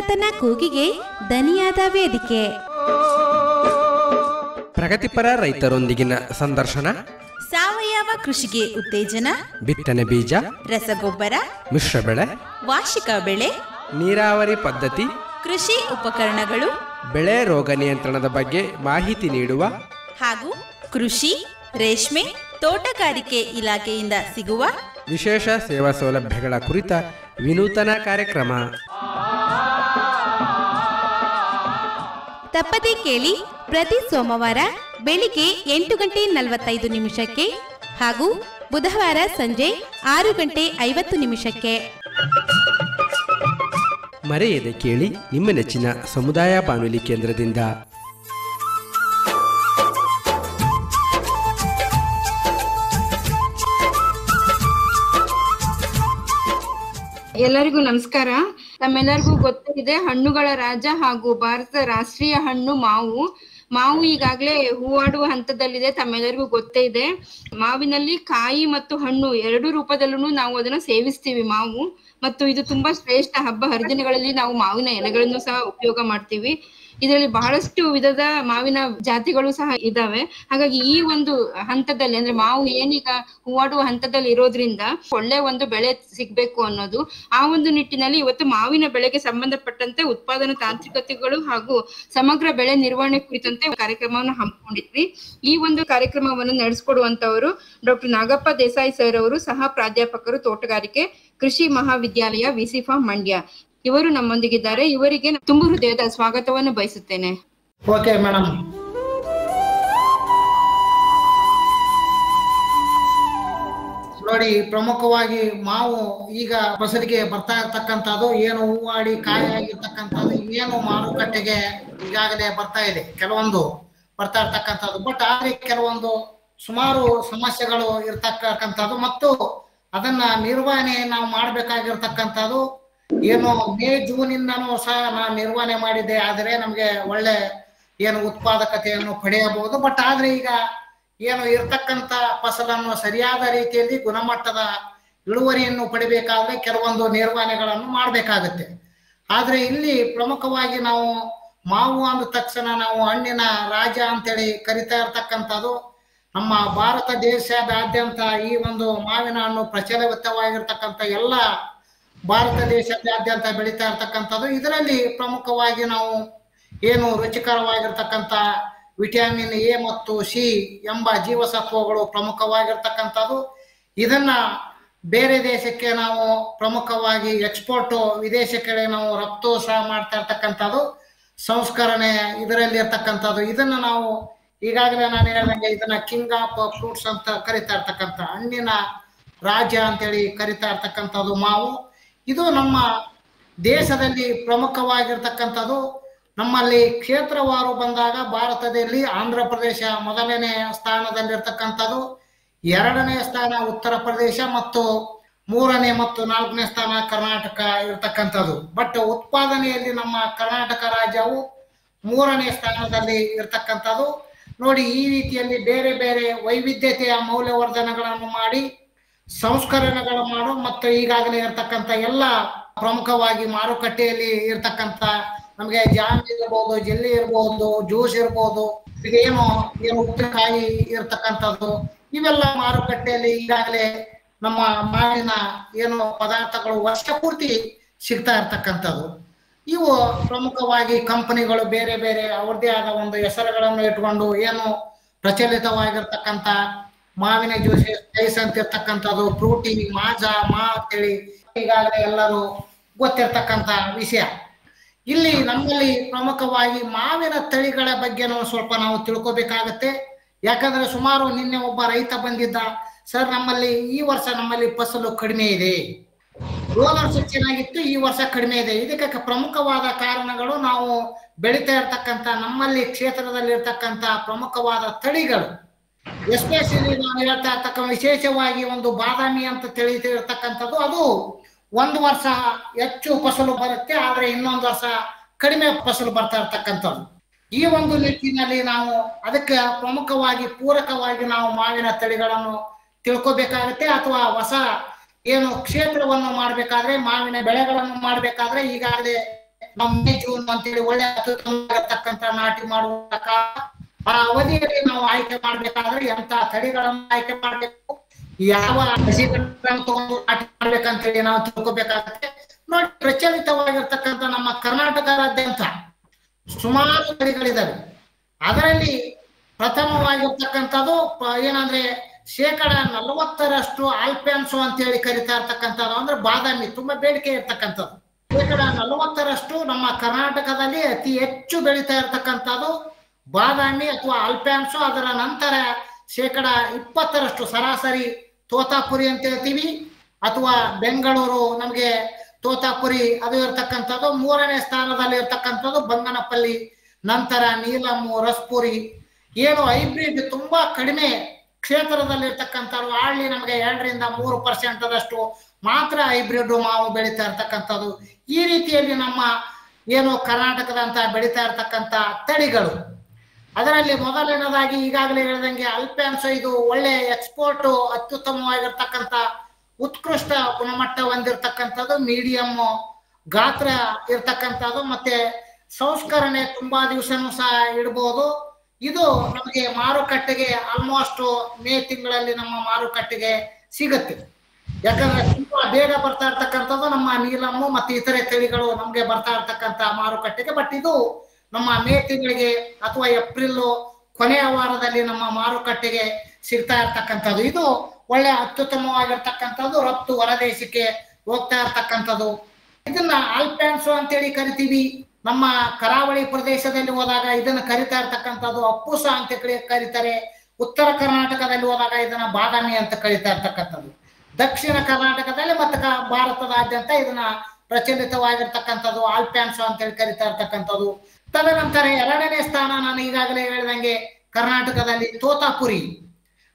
ಅನ್ನದಾತನ ಕೂಗಿಗೆ ದನಿಯಾದ ವೇದಿಕೆ. ಪ್ರಗತಿಪರ ರೈತರೊಂದಿಗಿನ ಸಂದರ್ಶನ, ಸಾವಯವ ಕೃಷಿಗೆ ಉತ್ತೇಜನ, ಬಿತ್ತನೆ ಬೀಜ, ರಸಗೊಬ್ಬರ, ಮಿಶ್ರ ಬೆಳೆ, ವಾರ್ಷಿಕ ಬೆಳೆ, ನೀರಾವರಿ ಪದ್ಧತಿ, ಕೃಷಿ ಉಪಕರಣಗಳು, ಬೆಳೆ ರೋಗ ನಿಯಂತ್ರಣದ ಬಗ್ಗೆ ಮಾಹಿತಿ ನೀಡುವ ಹಾಗೂ ಕೃಷಿ, ರೇಷ್ಮೆ, ತೋಟಗಾರಿಕೆ ಇಲಾಖೆಯಿಂದ ಸಿಗುವ ವಿಶೇಷ ಸೇವಾ ಸೌಲಭ್ಯಗಳ ಕುರಿತ ವಿನೂತನ ಕಾರ್ಯಕ್ರಮ. ತಪ್ಪದೇ ಕೇಳಿ ಪ್ರತಿ ಸೋಮವಾರ ಬೆಳಿಗ್ಗೆ 8:45 ಹಾಗೂ ಬುಧವಾರ ಸಂಜೆ 6:50. ಮರೆಯದೆ ಕೇಳಿ ನಿಮ್ಮ ನೆಚ್ಚಿನ ಸಮುದಾಯ ಬಾನುಲಿ ಕೇಂದ್ರದಿಂದ. ಎಲ್ಲರಿಗೂ ನಮಸ್ಕಾರ. ತಮ್ಮೆಲ್ಲರಿಗೂ ಗೊತ್ತಿದೆ, ಹಣ್ಣುಗಳ ರಾಜ ಹಾಗೂ ಭಾರತದ ರಾಷ್ಟ್ರೀಯ ಹಣ್ಣು ಮಾವು ಈಗಾಗಲೇ ಹೂವಾಡುವ ಹಂತದಲ್ಲಿದೆ. ತಮ್ಮೆಲ್ಲರಿಗೂ ಗೊತ್ತೇ ಇದೆ. ಮಾವಿನಲ್ಲಿ ಕಾಯಿ ಮತ್ತು ಹಣ್ಣು ಎರಡು ರೂಪದಲ್ಲೂ ನಾವು ಅದನ್ನ ಸೇವಿಸ್ತೀವಿ ಮಾವು. ಮತ್ತು ಇದು ತುಂಬಾ ಶ್ರೇಷ್ಠ. ಹಬ್ಬ ಹರಿದಿನಗಳಲ್ಲಿ ನಾವು ಮಾವಿನ ಎಲೆಗಳನ್ನು ಸಹ ಉಪಯೋಗ ಮಾಡ್ತೀವಿ. ಇದರಲ್ಲಿ ಬಹಳಷ್ಟು ವಿಧದ ಮಾವಿನ ಜಾತಿಗಳು ಸಹ ಇದಾವೆ. ಹಾಗಾಗಿ ಈ ಒಂದು ಹಂತದಲ್ಲಿ ಅಂದ್ರೆ ಮಾವು ಏನೀಗ ಹೂವಾಡುವ ಹಂತದಲ್ಲಿ ಇರೋದ್ರಿಂದ ಒಳ್ಳೆ ಒಂದು ಬೆಳೆ ಸಿಗ್ಬೇಕು ಅನ್ನೋದು, ಆ ಒಂದು ನಿಟ್ಟಿನಲ್ಲಿ ಇವತ್ತು ಮಾವಿನ ಬೆಳೆಗೆ ಸಂಬಂಧಪಟ್ಟಂತೆ ಉತ್ಪಾದನಾ ತಾಂತ್ರಿಕತೆಗಳು ಹಾಗೂ ಸಮಗ್ರ ಬೆಳೆ ನಿರ್ವಹಣೆ ಕುರಿತಂತೆ ಕಾರ್ಯಕ್ರಮವನ್ನು ಹಮ್ಮಿಕೊಂಡಿದ್ವಿ. ಈ ಒಂದು ಕಾರ್ಯಕ್ರಮವನ್ನು ನಡೆಸಿಕೊಡುವಂತವರು ಡಾಕ್ಟರ್ ನಾಗಪ್ಪ ದೇಸಾಯಿ ಸರ್ ಅವರು, ಸಹ ಪ್ರಾಧ್ಯಾಪಕರು, ತೋಟಗಾರಿಕೆ ಕೃಷಿ ಮಹಾವಿದ್ಯಾಲಯ, ವಿಸಿಫಾ, ಮಂಡ್ಯ. ಇವರು ನಮ್ಮೊಂದಿಗಿದ್ದಾರೆ. ಇವರಿಗೆ ತುಂಬು ಹೃದಯದ ಸ್ವಾಗತವನ್ನು ಬಯಸುತ್ತೇನೆ. Okay madam. ನೋಡಿ, ಪ್ರಮುಖವಾಗಿ ಮಾವು ಈಗ ಫಸಲಿಗೆ ಬರ್ತಾ ಇರ್ತಕ್ಕಂಥದ್ದು, ಏನು ಹೂವಾಡಿ ಕಾಯಿ ಆಗಿರ್ತಕ್ಕಂಥದ್ದು ಏನು ಮಾರುಕಟ್ಟೆಗೆ ಈಗಾಗಲೇ ಬರ್ತಾ ಇದೆ, ಕೆಲವೊಂದು ಬರ್ತಾ ಇರ್ತಕ್ಕಂಥದ್ದು. ಬಟ್ ಆದ್ರೆ ಕೆಲವೊಂದು ಸುಮಾರು ಸಮಸ್ಯೆಗಳು ಇರ್ತಕ್ಕಂಥದ್ದು ಮತ್ತು ಅದನ್ನ ನಿರ್ವಹಣೆ ನಾವು ಮಾಡ್ಬೇಕಾಗಿರ್ತಕ್ಕಂಥದ್ದು. ಏನು ಮೇ ಜೂನಿಂದನೂ ಸಹ ನಾನು ನಿರ್ವಹಣೆ ಮಾಡಿದ್ದೆ, ಆದರೆ ನಮ್ಗೆ ಒಳ್ಳೆ ಏನು ಉತ್ಪಾದಕತೆಯನ್ನು ಪಡೆಯಬಹುದು. ಬಟ್ ಆದ್ರೆ ಈಗ ಏನು ಇರ್ತಕ್ಕಂಥ ಫಸಲನ್ನು ಸರಿಯಾದ ರೀತಿಯಲ್ಲಿ ಗುಣಮಟ್ಟದ ಇಳುವರಿಯನ್ನು ಪಡಿಬೇಕಾದ್ರೆ ಕೆಲವೊಂದು ನಿರ್ವಹಣೆಗಳನ್ನು ಮಾಡ್ಬೇಕಾಗತ್ತೆ. ಆದ್ರೆ ಇಲ್ಲಿ ಪ್ರಮುಖವಾಗಿ ನಾವು ಮಾವು ಅಂದ ತಕ್ಷಣ ನಾವು ಹಣ್ಣಿನ ರಾಜ ಅಂತೇಳಿ ಕರಿತಾ ಇರ್ತಕ್ಕಂಥದ್ದು. ನಮ್ಮ ಭಾರತ ದೇಶದಾದ್ಯಂತ ಈ ಒಂದು ಮಾವಿನ ಹಣ್ಣು ಪ್ರಚಲಿತವಾಗಿರ್ತಕ್ಕಂಥ ಎಲ್ಲ ಭಾರತ ದೇಶದಾದ್ಯಂತ ಬೆಳೀತಾ ಇರ್ತಕ್ಕಂಥದ್ದು. ಇದರಲ್ಲಿ ಪ್ರಮುಖವಾಗಿ ನಾವು ಏನು ರುಚಿಕರವಾಗಿರ್ತಕ್ಕಂಥ ವಿಟಮಿನ್ ಎ ಮತ್ತು ಸಿ ಎಂಬ ಜೀವಸತ್ವಗಳು ಪ್ರಮುಖವಾಗಿರ್ತಕ್ಕಂಥದ್ದು. ಇದನ್ನ ಬೇರೆ ದೇಶಕ್ಕೆ ನಾವು ಪ್ರಮುಖವಾಗಿ ಎಕ್ಸ್ಪೋರ್ಟ್, ವಿದೇಶಕ್ಕೆ ನಾವು ರಫ್ತು ಸಹ ಮಾಡ್ತಾ ಇರ್ತಕ್ಕಂಥದ್ದು. ಸಂಸ್ಕರಣೆ ಇದರಲ್ಲಿ ಇರ್ತಕ್ಕಂಥದ್ದು. ಇದನ್ನ ನಾವು ಈಗಾಗಲೇ ನಾನು ಹೇಳಿದಂಗೆ ಇದನ್ನ ಕಿಂಗ್ ಆಫ್ ಫ್ರೂಟ್ಸ್ ಅಂತ ಕರಿತಾ ಇರ್ತಕ್ಕಂಥ, ಹಣ್ಣಿನ ರಾಜ ಅಂತೇಳಿ ಕರಿತಾ ಇರ್ತಕ್ಕಂಥದ್ದು ಮಾವು. ಇದು ನಮ್ಮ ದೇಶದಲ್ಲಿ ಪ್ರಮುಖವಾಗಿರ್ತಕ್ಕಂಥದ್ದು. ನಮ್ಮಲ್ಲಿ ಕ್ಷೇತ್ರವಾರು ಬಂದಾಗ ಭಾರತದಲ್ಲಿ ಆಂಧ್ರ ಪ್ರದೇಶ ಮೊದಲನೇ ಸ್ಥಾನದಲ್ಲಿರ್ತಕ್ಕಂಥದ್ದು, ಎರಡನೇ ಸ್ಥಾನ ಉತ್ತರ ಪ್ರದೇಶ ಮತ್ತು ಮೂರನೇ ಮತ್ತು ನಾಲ್ಕನೇ ಸ್ಥಾನ ಕರ್ನಾಟಕ ಇರ್ತಕ್ಕಂಥದ್ದು. ಬಟ್ ಉತ್ಪಾದನೆಯಲ್ಲಿ ನಮ್ಮ ಕರ್ನಾಟಕ ರಾಜ್ಯವು ಮೂರನೇ ಸ್ಥಾನದಲ್ಲಿ ಇರ್ತಕ್ಕಂಥದ್ದು. ನೋಡಿ, ಈ ರೀತಿಯಲ್ಲಿ ಬೇರೆ ಬೇರೆ ವೈವಿಧ್ಯತೆಯ ಮೌಲ್ಯವರ್ಧನೆಗಳನ್ನು ಮಾಡಿ ಸಂಸ್ಕರಣೆಗಳು ಮಾಡು ಮತ್ತು ಈಗಾಗಲೇ ಇರ್ತಕ್ಕಂಥ ಎಲ್ಲ ಪ್ರಮುಖವಾಗಿ ಮಾರುಕಟ್ಟೆಯಲ್ಲಿ ಇರ್ತಕ್ಕಂಥ ನಮಗೆ ಜಾಮ್ ಇರ್ಬೋದು, ಜೆಲ್ಲಿ ಇರ್ಬೋದು, ಜ್ಯೂಸ್ ಇರ್ಬೋದು, ಏನು ಉಪ್ಪಿನಕಾಯಿ ಇರ್ತಕ್ಕಂಥದ್ದು, ಇವೆಲ್ಲ ಮಾರುಕಟ್ಟೆಯಲ್ಲಿ ಈಗಾಗಲೇ ನಮ್ಮ ಮಾವಿನ ಏನು ಪದಾರ್ಥಗಳು ವರ್ಷ ಪೂರ್ತಿ ಸಿಗ್ತಾ ಇರ್ತಕ್ಕಂಥದ್ದು. ಇವು ಪ್ರಮುಖವಾಗಿ ಕಂಪನಿಗಳು ಬೇರೆ ಬೇರೆ ಅವ್ರದೇ ಆದ ಒಂದು ಹೆಸರುಗಳನ್ನು ಇಟ್ಕೊಂಡು ಏನು ಪ್ರಚಲಿತವಾಗಿರ್ತಕ್ಕಂಥ ಮಾವಿನ ಜ್ಯೂಸ್ ಸ್ಪೈಸ್ ಅಂತ ಇರ್ತಕ್ಕಂಥದ್ದು, ಫ್ರೂಟಿ, ಮಾಜಾ, ಅಂತೇಳಿ ಈಗಾಗಲೇ ಎಲ್ಲರೂ ಗೊತ್ತಿರ್ತಕ್ಕಂಥ ವಿಷಯ. ಇಲ್ಲಿ ನಮ್ಮಲ್ಲಿ ಪ್ರಮುಖವಾಗಿ ಮಾವಿನ ತಳಿಗಳ ಬಗ್ಗೆ ಸ್ವಲ್ಪ ನಾವು ತಿಳ್ಕೊಬೇಕಾಗತ್ತೆ. ಯಾಕಂದ್ರೆ ಸುಮಾರು ನಿನ್ನೆ ಒಬ್ಬ ರೈತ ಬಂದಿದ್ದ, ಸರ್ ನಮ್ಮಲ್ಲಿ ಈ ವರ್ಷ ನಮ್ಮಲ್ಲಿ ಫಸಲು ಕಡಿಮೆ ಇದೆ, ಹೋದ ವರ್ಷ ಚೆನ್ನಾಗಿತ್ತು, ಈ ವರ್ಷ ಕಡಿಮೆ ಇದೆ. ಇದಕ್ಕೆ ಪ್ರಮುಖವಾದ ಕಾರಣಗಳು ನಾವು ಬೆಳೀತಾ ಇರ್ತಕ್ಕಂಥ ನಮ್ಮಲ್ಲಿ ಕ್ಷೇತ್ರದಲ್ಲಿ ಇರ್ತಕ್ಕಂಥ ಪ್ರಮುಖವಾದ ತಳಿಗಳು. ಎಸ್ಪೆಷಲಿ ನಾವು ಹೇಳ್ತಾ ಇರ್ತಕ್ಕಂಥ ವಿಶೇಷವಾಗಿ ಒಂದು ಬಾದಾಮಿ ಅಂತ ತಿಳಿತಾ ಇರ್ತಕ್ಕಂಥದ್ದು, ಅದು ಒಂದು ವರ್ಷ ಹೆಚ್ಚು ಫಸಲು ಬರುತ್ತೆ, ಆದ್ರೆ ಇನ್ನೊಂದು ವರ್ಷ ಕಡಿಮೆ ಫಸಲು ಬರ್ತಾ ಇರ್ತಕ್ಕಂಥದ್ದು. ಈ ಒಂದು ನಿಟ್ಟಿನಲ್ಲಿ ನಾವು ಅದಕ್ಕೆ ಪ್ರಮುಖವಾಗಿ ಪೂರಕವಾಗಿ ನಾವು ಮಾವಿನ ತಳಿಗಳನ್ನು ತಿಳ್ಕೊಬೇಕಾಗತ್ತೆ. ಅಥವಾ ಹೊಸ ಏನು ಕ್ಷೇತ್ರವನ್ನು ಮಾಡ್ಬೇಕಾದ್ರೆ, ಮಾವಿನ ಬೆಳೆಗಳನ್ನು ಮಾಡ್ಬೇಕಾದ್ರೆ ಈಗಾಗಲೇ ನಮ್ಮ ಮೇ ಜೂನ್ ಅಂತೇಳಿ ಒಳ್ಳೆ ಅತ್ಯುತ್ತಮವಾಗಿರ್ತಕ್ಕಂಥ ನಾಟಿ ಮಾಡುವ ಕಾಲ. ಆ ಅವಧಿಯಲ್ಲಿ ನಾವು ಆಯ್ಕೆ ಮಾಡ್ಬೇಕಾದ್ರೆ ಎಂತ ತಳಿಗಳನ್ನು ಆಯ್ಕೆ ಮಾಡ್ಬೇಕು, ಯಾವ ಹಸಿಗಳನ್ನು ತಗೊಂಡು ನಾಟಿ ಮಾಡ್ಬೇಕಂತೇಳಿ ನಾವು ತಿಳ್ಕೊಬೇಕಾಗತ್ತೆ. ನೋಡಿ, ಪ್ರಚಲಿತವಾಗಿರ್ತಕ್ಕಂಥ ನಮ್ಮ ಕರ್ನಾಟಕದಾದ್ಯಂತ ಸುಮಾರು ತಳಿಗಳಿದಾವೆ. ಅದರಲ್ಲಿ ಪ್ರಥಮವಾಗಿರ್ತಕ್ಕಂಥದ್ದು ಏನಂದ್ರೆ 40% ಆಲ್ಪ್ಯಾನ್ಸೋ ಅಂತ ಹೇಳಿ ಕರಿತಾ ಇರ್ತಕ್ಕಂಥದ್ದು, ಅಂದ್ರೆ ಬಾದಾಮಿ ತುಂಬಾ ಬೇಡಿಕೆ ಇರ್ತಕ್ಕಂಥದ್ದು. 40% ನಮ್ಮ ಕರ್ನಾಟಕದಲ್ಲಿ ಅತಿ ಹೆಚ್ಚು ಬೆಳೀತಾ ಇರ್ತಕ್ಕಂಥದ್ದು ಬಾದಾಮಿ ಅಥವಾ ಆಲ್ಪ್ಯಾನ್ಸೋ. ಅದರ ನಂತರ 20% ಸರಾಸರಿ ತೋತಾಪುರಿ ಅಂತ ಹೇಳ್ತೀವಿ, ಅಥವಾ ಬೆಂಗಳೂರು ನಮಗೆ ತೋತಾಪುರಿ ಅದು ಇರ್ತಕ್ಕಂಥದ್ದು. 3ನೇ ಸ್ಥಾನದಲ್ಲಿ ಇರ್ತಕ್ಕಂಥದ್ದು ಬಂಗನಪಲ್ಲಿ, ನಂತರ ನೀಲಮ್ಮು, ರಸ್ಪುರಿ. ಏನು ಹೈಬ್ರಿಡ್ ತುಂಬಾ ಕಡಿಮೆ ಕ್ಷೇತ್ರದಲ್ಲಿ ಇರ್ತಕ್ಕಂಥವ್ರು, ಆಳ್ಳಿ ನಮಗೆ 2-3% ಮಾತ್ರ ಹೈಬ್ರಿಡ್ ಮಾವು ಬೆಳೀತಾ ಇರ್ತಕ್ಕಂಥದ್ದು. ಈ ರೀತಿಯಲ್ಲಿ ನಮ್ಮ ಏನು ಕರ್ನಾಟಕದಂತ ಬೆಳೀತಾ ಇರ್ತಕ್ಕಂಥ ತಳಿಗಳು. ಅದರಲ್ಲಿ ಮೊದಲನೇದಾಗಿ ಈಗಾಗಲೇ ಹೇಳಿದಂಗೆ ಅಲ್ಪ್ಯಾನ್ಸೋ, ಇದು ಒಳ್ಳೆ ಎಕ್ಸ್ಪೋರ್ಟ್ ಅತ್ಯುತ್ತಮವಾಗಿರ್ತಕ್ಕಂಥ ಉತ್ಕೃಷ್ಟ ಗುಣಮಟ್ಟ ಹೊಂದಿರತಕ್ಕಂಥದ್ದು, ಮೀಡಿಯಂ ಗಾತ್ರ ಇರ್ತಕ್ಕಂಥದ್ದು, ಮತ್ತೆ ಸಂಸ್ಕರಣೆ ತುಂಬಾ ದಿವಸನೂ ಸಹ ಇಡಬಹುದು. ಇದು ನಮಗೆ ಮಾರುಕಟ್ಟೆಗೆ ಆಲ್ಮೋಸ್ಟ್ ಮೇ ತಿಂಗಳಲ್ಲಿ ನಮ್ಮ ಮಾರುಕಟ್ಟೆಗೆ ಸಿಗುತ್ತೆ. ಯಾಕಂದ್ರೆ ತುಂಬಾ ಬೇಗ ಬರ್ತಾ ಇರ್ತಕ್ಕಂಥದ್ದು ನಮ್ಮ ನೀಲಮ್ಮು ಮತ್ತೆ ಇತರೆ ತಳಿಗಳು ನಮ್ಗೆ ಬರ್ತಾ ಇರ್ತಕ್ಕಂಥ ಮಾರುಕಟ್ಟೆಗೆ. ಬಟ್ ಇದು ನಮ್ಮ ಮೇ ತಿಂಗಳಿಗೆ ಅಥವಾ ಏಪ್ರಿಲ್ ಕೊನೆಯ ವಾರದಲ್ಲಿ ನಮ್ಮ ಮಾರುಕಟ್ಟೆಗೆ ಸಿಗ್ತಾ ಇರ್ತಕ್ಕಂಥದ್ದು. ಇದು ಒಳ್ಳೆ ಅತ್ಯುತ್ತಮವಾಗಿರ್ತಕ್ಕಂಥದ್ದು, ರಫ್ತು ಹೊರದೇಶಕ್ಕೆ ಹೋಗ್ತಾ ಇರ್ತಕ್ಕಂಥದ್ದು. ಇದನ್ನ ಆಲ್ಪ್ಯಾನ್ಸೋ ಅಂತೇಳಿ ಕರಿತೀವಿ. ನಮ್ಮ ಕರಾವಳಿ ಪ್ರದೇಶದಲ್ಲಿ ಹೋದಾಗ ಇದನ್ನ ಕರಿತಾ ಇರ್ತಕ್ಕಂಥದ್ದು ಅಪ್ಪುಸ ಅಂತ ಕರೀತಾರೆ. ಉತ್ತರ ಕರ್ನಾಟಕದಲ್ಲಿ ಹೋದಾಗ ಇದನ್ನ ಬಾದಾಮಿ ಅಂತ ಕರೀತಾ ಇರ್ತಕ್ಕಂಥದ್ದು. ದಕ್ಷಿಣ ಕರ್ನಾಟಕದಲ್ಲಿ ಮತ್ತೆ ಭಾರತದಾದ್ಯಂತ ಇದನ್ನ ಪ್ರಚಲಿತವಾಗಿರ್ತಕ್ಕಂಥದ್ದು ಆಲ್ಪ್ಯಾನ್ಸೋ ಅಂತೇಳಿ ಕರಿತಾ ಇರ್ತಕ್ಕಂಥದ್ದು. ತದನಂತರ 2ನೇ ಸ್ಥಾನ ನಾನು ಈಗಾಗಲೇ ಹೇಳಿದಂಗೆ ಕರ್ನಾಟಕದಲ್ಲಿ ತೋತಾಪುರಿ,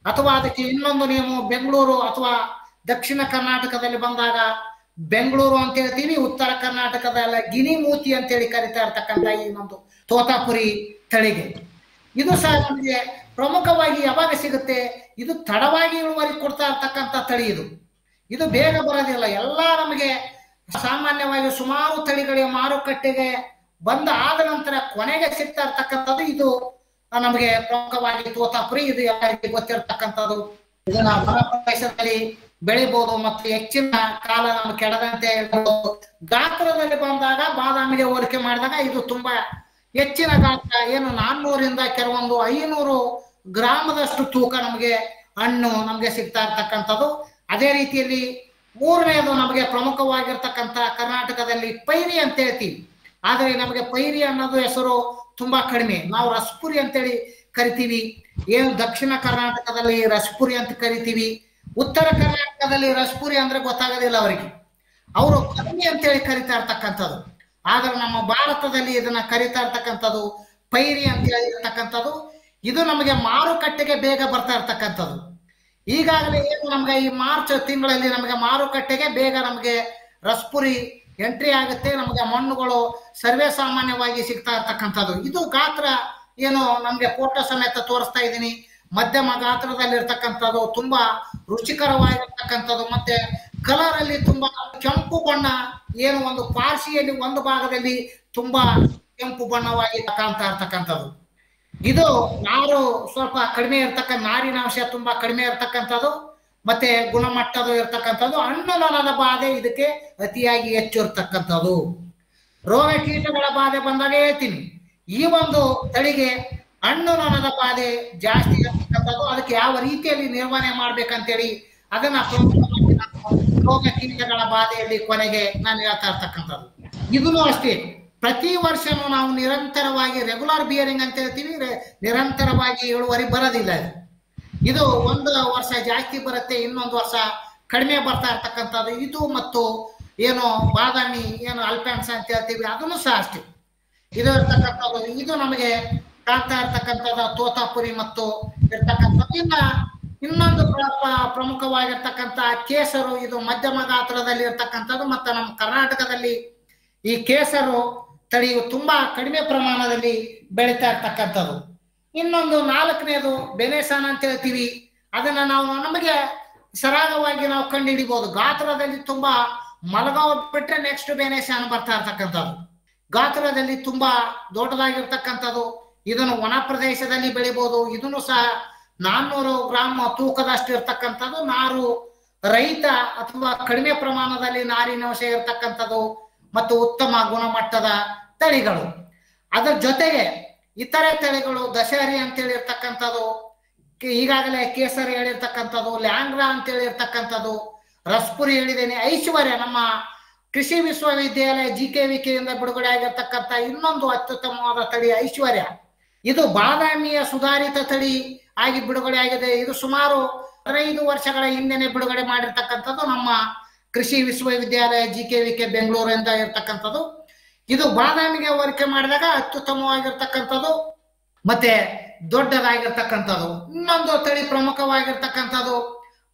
ಅಥವಾ ಅದಕ್ಕೆ ಇನ್ನೊಂದು ನೀವು ಬೆಂಗಳೂರು ಅಥವಾ ದಕ್ಷಿಣ ಕರ್ನಾಟಕದಲ್ಲಿ ಬಂದಾಗ ಬೆಂಗಳೂರು ಅಂತ ಹೇಳ್ತೀವಿ. ಉತ್ತರ ಕರ್ನಾಟಕದಲ್ಲ ಗಿನಿ ಮೂತಿ ಅಂತೇಳಿ ಕರಿತಾ ಇರ್ತಕ್ಕಂಥ ಈ ಒಂದು ತೋತಾಪುರಿ ತಳಿಗೆ ಇದು ಸಹ ನಮಗೆ ಪ್ರಮುಖವಾಗಿ ಯಾವಾಗ ಸಿಗುತ್ತೆ, ಇದು ತಡವಾಗಿ ಇಳುವರಿ ಕೊಡ್ತಾ ಇರ್ತಕ್ಕಂಥ ತಳಿ. ಇದು ಬೇಗ ಬರೋದಿಲ್ಲ. ಎಲ್ಲ ನಮಗೆ ಸಾಮಾನ್ಯವಾಗಿ ಸುಮಾರು ತಳಿಗಳಿಗೆ ಮಾರುಕಟ್ಟೆಗೆ ಬಂದ ಆದ ನಂತರ ಕೊನೆಗೆ ಸಿಗ್ತಾ ಇರ್ತಕ್ಕಂಥದ್ದು ಇದು ನಮಗೆ ಪ್ರಮುಖವಾಗಿ ತೋತಾಪುರಿ. ಇದು ಎಲ್ಲರಿಗೂ ಗೊತ್ತಿರ್ತಕ್ಕಂಥದ್ದು. ಇದನ್ನ ಹೊರ ಪ್ರದೇಶದಲ್ಲಿ ಬೆಳಿಬಹುದು ಮತ್ತು ಹೆಚ್ಚಿನ ಕಾಲ ನಾವು ಕೆಡದಂತೆ ಹೇಳ್ಬೋದು. ಗಾತ್ರದಲ್ಲಿ ಬಂದಾಗ ಬಾದಾಮಿಗೆ ಹೋಲಿಕೆ ಮಾಡಿದಾಗ ಇದು ತುಂಬಾ ಹೆಚ್ಚಿನ ಗಾತ್ರ, ಏನು 400ರಿಂದ ಕೆಲವೊಂದು 500 ಗ್ರಾಮದಷ್ಟು ತೂಕ ನಮಗೆ ಹಣ್ಣು ನಮಗೆ ಸಿಗ್ತಾ ಇರ್ತಕ್ಕಂಥದ್ದು. ಅದೇ ರೀತಿಯಲ್ಲಿ 3ನೇದು ನಮಗೆ ಪ್ರಮುಖವಾಗಿರ್ತಕ್ಕಂಥ ಕರ್ನಾಟಕದಲ್ಲಿ ಪೈರಿ ಅಂತ ಹೇಳ್ತೀವಿ. ಆದ್ರೆ ನಮಗೆ ಪೈರಿ ಅನ್ನೋದು ಹೆಸರು ತುಂಬಾ ಕಡಿಮೆ. ನಾವು ರಸ್ಪುರಿ ಅಂತೇಳಿ ಕರಿತೀವಿ. ಏನು ದಕ್ಷಿಣ ಕರ್ನಾಟಕದಲ್ಲಿ ರಸ್ಪುರಿ ಅಂತ ಕರಿತೀವಿ. ಉತ್ತರ ಕರ್ನಾಟಕದಲ್ಲಿ ರಸ್ಪುರಿ ಅಂದ್ರೆ ಗೊತ್ತಾಗೋದಿಲ್ಲ ಅವರಿಗೆ, ಅವರು ಕಡಿಮೆ ಅಂತೇಳಿ ಕರಿತಾ ಇರ್ತಕ್ಕಂಥದ್ದು. ಆದ್ರೆ ನಮ್ಮ ಭಾರತದಲ್ಲಿ ಇದನ್ನ ಕರಿತಾ ಇರ್ತಕ್ಕಂಥದ್ದು ಪೈರಿ ಅಂತ ಹೇಳಿರ್ತಕ್ಕಂಥದ್ದು. ಇದು ನಮಗೆ ಮಾರುಕಟ್ಟೆಗೆ ಬೇಗ ಬರ್ತಾ ಇರ್ತಕ್ಕಂಥದ್ದು. ಈಗಾಗಲೇ ಏನು ನಮ್ಗೆ ಈ ಮಾರ್ಚ್ ತಿಂಗಳಲ್ಲಿ ನಮಗೆ ಮಾರುಕಟ್ಟೆಗೆ ಬೇಗ ನಮಗೆ ರಸ್ಪುರಿ ಎಂಟ್ರಿ ಆಗುತ್ತೆ. ನಮಗೆ ಮಣ್ಣುಗಳು ಸರ್ವೇ ಸಾಮಾನ್ಯವಾಗಿ ಸಿಗ್ತಾ ಇರ್ತಕ್ಕಂಥದ್ದು. ಇದು ಗಾತ್ರ ಏನು ನಮ್ಗೆ ಫೋಟೋ ಸಮೇತ ತೋರಿಸ್ತಾ ಇದ್ದೀನಿ. ಮಧ್ಯಮ ಗಾತ್ರದಲ್ಲಿ ಇರ್ತಕ್ಕಂಥದ್ದು, ತುಂಬಾ ರುಚಿಕರವಾಗಿರ್ತಕ್ಕಂಥದ್ದು, ಮತ್ತೆ ಕಲರ್ ಅಲ್ಲಿ ತುಂಬಾ ಕೆಂಪು ಬಣ್ಣ, ಏನು ಒಂದು ಪಾರ್ಸಿಯಲ್ಲಿ ಒಂದು ಭಾಗದಲ್ಲಿ ತುಂಬಾ ಕೆಂಪು ಬಣ್ಣವಾಗಿ ಕಾಣ್ತಾ ಇರ್ತಕ್ಕಂಥದ್ದು. ಇದು ನಾರು ಸ್ವಲ್ಪ ಕಡಿಮೆ ಇರ್ತಕ್ಕಂಥ, ನಾರಿನಾಂಶ ತುಂಬಾ ಕಡಿಮೆ ಇರ್ತಕ್ಕಂಥದ್ದು, ಮತ್ತೆ ಗುಣಮಟ್ಟದ ಇರ್ತಕ್ಕಂಥದ್ದು. ಹಣ್ಣು ನೊಣದ ಬಾಧೆ ಇದಕ್ಕೆ ಅತಿಯಾಗಿ ಹೆಚ್ಚು ಇರ್ತಕ್ಕಂಥದ್ದು. ರೋಗ ಕೀಟಗಳ ಬಾಧೆ ಬಂದಾಗ ಹೇಳ್ತೀನಿ, ಈ ಒಂದು ತಳಿಗೆ ಹಣ್ಣು ನೊಣದ ಬಾಧೆ ಜಾಸ್ತಿ ಇರ್ತಕ್ಕಂಥದ್ದು. ಅದಕ್ಕೆ ಯಾವ ರೀತಿಯಲ್ಲಿ ನಿರ್ವಹಣೆ ಮಾಡ್ಬೇಕಂತೇಳಿ ಅದನ್ನ ರೋಗ ಕೀಟಗಳ ಬಾಧೆಯಲ್ಲಿ ಕೊನೆಗೆ ನಾನು ಹೇಳ್ತಾ ಇರ್ತಕ್ಕಂಥದ್ದು. ಇದನ್ನು ಅಷ್ಟೇ, ಪ್ರತಿ ವರ್ಷನೂ ನಾವು ನಿರಂತರವಾಗಿ ರೆಗ್ಯುಲರ್ ಬಿಯರಿಂಗ್ ಅಂತ ಹೇಳ್ತೀವಿ, ನಿರಂತರವಾಗಿ ಇಳುವರಿ ಬರೋದಿಲ್ಲ. ಇದು ಒಂದು ವರ್ಷ ಜಾಸ್ತಿ ಬರುತ್ತೆ, ಇನ್ನೊಂದು ವರ್ಷ ಕಡಿಮೆ ಬರ್ತಾ ಇರ್ತಕ್ಕಂಥದ್ದು. ಇದು ಮತ್ತು ಏನು ಬಾದಾಮಿ ಏನು ಅಲ್ಪ್ಯಾನ್ಸ್ ಅಂತ ಹೇಳ್ತೀವಿ ಅದನ್ನು ಸಹ ಅಷ್ಟೇ ಇದು ಇರ್ತಕ್ಕಂಥದ್ದು. ಇದು ನಮಗೆ ಕಾಣ್ತಾ ಇರ್ತಕ್ಕಂಥದ್ದು ತೋತಾಪುರಿ ಮತ್ತು ಇರ್ತಕ್ಕಂಥದ್ದು. ಇನ್ನೊಂದು ಪ್ರಮುಖವಾಗಿರ್ತಕ್ಕಂಥ ಕೇಸರು, ಇದು ಮಧ್ಯಮ ಗಾತ್ರದಲ್ಲಿ ಇರ್ತಕ್ಕಂಥದ್ದು. ಮತ್ತು ನಮ್ಮ ಕರ್ನಾಟಕದಲ್ಲಿ ಈ ಕೇಸರು ತಳಿಯು ತುಂಬಾ ಕಡಿಮೆ ಪ್ರಮಾಣದಲ್ಲಿ ಬೆಳೀತಾ ಇರ್ತಕ್ಕಂಥದ್ದು. ಇನ್ನೊಂದು 4ನೇದು ಬೆನೆಸಾನ್ ಅಂತ ಹೇಳ್ತೀವಿ. ಅದನ್ನ ನಾವು ನಮಗೆ ಸರಾಗವಾಗಿ ನಾವು ಕಂಡು ಹಿಡಿಬಹುದು. ಗಾತ್ರದಲ್ಲಿ ತುಂಬಾ ಮಲಗಾವ್ ಬಿಟ್ರೆ ನೆಕ್ಸ್ಟ್ ಬೆನೆಸಾನ್ ಬರ್ತಾ ಇರ್ತಕ್ಕಂಥದ್ದು. ಗಾತ್ರದಲ್ಲಿ ತುಂಬಾ ದೊಡ್ಡದಾಗಿರ್ತಕ್ಕಂಥದ್ದು. ಇದನ್ನು ವನ ಪ್ರದೇಶದಲ್ಲಿ ಬೆಳಿಬಹುದು. ಇದನ್ನು ಸಹ 400 ಗ್ರಾಮ್ ತೂಕದಷ್ಟು ಇರ್ತಕ್ಕಂಥದ್ದು ನಾರು ರಹಿತ ಅಥವಾ ಕಡಿಮೆ ಪ್ರಮಾಣದಲ್ಲಿ ನಾರಿನಂಶ ಇರ್ತಕ್ಕಂಥದ್ದು ಮತ್ತು ಉತ್ತಮ ಗುಣಮಟ್ಟದ ತಳಿಗಳು. ಅದರ ಜೊತೆಗೆ ಇತರೆ ತಳಿಗಳು ದಶಹರಿ ಅಂತೇಳಿ ಇರ್ತಕ್ಕಂಥದ್ದು, ಈಗಾಗಲೇ ಕೇಸರಿ ಹೇಳಿರ್ತಕ್ಕಂಥದ್ದು, ಲ್ಯಾಂಗ್ರಾ ಅಂತೇಳಿ ಇರ್ತಕ್ಕಂಥದ್ದು, ರಸ್ಪುರಿ ಹೇಳಿದ್ದೇನೆ, ಐಶ್ವರ್ಯ ನಮ್ಮ ಕೃಷಿ ವಿಶ್ವವಿದ್ಯಾಲಯ GKVKಯಿಂದ ಬಿಡುಗಡೆ ಆಗಿರ್ತಕ್ಕಂಥ ಇನ್ನೊಂದು ಅತ್ಯುತ್ತಮವಾದ ತಳಿ ಐಶ್ವರ್ಯ. ಇದು ಬಾದಾಮಿಯ ಸುಧಾರಿತ ತಳಿ ಆಗಿ ಬಿಡುಗಡೆ ಆಗಿದೆ. ಇದು ಸುಮಾರು 15 ವರ್ಷಗಳ ಹಿಂದೆನೆ ಬಿಡುಗಡೆ ಮಾಡಿರ್ತಕ್ಕಂಥದ್ದು ನಮ್ಮ ಕೃಷಿ ವಿಶ್ವವಿದ್ಯಾಲಯ GKVK ಬೆಂಗಳೂರಿಂದ ಇರ್ತಕ್ಕಂಥದ್ದು. ಇದು ಬಾದಾಮಿಗೆ ಹೋಲಿಕೆ ಮಾಡಿದಾಗ ಅತ್ಯುತ್ತಮವಾಗಿರ್ತಕ್ಕಂಥದ್ದು ಮತ್ತೆ ದೊಡ್ಡದಾಗಿರ್ತಕ್ಕಂಥದ್ದು. ಇನ್ನೊಂದು ತಳಿ ಪ್ರಮುಖವಾಗಿರ್ತಕ್ಕಂಥದ್ದು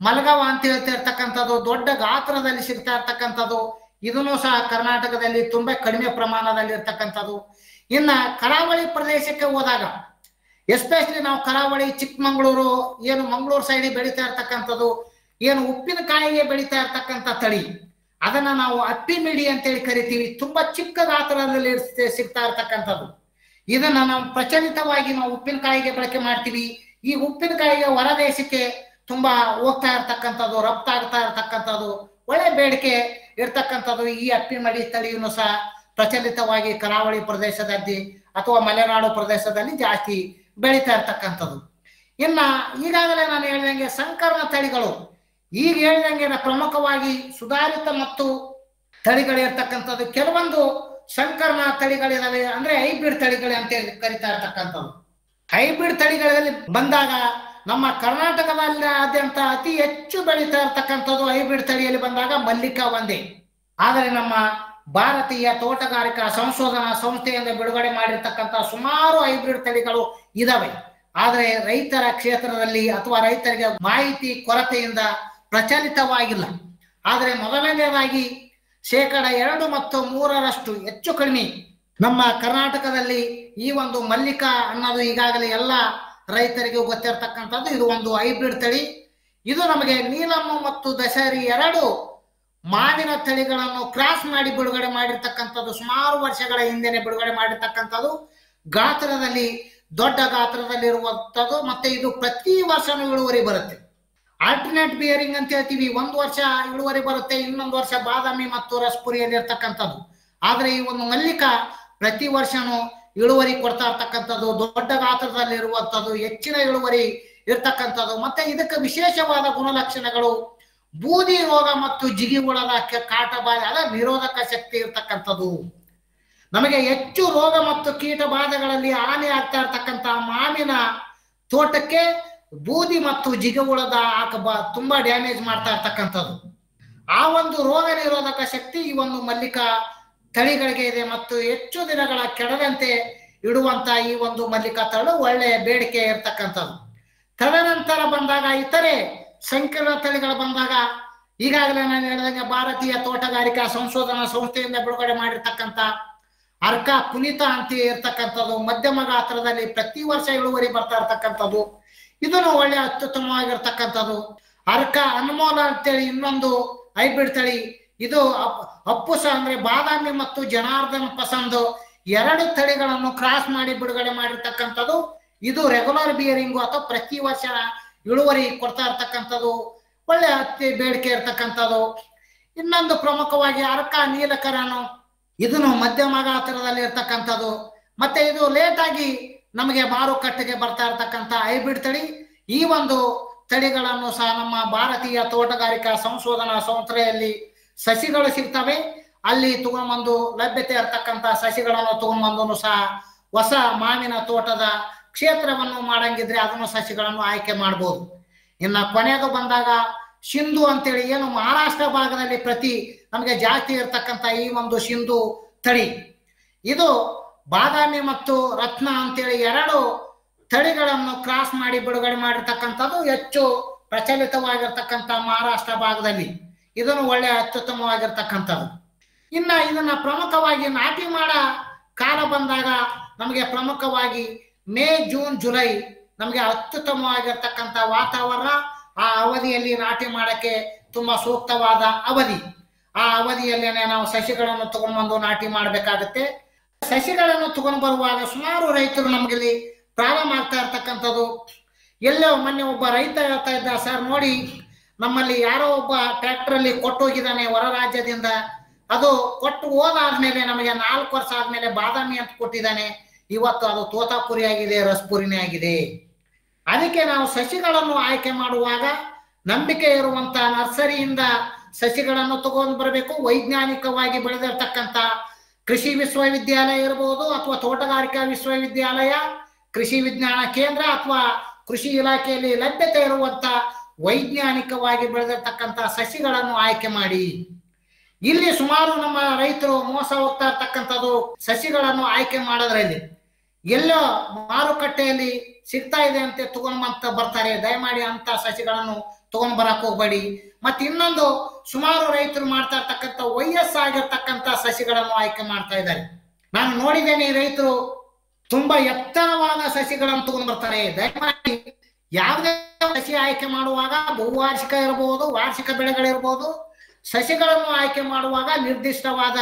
ಮಲಗವ ಅಂತ ಹೇಳ್ತಾ ಇರ್ತಕ್ಕಂಥದ್ದು, ದೊಡ್ಡ ಗಾತ್ರದಲ್ಲಿ ಸಿಗ್ತಾ ಇರ್ತಕ್ಕಂಥದ್ದು. ಇದನ್ನು ಸಹ ಕರ್ನಾಟಕದಲ್ಲಿ ತುಂಬಾ ಕಡಿಮೆ ಪ್ರಮಾಣದಲ್ಲಿ ಇರ್ತಕ್ಕಂಥದ್ದು. ಇನ್ನ ಕರಾವಳಿ ಪ್ರದೇಶಕ್ಕೆ ಹೋದಾಗ, ಎಸ್ಪೆಷಲಿ ನಾವು ಕರಾವಳಿ ಚಿಕ್ಕಮಂಗ್ಳೂರು ಏನು ಮಂಗಳೂರು ಸೈಡ್ ಬೆಳೀತಾ ಇರ್ತಕ್ಕಂಥದ್ದು, ಏನು ಉಪ್ಪಿನಕಾಯಿಗೆ ಬೆಳೀತಾ ಇರ್ತಕ್ಕಂಥ ತಳಿ, ಅದನ್ನ ನಾವು ಅಪ್ಪಿ ಮಿಡಿ ಅಂತೇಳಿ ಕರಿತೀವಿ. ತುಂಬಾ ಚಿಕ್ಕ ಗಾತ್ರದಲ್ಲಿ ಸಿಗ್ತಾ ಇರ್ತಕ್ಕಂಥದ್ದು. ಇದನ್ನ ನಾವು ಪ್ರಚಲಿತವಾಗಿ ನಾವು ಉಪ್ಪಿನಕಾಯಿಗೆ ಬಳಕೆ ಮಾಡ್ತೀವಿ. ಈ ಉಪ್ಪಿನಕಾಯಿಗೆ ಹೊರ ದೇಶಕ್ಕೆ ತುಂಬಾ ಹೋಗ್ತಾ ಇರ್ತಕ್ಕಂಥದ್ದು, ರಫ್ತಾಗ್ತಾ ಇರ್ತಕ್ಕಂಥದ್ದು, ಒಳ್ಳೆ ಬೇಡಿಕೆ ಇರ್ತಕ್ಕಂಥದ್ದು. ಈ ಅಪ್ಪಿ ಮಡಿ ತಳಿಯನ್ನು ಸಹ ಪ್ರಚಲಿತವಾಗಿ ಕರಾವಳಿ ಪ್ರದೇಶದಲ್ಲಿ ಅಥವಾ ಮಲೆನಾಡು ಪ್ರದೇಶದಲ್ಲಿ ಜಾಸ್ತಿ ಬೆಳೀತಾ ಇರ್ತಕ್ಕಂಥದ್ದು. ಇನ್ನ ಈಗಾಗಲೇ ನಾನು ಹೇಳಿದಂಗೆ ಸಂಕರಣ ತಳಿಗಳು, ಈಗ ಹೇಳಿದಂಗೆ ಪ್ರಮುಖವಾಗಿ ಸುಧಾರಿತ ಮತ್ತು ತಳಿಗಳಿರ್ತಕ್ಕಂಥದ್ದು. ಕೆಲವೊಂದು ಸಂಕರಣ ತಳಿಗಳಿದಾವೆ, ಅಂದ್ರೆ ಹೈಬ್ರಿಡ್ ತಳಿಗಳು ಅಂತ ಕರಿತಾ ಇರ್ತಕ್ಕಂಥದ್ದು. ಹೈಬ್ರಿಡ್ ತಳಿಗಳಲ್ಲಿ ಬಂದಾಗ ನಮ್ಮ ಕರ್ನಾಟಕದಾದ್ಯಂತ ಅತಿ ಹೆಚ್ಚು ಬೆಳೀತಾ ಇರ್ತಕ್ಕಂಥದ್ದು ಹೈಬ್ರಿಡ್ ತಳಿಯಲ್ಲಿ ಬಂದಾಗ ಮಲ್ಲಿಕಾ ಒಂದೇ. ಆದರೆ ನಮ್ಮ ಭಾರತೀಯ ತೋಟಗಾರಿಕಾ ಸಂಶೋಧನಾ ಸಂಸ್ಥೆಯಿಂದ ಬಿಡುಗಡೆ ಮಾಡಿರ್ತಕ್ಕಂಥ ಸುಮಾರು ಹೈಬ್ರಿಡ್ ತಳಿಗಳು ಇದಾವೆ. ಆದರೆ ರೈತರ ಕ್ಷೇತ್ರದಲ್ಲಿ ಅಥವಾ ರೈತರಿಗೆ ಮಾಹಿತಿ ಕೊರತೆಯಿಂದ ಪ್ರಚಲಿತವಾಗಿಲ್ಲ. ಆದರೆ ಮೊದಲನೇದಾಗಿ 2% ಮತ್ತು 3% ಹೆಚ್ಚು ಕಡಿಮೆ ನಮ್ಮ ಕರ್ನಾಟಕದಲ್ಲಿ ಈ ಒಂದು ಮಲ್ಲಿಕಾ ಅನ್ನೋದು ಈಗಾಗಲೇ ಎಲ್ಲ ರೈತರಿಗೂ ಗೊತ್ತಿರ್ತಕ್ಕಂಥದ್ದು. ಇದು ಒಂದು ಹೈಬ್ರಿಡ್ ತಳಿ. ಇದು ನಮಗೆ ನೀಲಮ್ಮ ಮತ್ತು ದಶಹರಿ 2 ಮಾವಿನ ತಳಿಗಳನ್ನು ಕ್ರಾಸ್ ಮಾಡಿ ಬಿಡುಗಡೆ ಮಾಡಿರ್ತಕ್ಕಂಥದ್ದು. ಸುಮಾರು ವರ್ಷಗಳ ಹಿಂದೆನೆ ಬಿಡುಗಡೆ ಮಾಡಿರ್ತಕ್ಕಂಥದ್ದು. ಗಾತ್ರದಲ್ಲಿ ದೊಡ್ಡ ಗಾತ್ರದಲ್ಲಿ ಇರುವಂಥದ್ದು. ಮತ್ತೆ ಇದು ಪ್ರತಿ ವರ್ಷನೂ ಇಳುವರಿ ಬರುತ್ತೆ. ಆಲ್ಟರ್ನೇಟ್ ಬಿಯರಿಂಗ್ ಅಂತ ಹೇಳ್ತೀವಿ. 1 ವರ್ಷ ಇಳುವರಿ ಬರುತ್ತೆ, ಇನ್ನೊಂದು ವರ್ಷ ಬಾದಾಮಿ ಮತ್ತು ರಸ್ಪುರಿಯಲ್ಲಿ ಇರ್ತಕ್ಕಂಥದ್ದು. ಆದ್ರೆ ಈ ಒಂದು ಮಲ್ಲಿಕಾ ಪ್ರತಿ ವರ್ಷನೂ ಇಳುವರಿ ಕೊಡ್ತಾ ಇರ್ತಕ್ಕಂಥದ್ದು, ದೊಡ್ಡ ಗಾತ್ರದಲ್ಲಿ ಇರುವಂಥದ್ದು, ಹೆಚ್ಚಿನ ಇಳುವರಿ ಇರ್ತಕ್ಕಂಥದ್ದು. ಮತ್ತೆ ಇದಕ್ಕೆ ವಿಶೇಷವಾದ ಗುಣಲಕ್ಷಣಗಳು ಬೂದಿ ರೋಗ ಮತ್ತು ಜಿಗಿ ಹುಳದ ಕಾಟ ಬಾಧೆ ಅದ ನಿರೋಧಕ ಶಕ್ತಿ ಇರ್ತಕ್ಕಂಥದ್ದು. ನಮಗೆ ಹೆಚ್ಚು ರೋಗ ಮತ್ತು ಕೀಟ ಬಾಧೆಗಳಲ್ಲಿ ಹಾನಿ ಆಗ್ತಾ ಇರ್ತಕ್ಕಂಥ ಮಾವಿನ ತೋಟಕ್ಕೆ ಬೂದಿ ಮತ್ತು ಜಿಗಿ ಹುಳದ ತುಂಬಾ ಡ್ಯಾಮೇಜ್ ಮಾಡ್ತಾ ಇರ್ತಕ್ಕಂಥದ್ದು. ಆ ಒಂದು ರೋಗ ನಿರೋಧಕ ಶಕ್ತಿ ಈ ಒಂದು ಮಲ್ಲಿಕಾ ತಳಿಗಳಿಗೆ ಇದೆ. ಮತ್ತು ಹೆಚ್ಚು ದಿನಗಳ ಕೆಡದಂತೆ ಇಡುವಂತ ಈ ಒಂದು ಮಲ್ಲಿಕಾ ತಳಿ ಒಳ್ಳೆ ಬೇಡಿಕೆ ಇರ್ತಕ್ಕಂಥದ್ದು. ತದನಂತರ ಬಂದಾಗ ಇತರೆ ಸಂಕೀರ್ಣ ತಳಿಗಳು ಬಂದಾಗ ಈಗಾಗಲೇ ನಾನು ಹೇಳಿದಂಗೆ ಭಾರತೀಯ ತೋಟಗಾರಿಕಾ ಸಂಶೋಧನಾ ಸಂಸ್ಥೆಯಿಂದ ಬಿಡುಗಡೆ ಮಾಡಿರ್ತಕ್ಕಂಥ ಅರ್ಕ ಪುನೀತ ಅಂತ ಇರ್ತಕ್ಕಂಥದ್ದು, ಮಧ್ಯಮ ಗಾತ್ರದಲ್ಲಿ ಪ್ರತಿ ವರ್ಷ ಇಳುವರಿ ಬರ್ತಾ ಇರ್ತಕ್ಕಂಥದ್ದು. ಇದನ್ನು ಒಳ್ಳೆ ಅತ್ಯುತ್ತಮವಾಗಿರ್ತಕ್ಕಂಥದ್ದು. ಅರ್ಕ ಅನ್ಮೋಲ ಅಂತೇಳಿ ಇನ್ನೊಂದು ಹೈಬ್ರಿಡ್ ತಳಿ. ಇದು ಅಪ್ಪುಸ ಅಂದ್ರೆ ಬಾದಾಮಿ ಮತ್ತು ಜನಾರ್ದನ್ ಪಸಂದ್ 2 ತಳಿಗಳನ್ನು ಕ್ರಾಸ್ ಮಾಡಿ ಬಿಡುಗಡೆ ಮಾಡಿರ್ತಕ್ಕಂಥದ್ದು. ಇದು ರೆಗ್ಯುಲರ್ ಬಿಯರಿಂಗು ಅಥವಾ ಪ್ರತಿ ವರ್ಷ ಇಳುವರಿ ಕೊಡ್ತಾ ಇರ್ತಕ್ಕಂಥದ್ದು, ಒಳ್ಳೆ ಅತಿ ಬೇಡಿಕೆ ಇರ್ತಕ್ಕಂಥದ್ದು. ಇನ್ನೊಂದು ಪ್ರಮುಖವಾಗಿ ಅರ್ಕ ನೀಲಕರನು, ಇದನ್ನು ಮಧ್ಯಮ ಗಾತ್ರದಲ್ಲಿ ಇರ್ತಕ್ಕಂಥದ್ದು. ಮತ್ತೆ ಇದು ಲೇಟ್ ಆಗಿ ನಮಗೆ ಮಾರುಕಟ್ಟೆಗೆ ಬರ್ತಾ ಇರ್ತಕ್ಕಂಥ ಹೈಬ್ರಿಡ್ ತಳಿ. ಈ ಒಂದು ತಳಿಗಳನ್ನು ಸಹ ನಮ್ಮ ಭಾರತೀಯ ತೋಟಗಾರಿಕಾ ಸಂಶೋಧನಾ ಸಂಸ್ಥೆಯಲ್ಲಿ ಸಸಿಗಳು ಸಿಗ್ತವೆ. ಅಲ್ಲಿ ತಗೊಂಡ್ಬಂದು ಲಭ್ಯತೆ ಇರ್ತಕ್ಕಂಥ ಸಸಿಗಳನ್ನು ತಗೊಂಡ್ಬಂದು ಸಹ ಹೊಸ ಮಾವಿನ ತೋಟದ ಕ್ಷೇತ್ರವನ್ನು ಮಾಡಂಗಿದ್ರೆ ಅದನ್ನು ಸಸಿಗಳನ್ನು ಆಯ್ಕೆ ಮಾಡ್ಬೋದು. ಇನ್ನು ಕೊನೆಗೂ ಬಂದಾಗ ಸಿಂಧು ಅಂತೇಳಿ ಏನು ಮಹಾರಾಷ್ಟ್ರ ಭಾಗದಲ್ಲಿ ನಮಗೆ ಜಾಸ್ತಿ ಇರ್ತಕ್ಕಂಥ ಈ ಒಂದು ಸಿಂಧು ತಳಿ, ಇದು ಬಾದಾಮಿ ಮತ್ತು ರತ್ನ ಅಂತೇಳಿ 2 ತಳಿಗಳನ್ನು ಕ್ರಾಸ್ ಮಾಡಿ ಬಿಡುಗಡೆ ಮಾಡಿರ್ತಕ್ಕಂಥದ್ದು. ಹೆಚ್ಚು ಪ್ರಚಲಿತವಾಗಿರ್ತಕ್ಕಂಥ ಮಹಾರಾಷ್ಟ್ರ ಭಾಗದಲ್ಲಿ ಇದನ್ನು ಒಳ್ಳೆ ಅತ್ಯುತ್ತಮವಾಗಿರ್ತಕ್ಕಂಥದ್ದು. ಇನ್ನ ಇದನ್ನ ಪ್ರಮುಖವಾಗಿ ನಾಟಿ ಮಾಡ ಕಾಲ ಬಂದಾಗ ನಮಗೆ ಪ್ರಮುಖವಾಗಿ ಮೇ, ಜೂನ್, ಜುಲೈ ನಮಗೆ ಅತ್ಯುತ್ತಮವಾಗಿರ್ತಕ್ಕಂಥ ವಾತಾವರಣ. ಆ ಅವಧಿಯಲ್ಲಿ ನಾಟಿ ಮಾಡಕ್ಕೆ ತುಂಬಾ ಸೂಕ್ತವಾದ ಅವಧಿ. ಆ ಅವಧಿಯಲ್ಲೇನೆ ನಾವು ಸಸಿಗಳನ್ನು ತಗೊಂಡ್ಬಂದು ನಾಟಿ ಮಾಡಬೇಕಾಗುತ್ತೆ. ಸಸಿಗಳನ್ನು ತಗೊಂಡು ಬರುವಾಗ ಸುಮಾರು ರೈತರು ನಮಗಿಲ್ಲಿ ಪ್ರಾಬ್ಲಮ್ ಆಗ್ತಾ ಇರ್ತಕ್ಕಂಥದ್ದು. ಎಲ್ಲೋ ಮೊನ್ನೆ ಒಬ್ಬ ರೈತ ಹೇಳ್ತಾ ಇದ್ದ, ಸರ್ ನೋಡಿ ನಮ್ಮಲ್ಲಿ ಯಾರೋ ಒಬ್ಬ ಟ್ರ್ಯಾಕ್ಟರ್ ಅಲ್ಲಿ ಕೊಟ್ಟು ಹೋಗಿದ್ದಾನೆ ಹೊರ ರಾಜ್ಯದಿಂದ, ಅದು ಕೊಟ್ಟು ಹೋದಾದ್ಮೇಲೆ ನಮಗೆ 4 ವರ್ಷ ಆದ್ಮೇಲೆ ಬಾದಾಮಿ ಅಂತ ಕೊಟ್ಟಿದ್ದಾನೆ, ಇವತ್ತು ಅದು ತೋತಾಪುರಿ ಆಗಿದೆ, ರಸಪುರಿನೇ ಆಗಿದೆ. ಅದಕ್ಕೆ ನಾವು ಸಸಿಗಳನ್ನು ಆಯ್ಕೆ ಮಾಡುವಾಗ ನಂಬಿಕೆ ಇರುವಂತ ನರ್ಸರಿಯಿಂದ ಸಸಿಗಳನ್ನು ತಗೊಂಡು ಬರಬೇಕು. ವೈಜ್ಞಾನಿಕವಾಗಿ ಬೆಳೆದಿರ್ತಕ್ಕಂಥ ಕೃಷಿ ವಿಶ್ವವಿದ್ಯಾಲಯ ಇರಬಹುದು, ಅಥವಾ ತೋಟಗಾರಿಕಾ ವಿಶ್ವವಿದ್ಯಾಲಯ, ಕೃಷಿ ವಿಜ್ಞಾನ ಕೇಂದ್ರ, ಅಥವಾ ಕೃಷಿ ಇಲಾಖೆಯಲ್ಲಿ ಲಭ್ಯತೆ ಇರುವಂತ ವೈಜ್ಞಾನಿಕವಾಗಿ ಬೆಳೆದಿರ್ತಕ್ಕಂಥ ಸಸಿಗಳನ್ನು ಆಯ್ಕೆ ಮಾಡಿ. ಇಲ್ಲಿ ಸುಮಾರು ನಮ್ಮ ರೈತರು ಮೋಸ ಹೋಗ್ತಾ ಇರ್ತಕ್ಕಂಥದ್ದು ಸಸಿಗಳನ್ನು ಆಯ್ಕೆ ಮಾಡೋದ್ರಲ್ಲಿ. ಎಲ್ಲೋ ಮಾರುಕಟ್ಟೆಯಲ್ಲಿ ಸಿಗ್ತಾ ಇದೆ ಅಂತ ತಗೊಂಡ್ ಬರ್ತಾರೆ, ದಯಮಾಡಿ ಅಂತ ಸಸಿಗಳನ್ನು ತಗೊಂಡ್ ಬರಕ್ ಹೋಗ್ಬೇಡಿ. ಮತ್ತೆ ಇನ್ನೊಂದು, ಸುಮಾರು ರೈತರು ಮಾಡ್ತಾ ಇರ್ತಕ್ಕಂಥ ವಯಸ್ಸಾಗಿರ್ತಕ್ಕಂಥ ಸಸಿಗಳನ್ನು ಆಯ್ಕೆ ಮಾಡ್ತಾ ಇದ್ದಾರೆ. ನಾನು ನೋಡಿದ್ದೇನೆ, ರೈತರು ತುಂಬಾ ಎತ್ತರವಾದ ಸಸಿಗಳನ್ನು ತಗೊಂಡ್ ಬರ್ತಾರೆ. ದಯಮಾಡಿ ಯಾವುದೇ ಸಸಿ ಆಯ್ಕೆ ಮಾಡುವಾಗ ಬಹುವಾರ್ಷಿಕ ಇರಬಹುದು, ವಾರ್ಷಿಕ ಬೆಳೆಗಳಿರ್ಬೋದು, ಸಸಿಗಳನ್ನು ಆಯ್ಕೆ ಮಾಡುವಾಗ ನಿರ್ದಿಷ್ಟವಾದ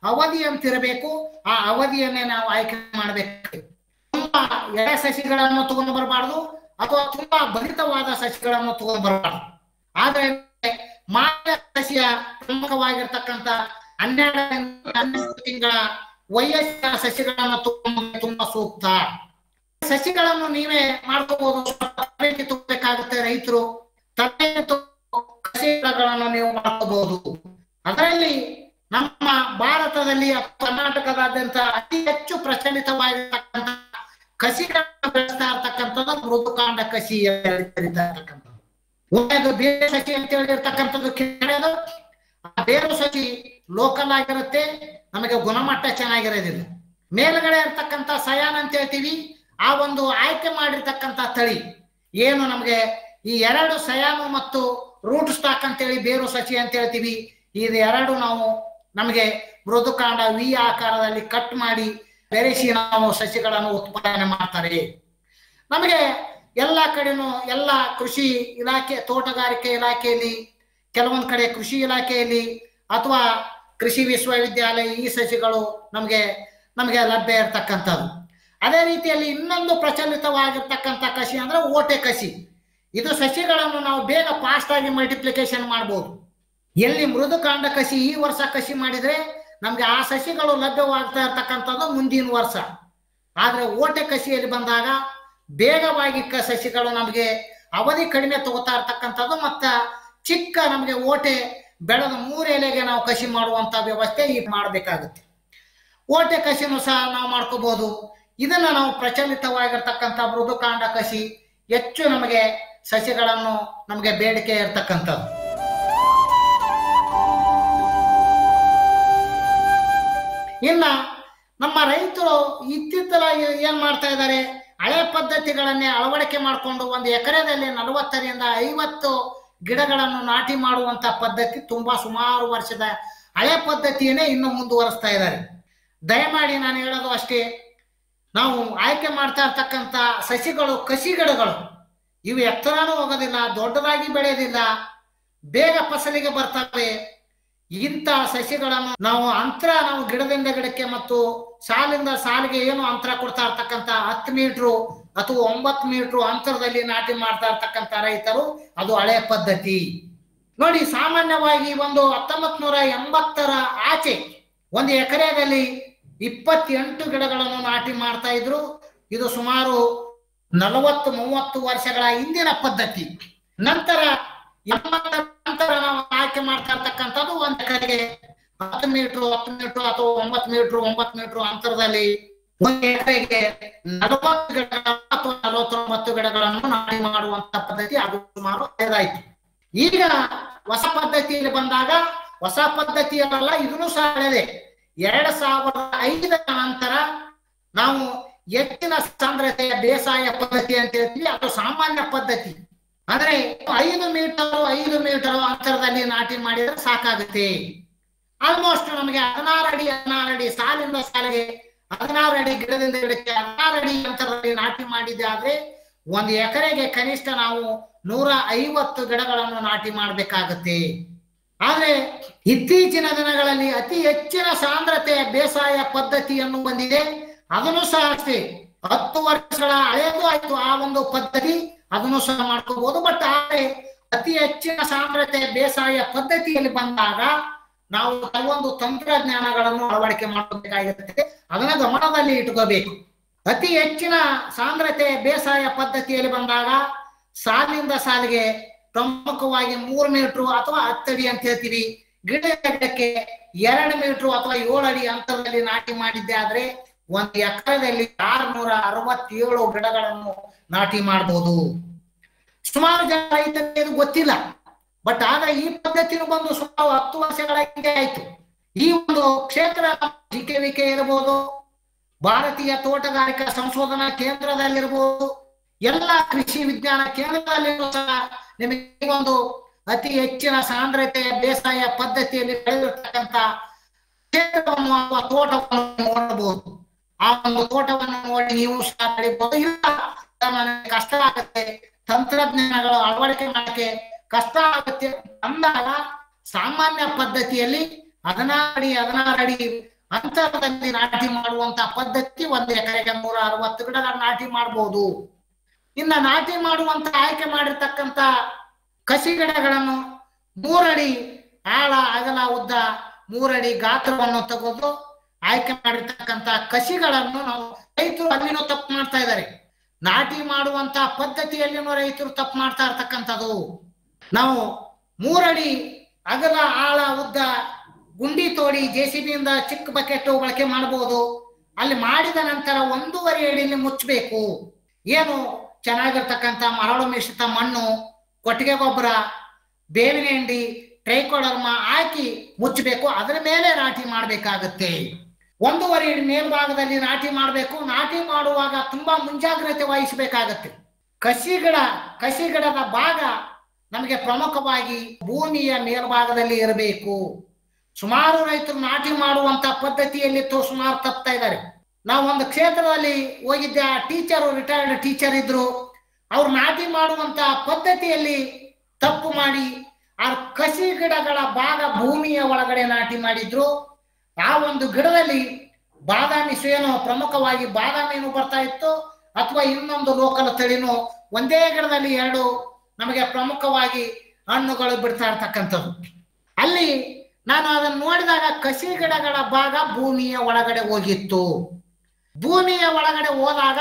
ಅವಧಿ ಅಂತಿರಬೇಕು. ಆ ಅವಧಿಯನ್ನೇ ನಾವು ಆಯ್ಕೆ ಮಾಡಬೇಕು. ತುಂಬಾ ಎಳೆ ಸಸಿಗಳನ್ನು ತಗೊಂಡು ಬರಬಾರ್ದು, ಅಥವಾ ತುಂಬಾ ಬಲಿತವಾದ ಸಸಿಗಳನ್ನು ತಗೊಂಡು ಬರಬಾರ್ದು. ಆದ್ರೆ ಮಾಯ ಸಸಿಯ ಪ್ರಮುಖವಾಗಿರ್ತಕ್ಕಂಥ 12 ತಿಂಗಳ ವಯಸ್ಸಿನ ಸಸಿಗಳನ್ನು ತಗೊಂಡು ತುಂಬಾ ಸೂಕ್ತ. ಸಸಿಗಳನ್ನು ನೀವೇ ಮಾಡ್ಕೋಬಹುದು, ತರಬೇತಿ ತಗೋಬೇಕಾಗುತ್ತೆ ರೈತರು. ಕಸಿಗಳನ್ನು ನೀವು ಮಾಡ್ಕೋಬಹುದು. ಅದರಲ್ಲಿ ನಮ್ಮ ಭಾರತದಲ್ಲಿ ಕರ್ನಾಟಕದಾದ್ಯಂತ ಅತಿ ಹೆಚ್ಚು ಪ್ರಚಲಿತವಾಗಿರ್ತಕ್ಕಂಥ ಕಸಿಗಳನ್ನು ಬೆಳೆಸ್ತಾ ಇರ್ತಕ್ಕಂಥದ್ದು ಮೃದುಕಾಂಡ ಕಸಿ ಇರ್ತಕ್ಕಂಥದ್ದು. ಒಂದು ಬೇರೆ ಸಸಿ ಅಂತ ಹೇಳಿರ್ತಕ್ಕಂಥದ್ದು ಕೆಳದು, ಆ ಬೇರು ಸಸಿ ಲೋಕಲ್ ಆಗಿರುತ್ತೆ, ನಮಗೆ ಗುಣಮಟ್ಟ ಚೆನ್ನಾಗಿರೋದಿಲ್ಲ. ಮೇಲ್ಗಡೆ ಇರ್ತಕ್ಕಂಥ ಸಯಾನ್ ಅಂತ ಹೇಳ್ತೀವಿ, ಆ ಒಂದು ಆಯ್ಕೆ ಮಾಡಿರ್ತಕ್ಕಂಥ ತಳಿ ಏನು ನಮಗೆ ಈ 2 ಸಯಾನು ಮತ್ತು ರೂಟ್ ಸ್ಟಾಕ್ ಅಂತೇಳಿ ಬೇರು ಸಸಿ ಅಂತ ಹೇಳ್ತೀವಿ. ಇದು 2 ನಾವು ನಮಗೆ ಮೃದುಕಾಂಡ ವಿ ಆಕಾರದಲ್ಲಿ ಕಟ್ ಮಾಡಿ ಬೆರೆಸಿ ನಾವು ಸಸಿಗಳನ್ನು ಉತ್ಪಾದನೆ ಮಾಡ್ತಾರೆ. ನಮಗೆ ಎಲ್ಲ ಕಡೆನೂ ಎಲ್ಲ ಕೃಷಿ ಇಲಾಖೆ, ತೋಟಗಾರಿಕೆ ಇಲಾಖೆಯಲ್ಲಿ, ಕೆಲವೊಂದು ಕಡೆ ಕೃಷಿ ಇಲಾಖೆಯಲ್ಲಿ ಅಥವಾ ಕೃಷಿ ವಿಶ್ವವಿದ್ಯಾಲಯ ಈ ಸಸಿಗಳು ನಮಗೆ ಲಭ್ಯ ಇರತಕ್ಕಂಥದ್ದು. ಅದೇ ರೀತಿಯಲ್ಲಿ ಇನ್ನೊಂದು ಪ್ರಚಲಿತವಾಗಿರ್ತಕ್ಕಂಥ ಕಸಿ ಅಂದ್ರೆ ಓಟೆ ಕಸಿ. ಇದು ಸಸಿಗಳನ್ನು ನಾವು ಬೇಗ ಫಾಸ್ಟ್ ಆಗಿ ಮಲ್ಟಿಪ್ಲಿಕೇಶನ್ ಮಾಡ್ಬೋದು. ಎಲ್ಲಿ ಮೃದುಕಾಂಡ ಕಸಿ ಈ ವರ್ಷ ಕಸಿ ಮಾಡಿದ್ರೆ ನಮ್ಗೆ ಆ ಸಸಿಗಳು ಲಭ್ಯವಾಗ್ತಾ ಇರ್ತಕ್ಕಂಥದ್ದು ಮುಂದಿನ ವರ್ಷ. ಆದ್ರೆ ಓಟೆ ಕಸಿಯಲ್ಲಿ ಬಂದಾಗ ಬೇಗವಾಗಿ ಸಸಿಗಳು ನಮಗೆ ಅವಧಿ ಕಡಿಮೆ ತಗೋತಾ ಇರ್ತಕ್ಕಂಥದ್ದು, ಮತ್ತ ಚಿಕ್ಕ ನಮಗೆ ಓಟೆ ಬೆಳೆದ 3 ಎಲೆಗೆ ನಾವು ಕಸಿ ಮಾಡುವಂತ ವ್ಯವಸ್ಥೆ ಈಗ ಮಾಡಬೇಕಾಗುತ್ತೆ. ಓಟೆ ಕಸಿನೂ ಸಹ ನಾವು ಮಾಡ್ಕೋಬಹುದು. ಇದನ್ನ ನಾವು ಪ್ರಚಲಿತವಾಗಿರ್ತಕ್ಕಂಥ ಮೃದುಕಾಂಡ ಕಸಿ ಹೆಚ್ಚು ನಮಗೆ ಸಸಿಗಳನ್ನು ನಮಗೆ ಬೇಡಿಕೆ ಇರ್ತಕ್ಕಂಥದ್ದು. ಇನ್ನ ನಮ್ಮ ರೈತರು ಇತ್ತೀಚೆಗೆ ಏನ್ ಮಾಡ್ತಾ ಇದ್ದಾರೆ, ಹಳೆ ಪದ್ಧತಿಗಳನ್ನೇ ಅಳವಡಿಕೆ ಮಾಡಿಕೊಂಡು 1 ಎಕರೆದಲ್ಲಿ 40 ರಿಂದ 50 ಗಿಡಗಳನ್ನು ನಾಟಿ ಮಾಡುವಂತ ಪದ್ಧತಿ ತುಂಬಾ ಸುಮಾರು ವರ್ಷದ ಹಳೆ ಪದ್ಧತಿಯನ್ನೇ ಇನ್ನು ಮುಂದುವರಿಸ್ತಾ ಇದ್ದಾರೆ. ದಯಮಾಡಿ ನಾನು ಹೇಳೋದು ಅಷ್ಟೇ, ನಾವು ಆಯ್ಕೆ ಮಾಡ್ತಾ ಇರ್ತಕ್ಕಂಥ ಸಸಿಗಳು ಕಸಿ ಗಿಡಗಳು ಇವು ಎತ್ತರನೂ ಹೋಗೋದಿಲ್ಲ, ದೊಡ್ಡದಾಗಿ ಬೆಳೆಯೋದಿಲ್ಲ, ಬೇಗ ಫಸಲಿಗೆ ಬರ್ತವೆ. ಇಂಥ ಸಸಿಗಳನ್ನು ನಾವು ಗಿಡದಿಂದ ಗಿಡಕ್ಕೆ ಮತ್ತು ಸಾಲಿಂದ ಸಾಲಿಗೆ ಏನು ಅಂತರ ಕೊಡ್ತಾ ಇರ್ತಕ್ಕಂಥ 10 ಮೀಟರ್ ಅಥವಾ 9 ಮೀಟರ್ ಅಂತರದಲ್ಲಿ ನಾಟಿ ಮಾಡ್ತಾ ಇರ್ತಕ್ಕಂಥ ರೈತರು, ಅದು ಹಳೆ ಪದ್ಧತಿ. ನೋಡಿ, ಸಾಮಾನ್ಯವಾಗಿ 1980ರ ಆಚೆ 1 ಎಕರೆಯಲ್ಲಿ 28 ಗಿಡಗಳನ್ನು ನಾಟಿ ಮಾಡ್ತಾ ಇದ್ರು. ಇದು ಸುಮಾರು 40-30 ವರ್ಷಗಳ ಹಿಂದಿನ ಪದ್ಧತಿ. ನಂತರ ನಾವು ಆಯ್ಕೆ ಮಾಡ್ತಾ ಇರ್ತಕ್ಕಂಥದ್ದು 1 ಎಕರೆಗೆ 10 ಮೀಟರ್ ಅಥವಾ 9 ಮೀಟರ್ ಅಂತರದಲ್ಲಿ 1 ಎಕರೆಗೆ 40 ಗಿಡಗಳು ಅಥವಾ 49 ಗಿಡಗಳನ್ನು ನಾಟಿ ಮಾಡುವಂತ ಪದ್ಧತಿ. ಅದು ಸುಮಾರು ಹಳೆದಾಯ್ತು. ಈಗ ಹೊಸ ಪದ್ಧತಿಯಲ್ಲಿ ಬಂದಾಗ, ಹೊಸ ಪದ್ಧತಿಯಲ್ಲ ಇದನ್ನು ಸಹ ಹಳೆದೆ. 2005ರ ನಂತರ ನಾವು ಹೆಚ್ಚಿನ ಸಾಂದ್ರತೆಯ ಬೇಸಾಯ ಪದ್ಧತಿ ಅಂತ ಹೇಳ್ತೀವಿ, ಅದು ಸಾಮಾನ್ಯ ಪದ್ಧತಿ. ಅಂದ್ರೆ 5 ಮೀಟರ್ ಅಂತರದಲ್ಲಿ ನಾಟಿ ಮಾಡಿದ್ರೆ ಸಾಕಾಗುತ್ತೆ. ಆಲ್ಮೋಸ್ಟ್ ನಮಗೆ 16 ಅಡಿ ಸಾಲಿಂದ ಸಾಲಿಗೆ 16 ಅಡಿ ಗಿಡದಿಂದ ಗಿಡಕ್ಕೆ 16 ಅಡಿ ಅಂತರದಲ್ಲಿ ನಾಟಿ ಮಾಡಿದ್ದೆ ಆದ್ರೆ 1 ಎಕರೆಗೆ ಕನಿಷ್ಠ ನಾವು 150 ಗಿಡಗಳನ್ನು ನಾಟಿ ಮಾಡ್ಬೇಕಾಗತ್ತೆ. ಆದ್ರೆ ಇತ್ತೀಚಿನ ದಿನಗಳಲ್ಲಿ ಅತಿ ಹೆಚ್ಚಿನ ಸಾಂದ್ರತೆಯ ಬೇಸಾಯ ಪದ್ಧತಿಯನ್ನು ಬಂದಿದೆ. ಅದನ್ನು ಸಹ ಅಷ್ಟೇ 10 ವರ್ಷಗಳ ಹಳೆಯದು ಆಯ್ತು ಆ ಒಂದು ಪದ್ಧತಿ, ಅದನ್ನು ಸಹ ಮಾಡ್ಕೋಬಹುದು. ಬಟ್ ಆದ್ರೆ ಅತಿ ಹೆಚ್ಚಿನ ಸಾಂದ್ರತೆಯ ಬೇಸಾಯ ಪದ್ಧತಿಯಲ್ಲಿ ಬಂದಾಗ ನಾವು ಕೆಲವೊಂದು ತಂತ್ರಜ್ಞಾನಗಳನ್ನು ಅಳವಡಿಕೆ ಮಾಡಬೇಕಾಗಿರುತ್ತೆ. ಅದನ್ನ ಗಮನದಲ್ಲಿ ಇಟ್ಕೋಬೇಕು. ಅತಿ ಹೆಚ್ಚಿನ ಸಾಂದ್ರತೆ ಬೇಸಾಯ ಪದ್ಧತಿಯಲ್ಲಿ ಬಂದಾಗ ಸಾಲಿಂದ ಸಾಲಿಗೆ ಪ್ರಮುಖವಾಗಿ 3 ಮೀಟರ್ ಅಥವಾ 10 ಅಡಿ ಅಂತ ಹೇಳ್ತೀವಿ. ಗಿಡಕ್ಕೆ 2 ಮೀಟರ್ ಅಥವಾ 7 ಅಡಿ ಅಂತರದಲ್ಲಿ ನಾಟಿ ಮಾಡಿದ್ದೆ ಆದ್ರೆ 1 ಎಕರೆದಲ್ಲಿ 667 ಗಿಡಗಳನ್ನು ನಾಟಿ ಮಾಡಬಹುದು. ಸುಮಾರು ಜನ ರೈತರಿಗೆ ಇದು ಗೊತ್ತಿಲ್ಲ. ಬಟ್ ಆದ್ರೆ ಈ ಪದ್ಧತಿನೂ ಬಂದು ಸುಮಾರು 10 ವರ್ಷಗಳ ಹಿಂದೆ ಆಯ್ತು. ಈ ಒಂದು ಕ್ಷೇತ್ರ ಜಿಕೆವಿಕೆ ಇರಬಹುದು, ಭಾರತೀಯ ತೋಟಗಾರಿಕಾ ಸಂಶೋಧನಾ ಕೇಂದ್ರದಲ್ಲಿರ್ಬೋದು, ಎಲ್ಲ ಕೃಷಿ ವಿಜ್ಞಾನ ಕೇಂದ್ರದಲ್ಲಿ ಸಹ ನಿಮಗೆ ಒಂದು ಅತಿ ಹೆಚ್ಚಿನ ಸಾಂದ್ರತೆಯ ಬೇಸಾಯ ಪದ್ಧತಿಯಲ್ಲಿ ಬೆಳೆದಿರ್ತಕ್ಕಂಥ ಕ್ಷೇತ್ರವನ್ನು ಅಥವಾ ತೋಟವನ್ನು ನೋಡಬಹುದು. ಆ ಒಂದು ತೋಟವನ್ನು ನೋಡಿ ನೀವು ಸಹ ಬೆಳಿಬಹುದು. ಇಲ್ಲ ನನಗೆ ಕಷ್ಟ ಆಗುತ್ತೆ, ತಂತ್ರಜ್ಞಾನಗಳು ಅಳವಡಿಕೆ ಮಾಡಕ್ಕೆ ಕಷ್ಟ ಆಗುತ್ತೆ ಅಂದಾಗ ಸಾಮಾನ್ಯ ಪದ್ಧತಿಯಲ್ಲಿ 16 ಅಡಿ ಅಂತರದಲ್ಲಿ ನಾಟಿ ಮಾಡುವಂತ ಪದ್ಧತಿ 1 ಎಕರೆಗೆ 160 ಗಿಡಗಳ ನಾಟಿ ಮಾಡಬಹುದು. ಇನ್ನ ನಾಟಿ ಮಾಡುವಂತ ಆಯ್ಕೆ ಮಾಡಿರ್ತಕ್ಕಂಥ ಕಸಿ ಗಿಡಗಳನ್ನು 3 ಅಡಿ ಆಳ ಅಗಲ ಉದ್ದ 3 ಅಡಿ ಗಾತ್ರವನ್ನು ತೆಗೆದು ಆಯ್ಕೆ ಮಾಡಿರ್ತಕ್ಕಂಥ ಕಸಿಗಳನ್ನು ನಾವು ರೈತರು ಅಲ್ಲಿನೂ ತಪ್ಪು ಮಾಡ್ತಾ ಇದ್ದಾರೆ. ನಾಟಿ ಮಾಡುವಂತ ಪದ್ಧತಿಯಲ್ಲಿನೂ ರೈತರು ತಪ್ಪು ಮಾಡ್ತಾ ಇರ್ತಕ್ಕಂಥದ್ದು. ನಾವು 3 ಅಡಿ ಅಗಲ ಆಳ ಉದ್ದ ಗುಂಡಿ ತೋಡಿ JCBಯಿಂದ ಚಿಕ್ಕ ಬಕೆಟ್ ಬಳಕೆ ಮಾಡಬಹುದು. ಅಲ್ಲಿ ಮಾಡಿದ ನಂತರ 1.5 ಅಡಿಯಲ್ಲಿ ಮುಚ್ಚಬೇಕು. ಏನು ಚೆನ್ನಾಗಿರ್ತಕ್ಕಂಥ ಮರಳು ಮಿಶ್ರಿತ ಮಣ್ಣು, ಕೊಟ್ಟಿಗೆ ಗೊಬ್ಬರ, ಬೇವಿನ ಹಿಂಡಿ, ಟ್ರೈಕೋಡರ್ಮಾ ಹಾಕಿ ಮುಚ್ಚಬೇಕು. ಅದರ ಮೇಲೆ ನಾಟಿ ಮಾಡಬೇಕಾಗುತ್ತೆ. 1.5 ಅಡಿ ಮೇಲ್ಭಾಗದಲ್ಲಿ ನಾಟಿ ಮಾಡಬೇಕು. ನಾಟಿ ಮಾಡುವಾಗ ತುಂಬಾ ಮುಂಜಾಗ್ರತೆ ವಹಿಸಬೇಕಾಗತ್ತೆ. ಕಸಿ ಗಿಡದ ಭಾಗ ನಮಗೆ ಪ್ರಮುಖವಾಗಿ ಭೂಮಿಯ ಮೇಲ್ಭಾಗದಲ್ಲಿ ಇರಬೇಕು. ಸುಮಾರು ರೈತರು ನಾಟಿ ಮಾಡುವಂತ ಪದ್ಧತಿಯಲ್ಲಿ ಸುಮಾರು ತಪ್ತಾ ಇದ್ದಾರೆ. ನಾವು ಒಂದು ಕ್ಷೇತ್ರದಲ್ಲಿ ಹೋಗಿದ್ದೆ, ಆ ಟೀಚರು ರಿಟೈರ್ಡ್ ಟೀಚರ್ ಇದ್ರು. ಅವ್ರು ನಾಟಿ ಮಾಡುವಂತ ಪದ್ಧತಿಯಲ್ಲಿ ತಪ್ಪು ಮಾಡಿ ಆ ಕಸಿ ಗಿಡಗಳ ಭಾಗ ಭೂಮಿಯ ಒಳಗಡೆ ನಾಟಿ ಮಾಡಿದ್ರು. ಆ ಒಂದು ಗಿಡದಲ್ಲಿ ಬಾದಾಮಿ ಸೇನು ಪ್ರಮುಖವಾಗಿ ಬಾದಾಮಿನೂ ಬರ್ತಾ ಇತ್ತು, ಅಥವಾ ಇನ್ನೊಂದು ಲೋಕಲ್ ತಳಿನೂ ಒಂದೇ ಗಿಡದಲ್ಲಿ 2 ನಮಗೆ ಪ್ರಮುಖವಾಗಿ ಹಣ್ಣುಗಳು ಬಿಡ್ತಾ ಇರ್ತಕ್ಕಂಥದ್ದು. ಅಲ್ಲಿ ನಾನು ಅದನ್ನು ನೋಡಿದಾಗ ಕಸಿ ಗಿಡಗಳ ಭಾಗ ಭೂಮಿಯ ಒಳಗಡೆ ಹೋಗಿತ್ತು. ಭೂಮಿಯ ಒಳಗಡೆ ಹೋದಾಗ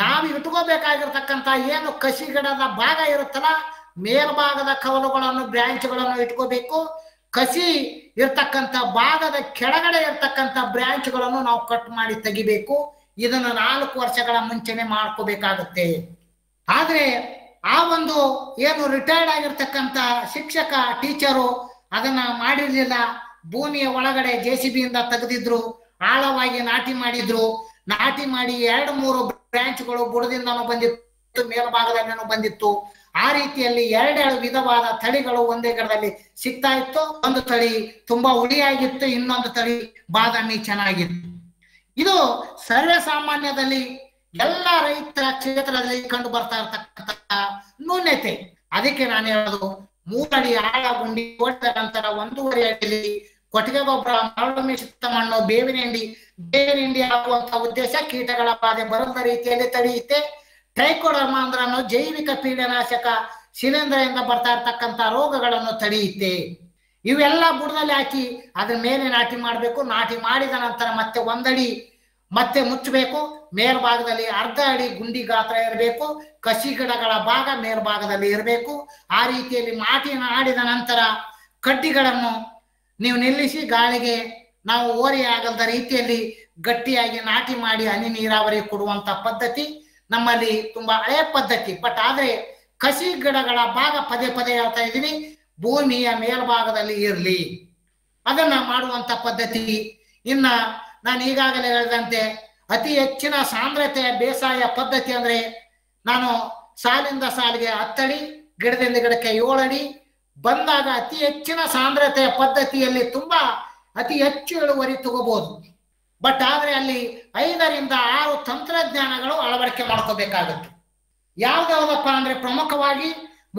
ನಾವು ಇಟ್ಕೋಬೇಕಾಗಿರ್ತಕ್ಕಂಥ ಏನು ಕಸಿ ಗಿಡದ ಭಾಗ ಇರುತ್ತಲ್ಲ, ಮೇಲ್ಭಾಗದ ಕವಲುಗಳನ್ನು ಬ್ರಾಂಚ್ಗಳನ್ನು ಇಟ್ಕೋಬೇಕು. ಕಸಿ ಇರ್ತಕ್ಕಂಥ ಭಾಗದ ಕೆಳಗಡೆ ಇರ್ತಕ್ಕಂಥ ಬ್ರಾಂಚ್ಗಳನ್ನು ನಾವು ಕಟ್ ಮಾಡಿ ತೆಗಿಬೇಕು. ಇದನ್ನು 4 ವರ್ಷಗಳ ಮುಂಚೆನೆ ಮಾಡ್ಕೋಬೇಕಾಗುತ್ತೆ. ಆದ್ರೆ ಆ ಒಂದು ಏನು ರಿಟೈರ್ಡ್ ಆಗಿರ್ತಕ್ಕಂಥ ಶಿಕ್ಷಕ ಟೀಚರು ಅದನ್ನ ಮಾಡಿರ್ಲಿಲ್ಲ. ಭೂಮಿಯ ಒಳಗಡೆ JCBಯಿಂದ ತೆಗೆದಿದ್ರು, ಆಳವಾಗಿ ನಾಟಿ ಮಾಡಿದ್ರು. ನಾಟಿ ಮಾಡಿ 2-3 ಬ್ರಾಂಚ್ಗಳು ಬುಡದಿಂದನೂ ಬಂದಿತ್ತು, ಮೇಲ್ಭಾಗದಲ್ಲಿನೂ ಬಂದಿತ್ತು. ಆ ರೀತಿಯಲ್ಲಿ 2 ವಿಧವಾದ ತಳಿಗಳು ಒಂದೇ ಗಿಡದಲ್ಲಿ ಸಿಗ್ತಾ ಇತ್ತು. ಒಂದು ತಳಿ ತುಂಬಾ ಹುಳಿಯಾಗಿತ್ತು, ಇನ್ನೊಂದು ತಳಿ ಬಾದಾಮಿ ಚೆನ್ನಾಗಿತ್ತು. ಇದು ಸರ್ವೇ ಸಾಮಾನ್ಯದಲ್ಲಿ ಎಲ್ಲ ರೈತರ ಕ್ಷೇತ್ರದಲ್ಲಿ ಕಂಡು ಬರ್ತಾ ಇರ್ತಕ್ಕಂಥ ನ್ಯೂನತೆ. ಅದಕ್ಕೆ ನಾನು ಹೇಳೋದು 3 ಅಡಿ ಆಳ ಗುಂಡಿ ತೋಡಿದ ನಂತರ 1.5 ಅಡಿಯಲ್ಲಿ ಕೊಟ್ಟಿಗೆ ಗೊಬ್ಬರ, ಮರಳು ಮಿಶ್ರಿತ ಮಣ್ಣು, ಬೇವಿನ ಹಿಂಡಿ ಹಾಕುವಂತ ಉದ್ದೇಶ ಕೀಟಗಳ ಬಾಧೆ ಬರದ ರೀತಿಯಲ್ಲಿ ತಡೆಯುತ್ತೆ. ಟ್ರೈಕೋಡರ್ಮಾ ಅಂದ್ರನ್ನು ಜೈವಿಕ ಪೀಡನಾಶಕ ಶಿಲೀಂಧ್ರದಿಂದ ಬರ್ತಾ ಇರ್ತಕ್ಕಂಥ ರೋಗಗಳನ್ನು ತಡೆಯುತ್ತೆ. ಇವೆಲ್ಲ ಬುಡದಲ್ಲಿ ಹಾಕಿ ಅದ್ರ ಮೇಲೆ ನಾಟಿ ಮಾಡಬೇಕು. ನಾಟಿ ಮಾಡಿದ ನಂತರ ಮತ್ತೆ 1 ಅಡಿ ಮತ್ತೆ ಮುಚ್ಚಬೇಕು. ಮೇಲ್ಭಾಗದಲ್ಲಿ 1/2 ಅಡಿ ಗುಂಡಿ ಗಾತ್ರ ಇರಬೇಕು. ಕಸಿ ಗಿಡಗಳ ಭಾಗ ಮೇಲ್ಭಾಗದಲ್ಲಿ ಇರಬೇಕು. ಆ ರೀತಿಯಲ್ಲಿ ನಾಟಿ ಮಾಡಿದ ನಂತರ ಕಡ್ಡಿಗಳನ್ನು ನೀವು ನಿಲ್ಲಿಸಿ ಗಾಳಿಗೆ ನಾವು ಓರೆ ಆಗದ ರೀತಿಯಲ್ಲಿ ಗಟ್ಟಿಯಾಗಿ ನಾಟಿ ಮಾಡಿ ಹನಿ ನೀರಾವರಿ ಕೊಡುವಂತ ಪದ್ಧತಿ ನಮ್ಮಲ್ಲಿ ತುಂಬಾ ಹಳೆಯ ಪದ್ಧತಿ. ಬಟ್ ಆದ್ರೆ ಕಸಿ ಗಿಡಗಳ ಭಾಗ ಪದೇ ಹೇಳ್ತಾ ಇದ್ದೀನಿ, ಭೂಮಿಯ ಮೇಲ್ಭಾಗದಲ್ಲಿ ಇರಲಿ, ಅದನ್ನ ಮಾಡುವಂತ ಪದ್ಧತಿ. ಇನ್ನ ನಾನು ಈಗಾಗಲೇ ಹೇಳಿದಂತೆ ಅತಿ ಹೆಚ್ಚಿನ ಸಾಂದ್ರತೆಯ ಬೇಸಾಯ ಪದ್ಧತಿ ಅಂದ್ರೆ ನಾನು ಸಾಲಿಂದ ಸಾಲಿಗೆ 10 ಅಡಿ, ಗಿಡದಿಂದ ಗಿಡಕ್ಕೆ 7 ಅಡಿ ಬಂದಾಗ ಅತಿ ಹೆಚ್ಚಿನ ಸಾಂದ್ರತೆಯ ಪದ್ಧತಿಯಲ್ಲಿ ತುಂಬಾ ಅತಿ ಹೆಚ್ಚು ಇಳುವರಿ ತಗೋಬಹುದು. ಬಟ್ ಆದ್ರೆ ಅಲ್ಲಿ 5ರಿಂದ 6 ತಂತ್ರಜ್ಞಾನಗಳು ಅಳವಡಿಕೆ ಮಾಡ್ಕೋಬೇಕಾಗುತ್ತೆ. ಯಾವ್ದಾವ್ದಪ್ಪ ಅಂದ್ರೆ ಪ್ರಮುಖವಾಗಿ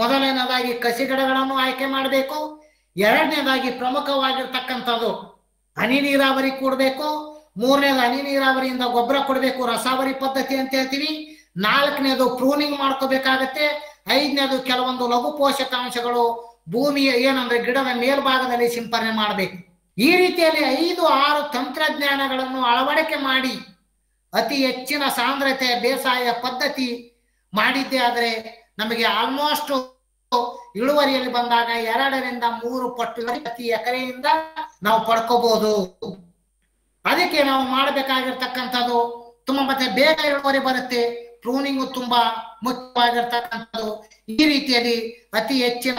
ಮೊದಲನೇದಾಗಿ ಕಸಿ ಗಿಡಗಳನ್ನು ಆಯ್ಕೆ ಮಾಡಬೇಕು. ಎರಡನೇದಾಗಿ ಪ್ರಮುಖವಾಗಿರ್ತಕ್ಕಂಥದ್ದು ಹನಿ ನೀರಾವರಿ ಕೊಡಬೇಕು. ಮೂರನೇದು ಹನಿ ನೀರಾವರಿಯಿಂದ ಗೊಬ್ಬರ ಕೊಡಬೇಕು, ರಸಾವರಿ ಪದ್ಧತಿ ಅಂತ ಹೇಳ್ತೀವಿ. ನಾಲ್ಕನೇದು ಪ್ರೂನಿಂಗ್ ಮಾಡ್ಕೋಬೇಕಾಗತ್ತೆ. ಐದನೇದು ಕೆಲವೊಂದು ಲಘು ಪೋಷಕಾಂಶಗಳು ಭೂಮಿಯ ಏನಂದ್ರೆ ಗಿಡದ ಮೇಲ್ಭಾಗದಲ್ಲಿ ಸಿಂಪರಣೆ ಮಾಡಬೇಕು. ಈ ರೀತಿಯಲ್ಲಿ 5-6 ತಂತ್ರಜ್ಞಾನಗಳನ್ನು ಅಳವಡಿಕೆ ಮಾಡಿ ಅತಿ ಹೆಚ್ಚಿನ ಸಾಂದ್ರತೆ ಬೇಸಾಯ ಪದ್ಧತಿ ಮಾಡಿದ್ದೆ ಆದರೆ ನಮಗೆ ಆಲ್ಮೋಸ್ಟ್ ಇಳುವರಿಯಲ್ಲಿ ಬಂದಾಗ 2-3 ಪಟ್ಟು ಪ್ರತಿ ಎಕರೆಯಿಂದ ನಾವು ಪಡ್ಕೋಬಹುದು. ಅದಕ್ಕೆ ನಾವು ಮಾಡಬೇಕಾಗಿರ್ತಕ್ಕಂಥದ್ದು ತುಂಬಾ ಮತ್ತೆ ಬೇಗ ಇಳುವರಿ ಬರುತ್ತೆ. ಪ್ರೂನಿಂಗ್ ತುಂಬಾ ಮುಖ್ಯವಾಗಿರ್ತಕ್ಕಂಥದ್ದು. ಈ ರೀತಿಯಲ್ಲಿ ಅತಿ ಹೆಚ್ಚಿನ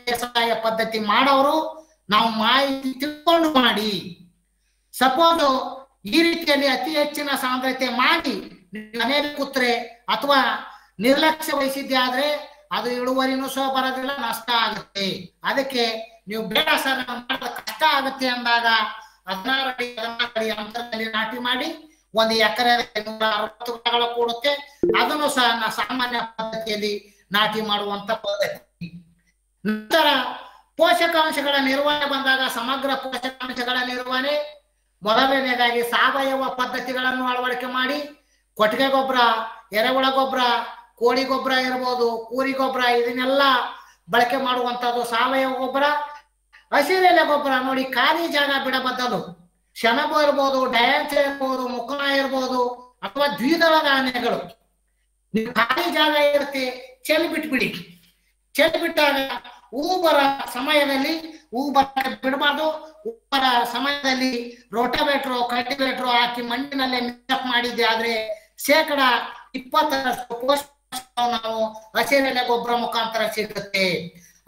ಬೇಸಾಯ ಪದ್ಧತಿ ಮಾಡೋರು ನಾವು ಮಾಹಿತಿ ತಿಳ್ಕೊಂಡು ಮಾಡಿ. ಸಪೋಸ್ ಈ ರೀತಿಯಲ್ಲಿ ಅತಿ ಹೆಚ್ಚಿನ ಸಾಂದ್ರತೆ ಮಾಡಿ ಮನೆಯಲ್ಲಿ ಕೂತ್ರೆ ಅಥವಾ ನಿರ್ಲಕ್ಷ್ಯ ವಹಿಸಿದ್ದೆ ಆದ್ರೆ ಅದು ಇಳುವರಿನೂ ಸಹ ಬರೋದಿಲ್ಲ, ನಷ್ಟ ಆಗುತ್ತೆ. ಅದಕ್ಕೆ ನೀವು ಬೇಡ ಸರ್ ಮಾಡೋದು ಕಷ್ಟ ಆಗುತ್ತೆ ಅಂದಾಗ 16 ಅಡಿ ಅಂತರದಲ್ಲಿ ನಾಟಿ ಮಾಡಿ 1 ಎಕರೆ 160 ಗಿಡಗಳು ಕೂಡುತ್ತೆ. ಅದನ್ನು ಸಹ ಸಾಮಾನ್ಯ ಪದ್ಧತಿಯಲ್ಲಿ ನಾಟಿ ಮಾಡುವಂತ ಪದ್ಧತಿ. ನಂತರ ಪೋಷಕಾಂಶಗಳ ನಿರ್ವಹಣೆ ಬಂದಾಗ ಸಮಗ್ರ ಪೋಷಕಾಂಶಗಳ ನಿರ್ವಹಣೆ ಮೊದಲನೇದಾಗಿ ಸಾವಯವ ಪದ್ಧತಿಗಳನ್ನು ಅಳವಡಿಕೆ ಮಾಡಿ ಕೊಟ್ಟಿಗೆ ಗೊಬ್ಬರ, ಎರೆಹುಳ ಗೊಬ್ಬರ, ಕೋಳಿ ಗೊಬ್ಬರ ಇರ್ಬೋದು, ಕೂರಿ ಗೊಬ್ಬರ ಇದನ್ನೆಲ್ಲ ಬಳಕೆ ಮಾಡುವಂತದ್ದು ಸಾವಯವ ಗೊಬ್ಬರ. ಹಸಿರೆಲೆ ಗೊಬ್ಬರ ನೋಡಿ, ಖಾಲಿ ಜಾಗ ಬಿಡಬದ್ದಲು ಶನಬು ಇರ್ಬೋದು, ಡಯಾಂಚ ಇರ್ಬೋದು, ಮುಖನ ಇರ್ಬೋದು ಅಥವಾ ದ್ವಿದಳ ಧಾನ್ಯಗಳು ನೀವು ಖಾಲಿ ಜಾಗ ಇರುತ್ತೆ ಚೆಲ್ಲಿ ಬಿಟ್ಬಿಡಿ. ಚೆಲ್ಲಿ ಬಿಟ್ಟಾಗ ಹೂ ಬರ ಸಮಯದಲ್ಲಿ ಹೂ ಬರ ಬಿಡಬಾರ್ದು. ಹೂ ಬರ ಸಮಯದಲ್ಲಿ ರೋಟಾವೇಟ್ರೋ ಕಲ್ಟಿವೇಟ್ರೋ ಹಾಕಿ ಮಣ್ಣಿನಲ್ಲೇ ಮಿಕ್ಸಪ್ ಮಾಡಿದ್ದೆ ಆದ್ರೆ 20% ಪೋಷಕಾಂಶ ನಾವು ಹಸಿರೆಲೆ ಗೊಬ್ಬರ ಮುಖಾಂತರ ಸಿಗುತ್ತೆ.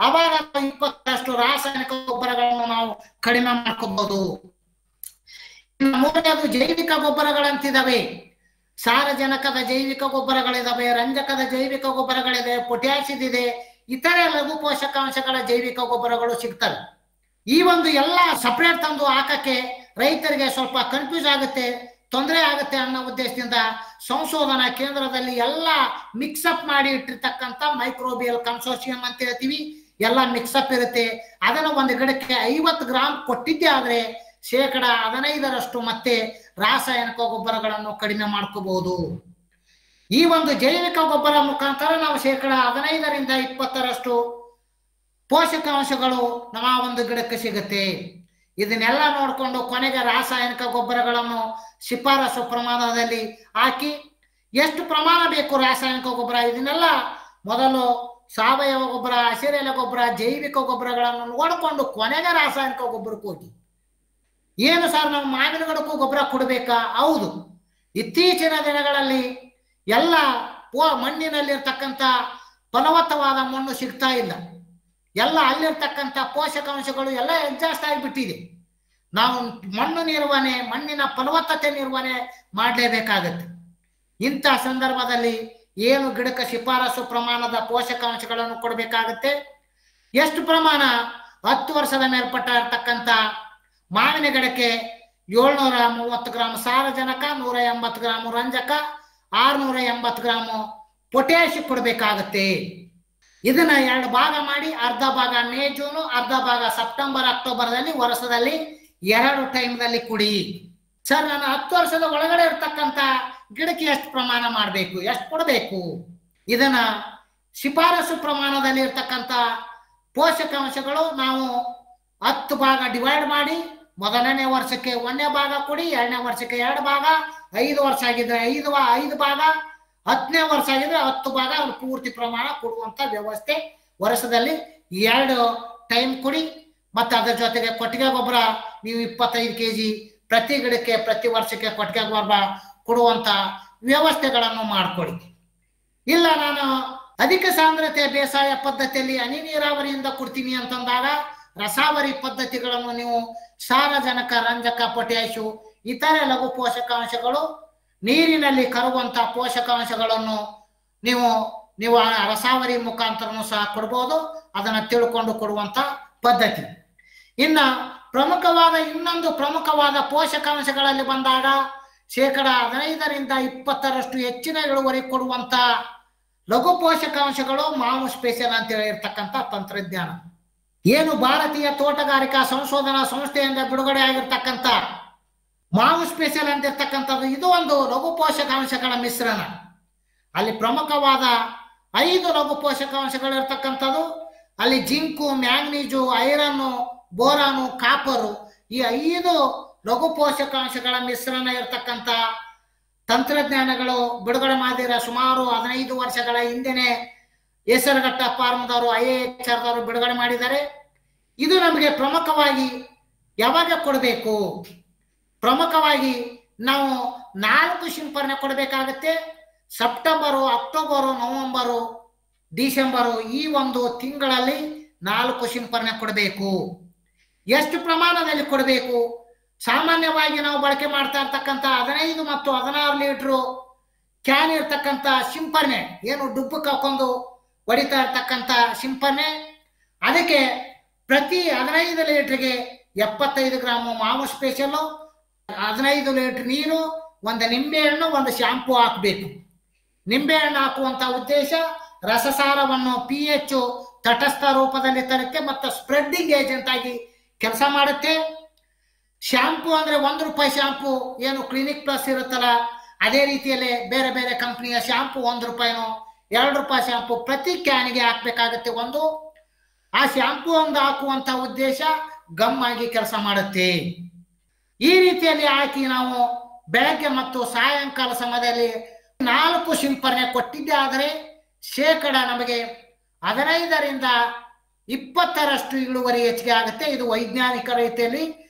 ಅವಾಗ 20% ರಾಸಾಯನಿಕ ಗೊಬ್ಬರಗಳನ್ನು ನಾವು ಕಡಿಮೆ ಮಾಡ್ಕೋಬಹುದು. ಮೂರನೇದು ಜೈವಿಕ ಗೊಬ್ಬರಗಳಂತಿದಾವೆ. ಸಾರಜನಕದ ಜೈವಿಕ ಗೊಬ್ಬರಗಳಿದಾವೆ, ರಂಜಕದ ಜೈವಿಕ ಗೊಬ್ಬರಗಳಿದೆ, ಪೊಟ್ಯಾಸಿಡ್ ಇದೆ, ಇತರೆ ಲಘು ಪೋಷಕಾಂಶಗಳ ಜೈವಿಕ ಗೊಬ್ಬರಗಳು ಸಿಗ್ತವೆ. ಈ ಒಂದು ಎಲ್ಲ ಸಪರೇಟ್ ತಂದು ಹಾಕಕ್ಕೆ ರೈತರಿಗೆ ಸ್ವಲ್ಪ ಕನ್ಫ್ಯೂಸ್ ಆಗುತ್ತೆ, ತೊಂದರೆ ಆಗುತ್ತೆ ಅನ್ನೋ ಉದ್ದೇಶದಿಂದ ಸಂಶೋಧನಾ ಕೇಂದ್ರದಲ್ಲಿ ಎಲ್ಲ ಮಿಕ್ಸಪ್ ಮಾಡಿ ಇಟ್ಟಿರ್ತಕ್ಕಂಥ ಮೈಕ್ರೋಬಿಯಲ್ ಕನ್ಸೋರ್ಷಿಯಂ ಅಂತ ಹೇಳ್ತೀವಿ. ಎಲ್ಲ ಮಿಕ್ಸಪ್ ಇರುತ್ತೆ. ಅದನ್ನು ಒಂದು ಗಿಡಕ್ಕೆ 50 ಗ್ರಾಮ್ ಕೊಟ್ಟಿದ್ದೆ ಆದ್ರೆ 15% ಮತ್ತೆ ರಾಸಾಯನಿಕ ಗೊಬ್ಬರಗಳನ್ನು ಕಡಿಮೆ ಮಾಡ್ಕೋಬಹುದು. ಈ ಒಂದು ಜೈವಿಕ ಗೊಬ್ಬರ ಮುಖಾಂತರ ನಾವು 15-20% ಪೋಷಕಾಂಶಗಳು ನಮ್ಮ ಒಂದು ಗಿಡಕ್ಕೆ ಸಿಗುತ್ತೆ. ಇದನ್ನೆಲ್ಲ ನೋಡ್ಕೊಂಡು ಕೊನೆಗೆ ರಾಸಾಯನಿಕ ಗೊಬ್ಬರಗಳನ್ನು ಶಿಫಾರಸು ಪ್ರಮಾಣದಲ್ಲಿ ಹಾಕಿ ಎಷ್ಟು ಪ್ರಮಾಣ ಬೇಕು ರಾಸಾಯನಿಕ ಗೊಬ್ಬರ ಇದನ್ನೆಲ್ಲ ಮೊದಲು ಸಾವಯವ ಗೊಬ್ಬರ, ಹಸಿರೆಲೆ ಗೊಬ್ಬರ, ಜೈವಿಕ ಗೊಬ್ಬರಗಳನ್ನು ನೋಡಿಕೊಂಡು ಕೊನೆಗೆ ರಾಸಾಯನಿಕ ಗೊಬ್ಬರಕ್ಕೆ ಹೋಗಿ. ಏನು ಸರ್ ನಾವು ಮಾವಿನ ಗಿಡಕ್ಕೂ ಗೊಬ್ಬರ ಕೊಡ್ಬೇಕಾ? ಹೌದು. ಇತ್ತೀಚಿನ ದಿನಗಳಲ್ಲಿ ಎಲ್ಲ ಮಣ್ಣಿನಲ್ಲಿರ್ತಕ್ಕಂಥ ಫಲವತ್ತವಾದ ಮಣ್ಣು ಸಿಗ್ತಾ ಇಲ್ಲ. ಎಲ್ಲ ಅಲ್ಲಿರ್ತಕ್ಕಂಥ ಪೋಷಕಾಂಶಗಳು ಎಲ್ಲ ಎಡ್ಜಸ್ಟ್ ಆಗಿಬಿಟ್ಟಿದೆ. ನಾವು ಮಣ್ಣು ನಿರ್ವಹಣೆ, ಮಣ್ಣಿನ ಫಲವತ್ತತೆ ನಿರ್ವಹಣೆ ಮಾಡಲೇಬೇಕಾಗತ್ತೆ. ಇಂಥ ಸಂದರ್ಭದಲ್ಲಿ ಏನು ಗಿಡಕ್ಕೆ ಶಿಫಾರಸು ಪ್ರಮಾಣದ ಪೋಷಕಾಂಶಗಳನ್ನು ಕೊಡಬೇಕಾಗತ್ತೆ? ಎಷ್ಟು ಪ್ರಮಾಣ? 10 ವರ್ಷದ ಮೇಲ್ಪಟ್ಟ ಇರ್ತಕ್ಕಂಥ ಮಾವಿನ ಗಿಡಕ್ಕೆ 730 ಗ್ರಾಮ್ ಸಾರಜನಕ, 180 ಗ್ರಾಮ್ ರಂಜಕ, 680 ಗ್ರಾಮ್ ಪೊಟ್ಯಾಷಿಯಂ ಕೊಡಬೇಕಾಗತ್ತೆ. ಇದನ್ನ 2 ಭಾಗ ಮಾಡಿ ಅರ್ಧ ಭಾಗ ಮೇ ಜೂನು, ಅರ್ಧ ಭಾಗ ಸೆಪ್ಟೆಂಬರ್ ಅಕ್ಟೋಬರ್ದಲ್ಲಿ ವರ್ಷದಲ್ಲಿ 2 ಟೈಮ್ದಲ್ಲಿ ಕುಡಿ. ಸರ್ ನಾನು 10 ವರ್ಷದ ಒಳಗಡೆ ಇರ್ತಕ್ಕಂಥ ಗಿಡಕ್ಕೆ ಎಷ್ಟು ಪ್ರಮಾಣ ಮಾಡಬೇಕು, ಎಷ್ಟು ಕೊಡಬೇಕು? ಇದನ್ನ ಶಿಫಾರಸು ಪ್ರಮಾಣದಲ್ಲಿ ಇರ್ತಕ್ಕಂಥ ಪೋಷಕಾಂಶಗಳು ನಾವು 10 ಭಾಗ ಡಿವೈಡ್ ಮಾಡಿ ಮೊದಲನೇ ವರ್ಷಕ್ಕೆ 1ನೇ ಭಾಗ ಕೊಡಿ, 2ನೇ ವರ್ಷಕ್ಕೆ 2 ಭಾಗ, 5 ವರ್ಷ ಆಗಿದ್ರೆ 5 ಭಾಗ, 10ನೇ ವರ್ಷ ಆಗಿದ್ರೆ 10 ಭಾಗ ಪೂರ್ತಿ ಪ್ರಮಾಣ ಕೊಡುವಂತ ವ್ಯವಸ್ಥೆ ವರ್ಷದಲ್ಲಿ 2 ಟೈಮ್ ಕೊಡಿ. ಮತ್ತೆ ಅದರ ಜೊತೆಗೆ ಕೊಟ್ಟಿಗೆ ಗೊಬ್ಬರ ನೀವು 25 kg ಪ್ರತಿ ಗಿಡಕ್ಕೆ ಪ್ರತಿ ವರ್ಷಕ್ಕೆ ಕೊಟ್ಟಿಗೆ ಗೊಬ್ಬರ ಕೊಡುವಂತ ವ್ಯವಸ್ಥೆಗಳನ್ನು ಮಾಡಿಕೊಡಿ. ಇಲ್ಲ ನಾನು ಅಧಿಕ ಸಾಂದ್ರತೆ ಬೇಸಾಯ ಪದ್ಧತಿಯಲ್ಲಿ ಹನಿ ನೀರಾವರಿಯಿಂದ ಕೊಡ್ತೀನಿ ಅಂತಂದಾಗ ರಸಾವರಿ ಪದ್ಧತಿಗಳನ್ನು ನೀವು ಸಾರಜನಕ, ರಂಜಕ, ಪೊಟ್ಯಾಷಿಯಂ ಇತರೆ ಲಘು ಪೋಷಕಾಂಶಗಳು ನೀರಿನಲ್ಲಿ ಕರುವಂತ ಪೋಷಕಾಂಶಗಳನ್ನು ನೀವು ರಸಾವರಿ ಮುಖಾಂತರನು ಸಹ ಕೊಡ್ಬೋದು. ಅದನ್ನ ತಿಳ್ಕೊಂಡು ಕೊಡುವಂತ ಪದ್ಧತಿ. ಇನ್ನ ಇನ್ನೊಂದು ಪ್ರಮುಖವಾದ ಪೋಷಕಾಂಶಗಳಲ್ಲಿ ಬಂದಾಗ 15-20% ಹೆಚ್ಚಿನ ಇಳುವರಿ ಕೊಡುವಂತ ಲಘು ಪೋಷಕಾಂಶಗಳು ಮಾವು ಸ್ಪೆಷಲ್ ಅಂತ ಹೇಳಿರ್ತಕ್ಕಂಥ ತಂತ್ರಜ್ಞಾನ. ಏನು ಭಾರತೀಯ ತೋಟಗಾರಿಕಾ ಸಂಶೋಧನಾ ಸಂಸ್ಥೆಯಿಂದ ಬಿಡುಗಡೆ ಆಗಿರ್ತಕ್ಕಂಥ ಮಾವು ಸ್ಪೆಷಲ್ ಅಂತಿರ್ತಕ್ಕಂಥದ್ದು ಇದು ಒಂದು ಲಘು ಪೋಷಕಾಂಶಗಳ ಮಿಶ್ರಣ. ಅಲ್ಲಿ ಪ್ರಮುಖವಾದ 5 ಲಘು ಪೋಷಕಾಂಶಗಳು ಇರ್ತಕ್ಕಂಥದ್ದು. ಅಲ್ಲಿ zinc, manganese, iron, boron, copper, ಈ 5 ಲಘು ಪೋಷಕಾಂಶಗಳ ಮಿಶ್ರಣ ಇರ್ತಕ್ಕಂಥ ತಂತ್ರಜ್ಞಾನಗಳು ಬಿಡುಗಡೆ ಮಾಡಿರ ಸುಮಾರು 15 ವರ್ಷಗಳ ಹಿಂದೆನೆ ಹೆಸರುಘಟ್ಟ ಫಾರ್ಮ್ದವರು IAHRದವರು ಬಿಡುಗಡೆ ಮಾಡಿದ್ದಾರೆ. ಇದು ನಮಗೆ ಪ್ರಮುಖವಾಗಿ ಯಾವಾಗ ಕೊಡಬೇಕು? ಪ್ರಮುಖವಾಗಿ ನಾವು 4 ಸಿಂಪರಣೆ ಕೊಡಬೇಕಾಗತ್ತೆ. ಸೆಪ್ಟೆಂಬರು, ಅಕ್ಟೋಬರು, ನವೆಂಬರು, ಡಿಸೆಂಬರು ಈ ಒಂದು ತಿಂಗಳಲ್ಲಿ 4 ಸಿಂಪರಣೆ ಕೊಡಬೇಕು. ಎಷ್ಟು ಪ್ರಮಾಣದಲ್ಲಿ ಕೊಡಬೇಕು? ಸಾಮಾನ್ಯವಾಗಿ ನಾವು ಬಳಕೆ ಮಾಡ್ತಾ ಇರ್ತಕ್ಕಂಥ 15 ಮತ್ತು 16 ಲೀಟರ್ ಕ್ಯಾನ್ ಇರ್ತಕ್ಕಂಥ ಸಿಂಪರಣೆ, ಏನು ಡುಬ್ಬಕ್ಕೆ ಹಾಕೊಂಡು ಹೊಡಿತಾ ಇರ್ತಕ್ಕಂಥ ಸಿಂಪರಣೆ, ಅದಕ್ಕೆ ಪ್ರತಿ 15 ಲೀಟರ್ಗೆ 75 ಗ್ರಾಮ್ ಮಾವು ಸ್ಪೆಷಲು, 15 ಲೀಟರ್ ನೀರು, 1 ನಿಂಬೆಹಣ್ಣು, 1 ಶಾಂಪೂ ಹಾಕಬೇಕು. ನಿಂಬೆಹಣ್ಣು ಹಾಕುವಂತ ಉದ್ದೇಶ ರಸಸಾರವನ್ನು pH ತಟಸ್ಥ ರೂಪದಲ್ಲಿ ತರುತ್ತೆ ಮತ್ತು ಸ್ಪ್ರೆಡ್ಡಿಂಗ್ ಏಜೆಂಟ್ ಆಗಿ ಕೆಲಸ ಮಾಡುತ್ತೆ. ಶಾಂಪೂ ಅಂದ್ರೆ 1 ರೂಪಾಯಿ ಶಾಂಪೂ ಏನು ಕ್ಲಿನಿಕ್ ಪ್ಲಸ್ ಇರುತ್ತಲ್ಲ, ಅದೇ ರೀತಿಯಲ್ಲಿ ಬೇರೆ ಬೇರೆ ಕಂಪನಿಯ ಶಾಂಪೂ 1 ರೂಪಾಯಿನೋ 2 ರೂಪಾಯಿ ಶಾಂಪೂ ಪ್ರತಿ ಕ್ಯಾನ್ಗೆ ಹಾಕ್ಬೇಕಾಗತ್ತೆ. ಆ ಶಾಂಪೂ ಒಂದು ಹಾಕುವಂತ ಉದ್ದೇಶ ಗಮ್ ಆಗಿ ಕೆಲಸ ಮಾಡುತ್ತೆ. ಈ ರೀತಿಯಲ್ಲಿ ಹಾಕಿ ನಾವು ಬೆಳಗ್ಗೆ ಮತ್ತು ಸಾಯಂಕಾಲ ಸಮಯದಲ್ಲಿ 4 ಸಿಂಪರಣೆ ಕೊಟ್ಟಿದ್ದೆ ಆದರೆ ಶೇಕಡ ನಮಗೆ 15ರಿಂದ 20ರಷ್ಟು ಇಳುವರಿ ಹೆಚ್ಚಿಗೆ ಆಗುತ್ತೆ. ಇದು ವೈಜ್ಞಾನಿಕ ರೀತಿಯಲ್ಲಿ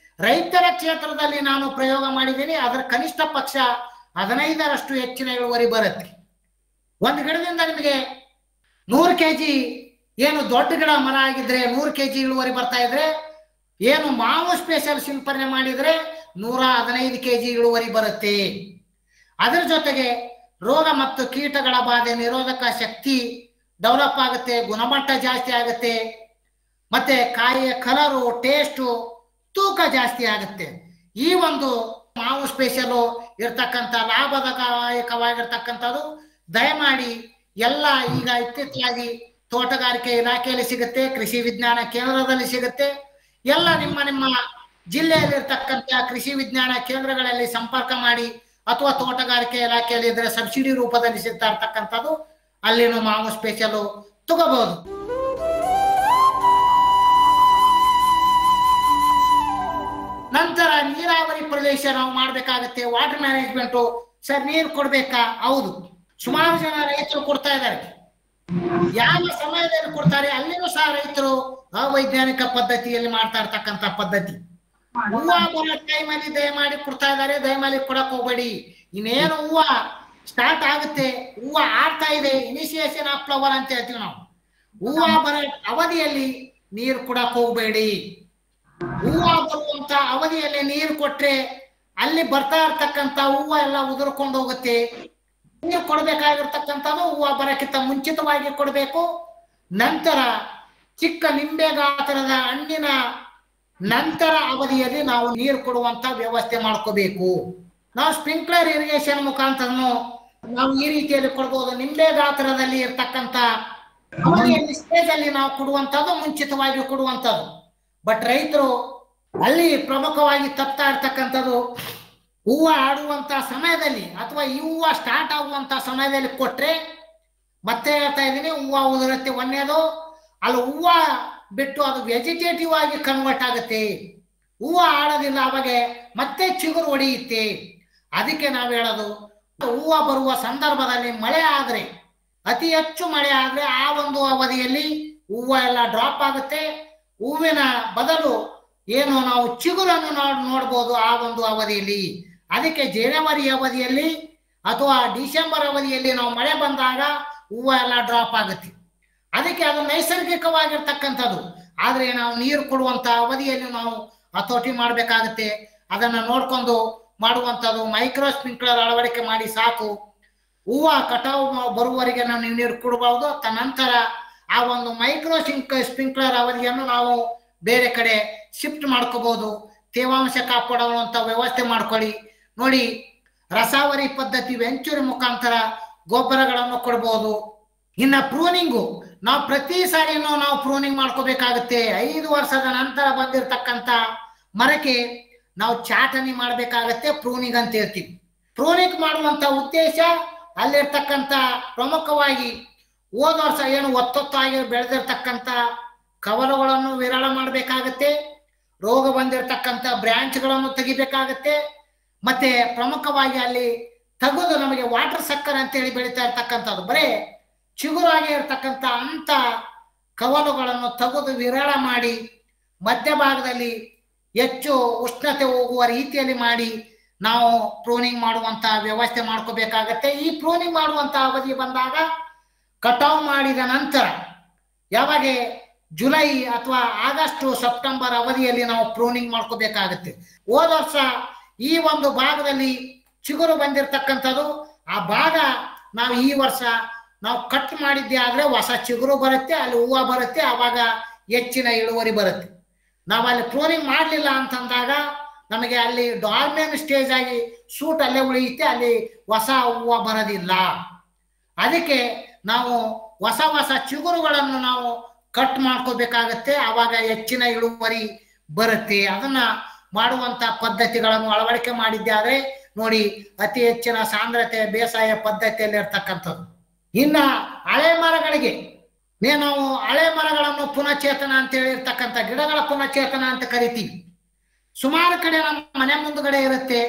ರೈತರ ಕ್ಷೇತ್ರದಲ್ಲಿ ನಾನು ಪ್ರಯೋಗ ಮಾಡಿದ್ದೀನಿ. ಅದರ ಕನಿಷ್ಠ ಪಕ್ಷ 15ರಷ್ಟು ಹೆಚ್ಚಿನ ಇಳುವರಿ ಬರುತ್ತೆ. ಒಂದು ಗಿಡದಿಂದ ನಿಮಗೆ 100 kg ಏನು ದೊಡ್ಡ ಗಿಡ ಮರ ಆಗಿದ್ರೆ 100 kg ಇಳುವರಿ ಬರ್ತಾ ಇದ್ರೆ, ಏನು ಮಾವು ಸ್ಪೆಷಲ್ ಸಿಂಪರಣೆ ಮಾಡಿದ್ರೆ 115 kg ಇಳುವರಿ ಬರುತ್ತೆ. ಅದರ ಜೊತೆಗೆ ರೋಗ ಮತ್ತು ಕೀಟಗಳ ಬಾಧೆ ನಿರೋಧಕ ಶಕ್ತಿ ಡೆವಲಪ್ ಆಗುತ್ತೆ, ಗುಣಮಟ್ಟ ಜಾಸ್ತಿ ಆಗುತ್ತೆ, ಮತ್ತೆ ಕಾಯಿಯ ಕಲರು, ಟೇಸ್ಟು, ತೂಕ ಜಾಸ್ತಿ ಆಗುತ್ತೆ. ಈ ಒಂದು ಮಾವು ಸ್ಪೆಷಲು ಇರ್ತಕ್ಕಂಥ ಲಾಭದಾಯಕವಾಗಿರ್ತಕ್ಕಂಥದ್ದು ದಯಮಾಡಿ ಎಲ್ಲ ಈಗ ಇತ್ತೀಚೆಯಾಗಿ ತೋಟಗಾರಿಕೆ ಇಲಾಖೆಯಲ್ಲಿ ಸಿಗುತ್ತೆ, ಕೃಷಿ ವಿಜ್ಞಾನ ಕೇಂದ್ರದಲ್ಲಿ ಸಿಗುತ್ತೆ. ಎಲ್ಲ ನಿಮ್ಮ ಜಿಲ್ಲೆಯಲ್ಲಿರ್ತಕ್ಕಂಥ ಕೃಷಿ ವಿಜ್ಞಾನ ಕೇಂದ್ರಗಳಲ್ಲಿ ಸಂಪರ್ಕ ಮಾಡಿ, ಅಥವಾ ತೋಟಗಾರಿಕೆ ಇಲಾಖೆಯಲ್ಲಿ ಇದ್ರೆ ಸಬ್ಸಿಡಿ ರೂಪದಲ್ಲಿ ಸಿಗ್ತಾ ಇರ್ತಕ್ಕಂಥದ್ದು ಅಲ್ಲಿನೂ ಮಾವು ಸ್ಪೆಷಲು ತಗೋಬಹುದು. ನಂತರ ನೀರಾವರಿ ಪ್ರದೇಶ ನಾವು ಮಾಡ್ಬೇಕಾಗತ್ತೆ. Water management. ಸರ್ ನೀರು ಕೊಡ್ಬೇಕಾ? ಹೌದು, ಸುಮಾರು ಜನ ರೈತರು ಕೊಡ್ತಾ ಇದ್ದಾರೆ. ಯಾವ ಸಮಯದಲ್ಲಿ ಕೊಡ್ತಾರೆ? ಅಲ್ಲಿನೂ ಸಹ ರೈತರು ಅವೈಜ್ಞಾನಿಕ ಪದ್ಧತಿಯಲ್ಲಿ ಮಾಡ್ತಾ ಇರ್ತಕ್ಕಂಥ ಪದ್ಧತಿ. ಹೂವ ಬರೋ ಟೈಮಲ್ಲಿ ದಯಮಾಡಿ ಕೊಡ್ತಾ ಇದ್ದಾರೆ, ದಯಮಾಡಿ ಕೊಡಕ್ ಹೋಗ್ಬೇಡಿ. ಇನ್ನೇನು ಹೂವ ಸ್ಟಾರ್ಟ್ ಆಗುತ್ತೆ, ಹೂವ ಆಡ್ತಾ ಇದೆ, ಇನಿಷಿಯೇಷನ್ ಆಫ್ ಫ್ಲವರ್ ಅಂತ ಹೇಳ್ತೀವಿ ನಾವು. ಹೂವ ಬರೋ ಅವಧಿಯಲ್ಲಿ ನೀರು ಕೊಡಕ್ ಹೋಗ್ಬೇಡಿ. ಹೂವ ಬರುವಂತ ಅವಧಿಯಲ್ಲಿ ನೀರು ಕೊಟ್ರೆ ಅಲ್ಲಿ ಬರ್ತಾ ಇರ್ತಕ್ಕಂಥ ಹೂವ ಎಲ್ಲ ಉದುರ್ಕೊಂಡು ಹೋಗುತ್ತೆ. ನೀರು ಕೊಡ್ಬೇಕಾಗಿರ್ತಕ್ಕಂಥದ್ದು ಹೂವ ಬರಕ್ಕಿಂತ ಮುಂಚಿತವಾಗಿ ಕೊಡಬೇಕು. ನಂತರ ಚಿಕ್ಕ ನಿಂಬೆ ಗಾತ್ರದ ಹಣ್ಣಿನ ನಂತರ ಅವಧಿಯಲ್ಲಿ ನಾವು ನೀರು ಕೊಡುವಂತ ವ್ಯವಸ್ಥೆ ಮಾಡ್ಕೋಬೇಕು. ನಾವು ಸ್ಪ್ರಿಂಕ್ಲರ್ ಇರಿಗೇಷನ್ ಮುಖಾಂತರ ನಾವು ಈ ರೀತಿಯಲ್ಲಿ ಕೊಡ್ಬೋದು. ನಿಂಬೆ ಗಾತ್ರದಲ್ಲಿ ಇರ್ತಕ್ಕಂಥ ಅವಧಿಯಲ್ಲಿ ಸ್ಟೇಜ್ ಅಲ್ಲಿ ನಾವು ಕೊಡುವಂತದ್ದು, ಮುಂಚಿತವಾಗಿ ಕೊಡುವಂತದ್ದು. ಬಟ್ ರೈತರು ಅಲ್ಲಿ ಪ್ರಮುಖವಾಗಿ ತಪ್ತಾ ಇರ್ತಕ್ಕಂಥದ್ದು, ಹೂವು ಆಡುವಂತ ಸಮಯದಲ್ಲಿ ಅಥವಾ ಈ ಹೂವು ಸ್ಟಾರ್ಟ್ ಆಗುವಂತ ಸಮಯದಲ್ಲಿ ಕೊಟ್ರೆ, ಮತ್ತೆ ಹೇಳ್ತಾ ಇದ್ದೀನಿ, ಹೂವು ಉದುರುತ್ತೆ. ಒಂದೇದು ಅಲ್ಲಿ ಹೂವು ಬಿಟ್ಟು ಅದು ವೆಜಿಟೇಟಿವ್ ಆಗಿ ಕನ್ವರ್ಟ್ ಆಗುತ್ತೆ. ಹೂವು ಆಡೋದಿಲ್ಲ, ಅವಾಗ ಮತ್ತೆ ಚಿಗುರು ಹೊಡೆಯುತ್ತೆ. ಅದಕ್ಕೆ ನಾವು ಹೇಳೋದು, ಹೂವು ಬರುವ ಸಂದರ್ಭದಲ್ಲಿ ಮಳೆ ಆದ್ರೆ, ಅತಿ ಹೆಚ್ಚು ಮಳೆ ಆದ್ರೆ ಆ ಒಂದು ಅವಧಿಯಲ್ಲಿ ಹೂವು ಎಲ್ಲ ಡ್ರಾಪ್ ಆಗುತ್ತೆ. ಹೂವಿನ ಬದಲು ಏನು ನಾವು ಚಿಗುರನ್ನು ನೋಡ್ಬೋದು ಆ ಒಂದು ಅವಧಿಯಲ್ಲಿ. ಅದಕ್ಕೆ ಜನವರಿ ಅವಧಿಯಲ್ಲಿ ಅಥವಾ ಡಿಸೆಂಬರ್ ಅವಧಿಯಲ್ಲಿ ನಾವು ಮಳೆ ಬಂದಾಗ ಹೂವು ಎಲ್ಲ ಡ್ರಾಪ್ ಆಗುತ್ತೆ. ಅದಕ್ಕೆ ಅದು ನೈಸರ್ಗಿಕವಾಗಿರ್ತಕ್ಕಂಥದ್ದು. ಆದ್ರೆ ನಾವು ನೀರು ಕೊಡುವಂತ ಅವಧಿಯಲ್ಲಿ ನಾವು ಹತೋಟಿ ಮಾಡ್ಬೇಕಾಗತ್ತೆ. ಅದನ್ನ ನೋಡ್ಕೊಂಡು ಮಾಡುವಂಥದ್ದು. ಮೈಕ್ರೋ ಸ್ಪ್ರಿಂಕ್ಲರ್ ಅಳವಡಿಕೆ ಮಾಡಿ ಸಾಕು. ಹೂವು ಕಟಾವು ಬರುವವರೆಗೆ ನಾವು ನೀರು ಕೊಡಬಹುದು. ತದನಂತರ ಆ ಒಂದು ಮೈಕ್ರೋ ಸ್ಪ್ರಿಂಕ್ಲರ್ ಅವಧಿಯನ್ನು ನಾವು ಬೇರೆ ಕಡೆ ಶಿಫ್ಟ್ ಮಾಡ್ಕೋಬಹುದು. ತೇವಾಂಶ ಕಾಪಾಡುವಂತ ವ್ಯವಸ್ಥೆ ಮಾಡ್ಕೊಳ್ಳಿ. ನೋಡಿ, ರಸಾವರಿ ಪದ್ಧತಿ ವೆಂಚೂರಿ ಮುಖಾಂತರ ಗೊಬ್ಬರಗಳನ್ನು ಕೊಡಬಹುದು. ಇನ್ನ ಪ್ರೂನಿಂಗು ನಾವು ಪ್ರತಿ ಸಾರಿನೂ ನಾವು ಪ್ರೂನಿಂಗ್ ಮಾಡ್ಕೋಬೇಕಾಗುತ್ತೆ. 5 ವರ್ಷದ ನಂತರ ಬಂದಿರತಕ್ಕಂತ ಮರಕ್ಕೆ ನಾವು ಚಾಟನಿ ಮಾಡ್ಬೇಕಾಗತ್ತೆ, ಪ್ರೂನಿಂಗ್ ಅಂತ ಹೇಳ್ತೀವಿ. ಪ್ರೂನಿಂಗ್ ಮಾಡುವಂತ ಉದ್ದೇಶ ಅಲ್ಲಿರ್ತಕ್ಕಂಥ ಪ್ರಮುಖವಾಗಿ ಹೋದ ವರ್ಷ ಏನು ಒತ್ತೊತ್ತಾಗಿ ಬೆಳೆದಿರ್ತಕ್ಕಂಥ ಕವಲುಗಳನ್ನು ವಿರಳ ಮಾಡಬೇಕಾಗತ್ತೆ, ರೋಗ ಬಂದಿರತಕ್ಕಂಥ ಬ್ರಾಂಚ್ಗಳನ್ನು ತೆಗಿಬೇಕಾಗತ್ತೆ, ಮತ್ತೆ ಪ್ರಮುಖವಾಗಿ ಅಲ್ಲಿ ತೆಗೆದು ನಮಗೆ ವಾಟರ್ ಸಕ್ಕರ್ ಅಂತೇಳಿ ಬೆಳೀತಾ ಇರ್ತಕ್ಕಂಥದ್ದು ಬರೇ ಚಿಗುರಾಗಿ ಇರ್ತಕ್ಕಂಥ ಅಂತ ಕವಲುಗಳನ್ನು ತೆಗೆದು ವಿರಳ ಮಾಡಿ ಮಧ್ಯಭಾಗದಲ್ಲಿ ಹೆಚ್ಚು ಉಷ್ಣತೆ ಹೋಗುವ ರೀತಿಯಲ್ಲಿ ಮಾಡಿ ನಾವು ಪ್ರೂನಿಂಗ್ ಮಾಡುವಂತ ವ್ಯವಸ್ಥೆ ಮಾಡ್ಕೋಬೇಕಾಗತ್ತೆ. ಈ ಪ್ರೂನಿಂಗ್ ಮಾಡುವಂತ ಅವಧಿ ಬಂದಾಗ ಕಟಾವು ಮಾಡಿದ ನಂತರ ಯಾವಾಗ ಜುಲೈ ಅಥವಾ ಆಗಸ್ಟ್ ಸೆಪ್ಟೆಂಬರ್ ಅವಧಿಯಲ್ಲಿ ನಾವು ಪ್ರೂನಿಂಗ್ ಮಾಡ್ಕೋಬೇಕಾಗತ್ತೆ. ಹೋದ ವರ್ಷ ಈ ಒಂದು ಭಾಗದಲ್ಲಿ ಚಿಗುರು ಬಂದಿರತಕ್ಕಂಥದ್ದು, ಆ ಭಾಗ ನಾವು ಈ ವರ್ಷ ನಾವು ಕಟ್ ಮಾಡಿದ್ದೆ ಆದ್ರೆ ಹೊಸ ಚಿಗುರು ಬರುತ್ತೆ, ಅಲ್ಲಿ ಹೂವು ಬರುತ್ತೆ, ಆವಾಗ ಹೆಚ್ಚಿನ ಇಳುವರಿ ಬರುತ್ತೆ. ನಾವು ಅಲ್ಲಿ ಪ್ರೂನಿಂಗ್ ಮಾಡಲಿಲ್ಲ ಅಂತಂದಾಗ ನಮಗೆ ಅಲ್ಲಿ ಡಾರ್ಮೆನ್ ಸ್ಟೇಜ್ ಆಗಿ ಸೂಟ್ ಅಲ್ಲೇ ಉಳಿಯುತ್ತೆ, ಅಲ್ಲಿ ಹೊಸ ಹೂವು ಬರೋದಿಲ್ಲ. ಅದಕ್ಕೆ ನಾವು ಹೊಸ ಹೊಸ ಚಿಗುರುಗಳನ್ನು ನಾವು ಕಟ್ ಮಾಡ್ಕೋಬೇಕಾಗತ್ತೆ, ಆವಾಗ ಹೆಚ್ಚಿನ ಇಳುವರಿ ಬರುತ್ತೆ. ಅದನ್ನ ಮಾಡುವಂತ ಪದ್ಧತಿಗಳನ್ನು ಅಳವಡಿಕೆ ಮಾಡಿದ್ದೆ ಆದ್ರೆ ನೋಡಿ ಅತಿ ಹೆಚ್ಚಿನ ಸಾಂದ್ರತೆ ಬೇಸಾಯ ಪದ್ಧತಿಯಲ್ಲಿ ಇರ್ತಕ್ಕಂಥದ್ದು. ಇನ್ನ ಹಳೆ ಮರಗಳಿಗೆ ನಾವು ಹಳೆ ಮರಗಳನ್ನು ಪುನಶ್ಚೇತನ ಅಂತ ಹೇಳಿರ್ತಕ್ಕಂಥ ಗಿಡಗಳ ಪುನಶ್ಚೇತನ ಅಂತ ಕರಿತೀವಿ. ಸುಮಾರು ಕಡೆ ನಮ್ಮ ಮನೆ ಮುಂದುಗಡೆ ಇರುತ್ತೆ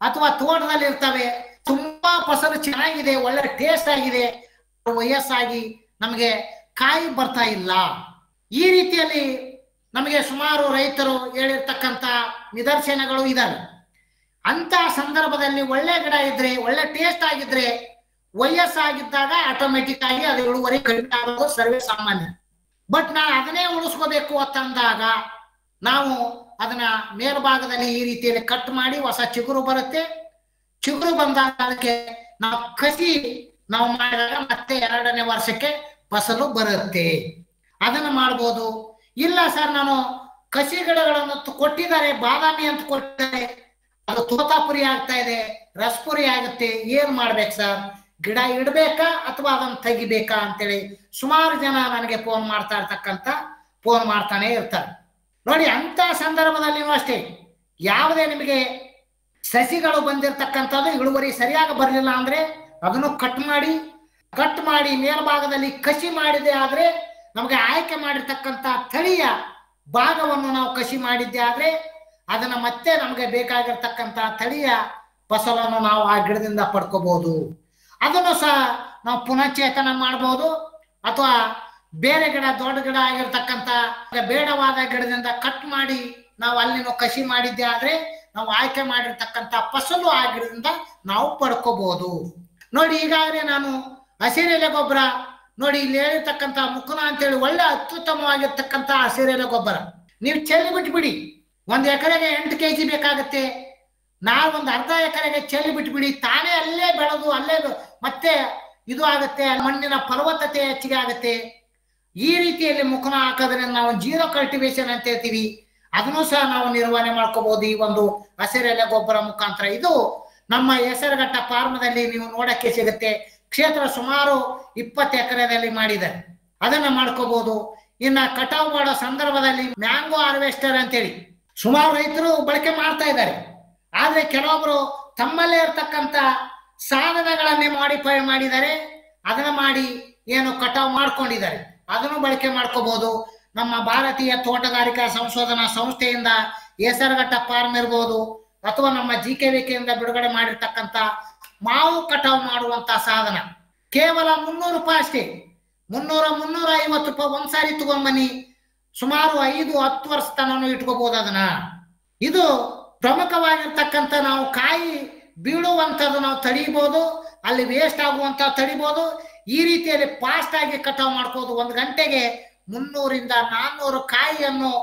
ಅಥವಾ ತೋಟದಲ್ಲಿ ಇರ್ತವೆ, ತುಂಬಾ ಫಸಲು ಚೆನ್ನಾಗಿದೆ, ಒಳ್ಳೆ ಟೇಸ್ಟ್ ಆಗಿದೆ, ವಯಸ್ಸಾಗಿ ನಮಗೆ ಕಾಯಿ ಬರ್ತಾ ಇಲ್ಲ. ಈ ರೀತಿಯಲ್ಲಿ ನಮಗೆ ಸುಮಾರು ರೈತರು ಹೇಳಿರ್ತಕ್ಕಂಥ ನಿದರ್ಶನಗಳು ಇದಾವೆ. ಅಂತ ಸಂದರ್ಭದಲ್ಲಿ ಒಳ್ಳೆ ಗಿಡ ಇದ್ರೆ, ಒಳ್ಳೆ ಟೇಸ್ಟ್ ಆಗಿದ್ರೆ, ವಯಸ್ಸಾಗಿದ್ದಾಗ ಆಟೋಮೆಟಿಕ್ ಆಗಿ ಅದು ಇಳುವರಿ ಕಡಿಮೆ ಆಗೋದು ಸರ್ವೇ ಸಾಮಾನ್ಯ. ಬಟ್ ನಾವು ಅದನ್ನೇ ಉಳಿಸ್ಕೋಬೇಕು ಅಂತಂದಾಗ ನಾವು ಅದನ್ನ ಮೇಲ್ಭಾಗದಲ್ಲಿ ಈ ರೀತಿಯಲ್ಲಿ ಕಟ್ ಮಾಡಿ ಹೊಸ ಚಿಗುರು ಬರುತ್ತೆ. ಚಿಗುರು ಬಂದಾಗ ಅದಕ್ಕೆ ನಾವು ಕಸಿ ನಾವು ಮಾಡಿದಾಗ ಮತ್ತೆ 2ನೇ ವರ್ಷಕ್ಕೆ ಫಸಲು ಬರುತ್ತೆ. ಅದನ್ನ ಮಾಡ್ಬೋದು. ಇಲ್ಲ ಸರ್ ನಾನು ಕಸಿ ಗಿಡಗಳನ್ನು ಕೊಟ್ಟಿದ್ದಾರೆ, ಬಾದಾಮಿ ಅಂತ ಕೊಟ್ಟಿದ್ದಾರೆ, ಅದು ತೋತಾಪುರಿ ಆಗ್ತಾ ಇದೆ, ರಸಪುರಿ ಆಗುತ್ತೆ, ಏನ್ ಮಾಡ್ಬೇಕು ಸರ್, ಗಿಡ ಇಡ್ಬೇಕಾ ಅಥವಾ ಅದನ್ನ ತೆಗಿಬೇಕಾ ಅಂತೇಳಿ ಸುಮಾರು ಜನ ನನಗೆ ಫೋನ್ ಮಾಡ್ತಾನೆ ಇರ್ತಾರೆ. ನೋಡಿ ಅಂತ ಸಂದರ್ಭದಲ್ಲಿ ಅಷ್ಟೇ ಯಾವುದೇ ನಿಮಗೆ ಸಸಿಗಳು ಬಂದಿರತಕ್ಕಂಥದ್ದು ಇಳುವರಿ ಸರಿಯಾಗಿ ಬರಲಿಲ್ಲ ಅಂದ್ರೆ ಅದನ್ನು ಕಟ್ ಮಾಡಿ ಮೇಲ್ಭಾಗದಲ್ಲಿ ಕಸಿ ಮಾಡಿದೆ ಆದ್ರೆ ನಮಗೆ ಆಯ್ಕೆ ಮಾಡಿರ್ತಕ್ಕಂಥ ತಳಿಯ ಭಾಗವನ್ನು ನಾವು ಕಸಿ ಮಾಡಿದ್ದೆ ಆದ್ರೆ ಅದನ್ನ ಮತ್ತೆ ನಮಗೆ ಬೇಕಾಗಿರ್ತಕ್ಕಂಥ ತಳಿಯ ಫಸಲನ್ನು ನಾವು ಆ ಗಿಡದಿಂದ ಪಡ್ಕೋಬಹುದು. ಅದನ್ನು ಸಹ ನಾವು ಪುನಶ್ಚೇತನ ಮಾಡಬಹುದು. ಅಥವಾ ಬೇರೆ ಗಿಡ ದೊಡ್ಡ ಗಿಡ ಆಗಿರ್ತಕ್ಕಂಥ ಬೇಡವಾದ ಗಿಡದಿಂದ ಕಟ್ ಮಾಡಿ ನಾವು ಅಲ್ಲಿನೂ ಕಸಿ ಮಾಡಿದ್ದೆ ಆದ್ರೆ ನಾವು ಆಯ್ಕೆ ಮಾಡಿರ್ತಕ್ಕಂಥ ಫಸಲು ಆ ಗಿಡದಿಂದ ನಾವು ಪಡ್ಕೋಬಹುದು. ನೋಡಿ ಈಗಾಗಲೇ ನಾನು ಹಸಿರೆಲೆ ಗೊಬ್ಬರ ನೋಡಿ ಇಲ್ಲಿ ಹೇಳಿರ್ತಕ್ಕಂಥ ಮುಖನ ಅಂತೇಳಿ ಒಳ್ಳೆ ಅತ್ಯುತ್ತಮವಾಗಿರ್ತಕ್ಕಂಥ ಹಸಿರೆಲೆ ಗೊಬ್ಬರ ನೀವು ಚೆಲ್ಲಿ ಬಿಟ್ಬಿಡಿ. 1 ಎಕರೆಗೆ 8 kg ಬೇಕಾಗತ್ತೆ. ನಾವು ಒಂದು ಅರ್ಧ ಎಕರೆಗೆ ಚೆಲ್ಲಿ ಬಿಟ್ಬಿಡಿ, ತಾನೇ ಅಲ್ಲೇ ಬೆಳೆದು ಅಲ್ಲೇ ಮತ್ತೆ ಇದು ಆಗುತ್ತೆ, ಮಣ್ಣಿನ ಫಲವತ್ತತೆ ಹೆಚ್ಚಿಗೆ ಆಗುತ್ತೆ. ಈ ರೀತಿಯಲ್ಲಿ ಮುಖನ ಹಾಕೋದ್ರಿಂದ ನಾವು ಜೀರೋ ಕಲ್ಟಿವೇಶನ್ ಅಂತ ಹೇಳ್ತೀವಿ, ಅದನ್ನು ಸಹ ನಾವು ನಿರ್ವಹಣೆ ಮಾಡ್ಕೋಬಹುದು ಈ ಒಂದು ಹಸಿರೆಲೆ ಗೊಬ್ಬರ ಮುಖಾಂತರ. ಇದು ನಮ್ಮ ಹೆಸರುಘಟ್ಟ ಫಾರ್ಮದಲ್ಲಿ ನೀವು ನೋಡಕ್ಕೆ ಸಿಗುತ್ತೆ. ಕ್ಷೇತ್ರ ಸುಮಾರು 20 ಎಕರೆದಲ್ಲಿ ಮಾಡಿದ್ದಾರೆ, ಅದನ್ನ ಮಾಡ್ಕೋಬಹುದು. ಇನ್ನ ಕಟಾವು ಮಾಡೋ ಸಂದರ್ಭದಲ್ಲಿ ಮ್ಯಾಂಗೋ ಹಾರ್ವೆಸ್ಟರ್ ಅಂತೇಳಿ ಸುಮಾರು ರೈತರು ಬಳಕೆ ಮಾಡ್ತಾ ಇದ್ದಾರೆ. ಆದ್ರೆ ಕೆಲವೊಬ್ರು ತಮ್ಮಲ್ಲೇ ಇರ್ತಕ್ಕಂಥ ಸಾಧನಗಳನ್ನೇ ಮಾಡಿಫೈ ಮಾಡಿದ್ದಾರೆ, ಅದನ್ನ ಮಾಡಿ ಏನು ಕಟಾವು ಮಾಡ್ಕೊಂಡಿದ್ದಾರೆ, ಅದನ್ನು ಬಳಕೆ ಮಾಡ್ಕೋಬಹುದು. ನಮ್ಮ ಭಾರತೀಯ ತೋಟಗಾರಿಕಾ ಸಂಶೋಧನಾ ಸಂಸ್ಥೆಯಿಂದ ಹೆಸರುಘಟ್ಟ ಫಾರ್ಮ್ ಇರ್ಬೋದು ಅಥವಾ ನಮ್ಮ GKVK ಬಿಡುಗಡೆ ಮಾಡಿರ್ತಕ್ಕಂಥ ಮಾವು ಕಟಾವು ಮಾಡುವಂತ ಸಾಧನ ಕೇವಲ 300 ರೂಪಾಯಿ ಅಷ್ಟೇ. 300-350 ರೂಪಾಯಿ ಒಂದ್ಸಾರಿ ತಗೊಂಡ್ಬನ್ನಿ, ಸುಮಾರು 5-10 ವರ್ಷ ತನೂ ಇಟ್ಕೋಬಹುದು ಅದನ್ನ. ಇದು ಪ್ರಮುಖವಾಗಿರ್ತಕ್ಕಂಥ ನಾವು ಕಾಯಿ ಬೀಳುವಂಥದ್ದು ನಾವು ತಡಿಬಹುದು, ಅಲ್ಲಿ ವೇಸ್ಟ್ ಆಗುವಂತ ತಡಿಬಹುದು. ಈ ರೀತಿಯಲ್ಲಿ ಫಾಸ್ಟ್ ಆಗಿ ಕಟಾವು ಮಾಡ್ಕೋದು. 1 ಗಂಟೆಗೆ 300-400 ಕಾಯಿಯನ್ನು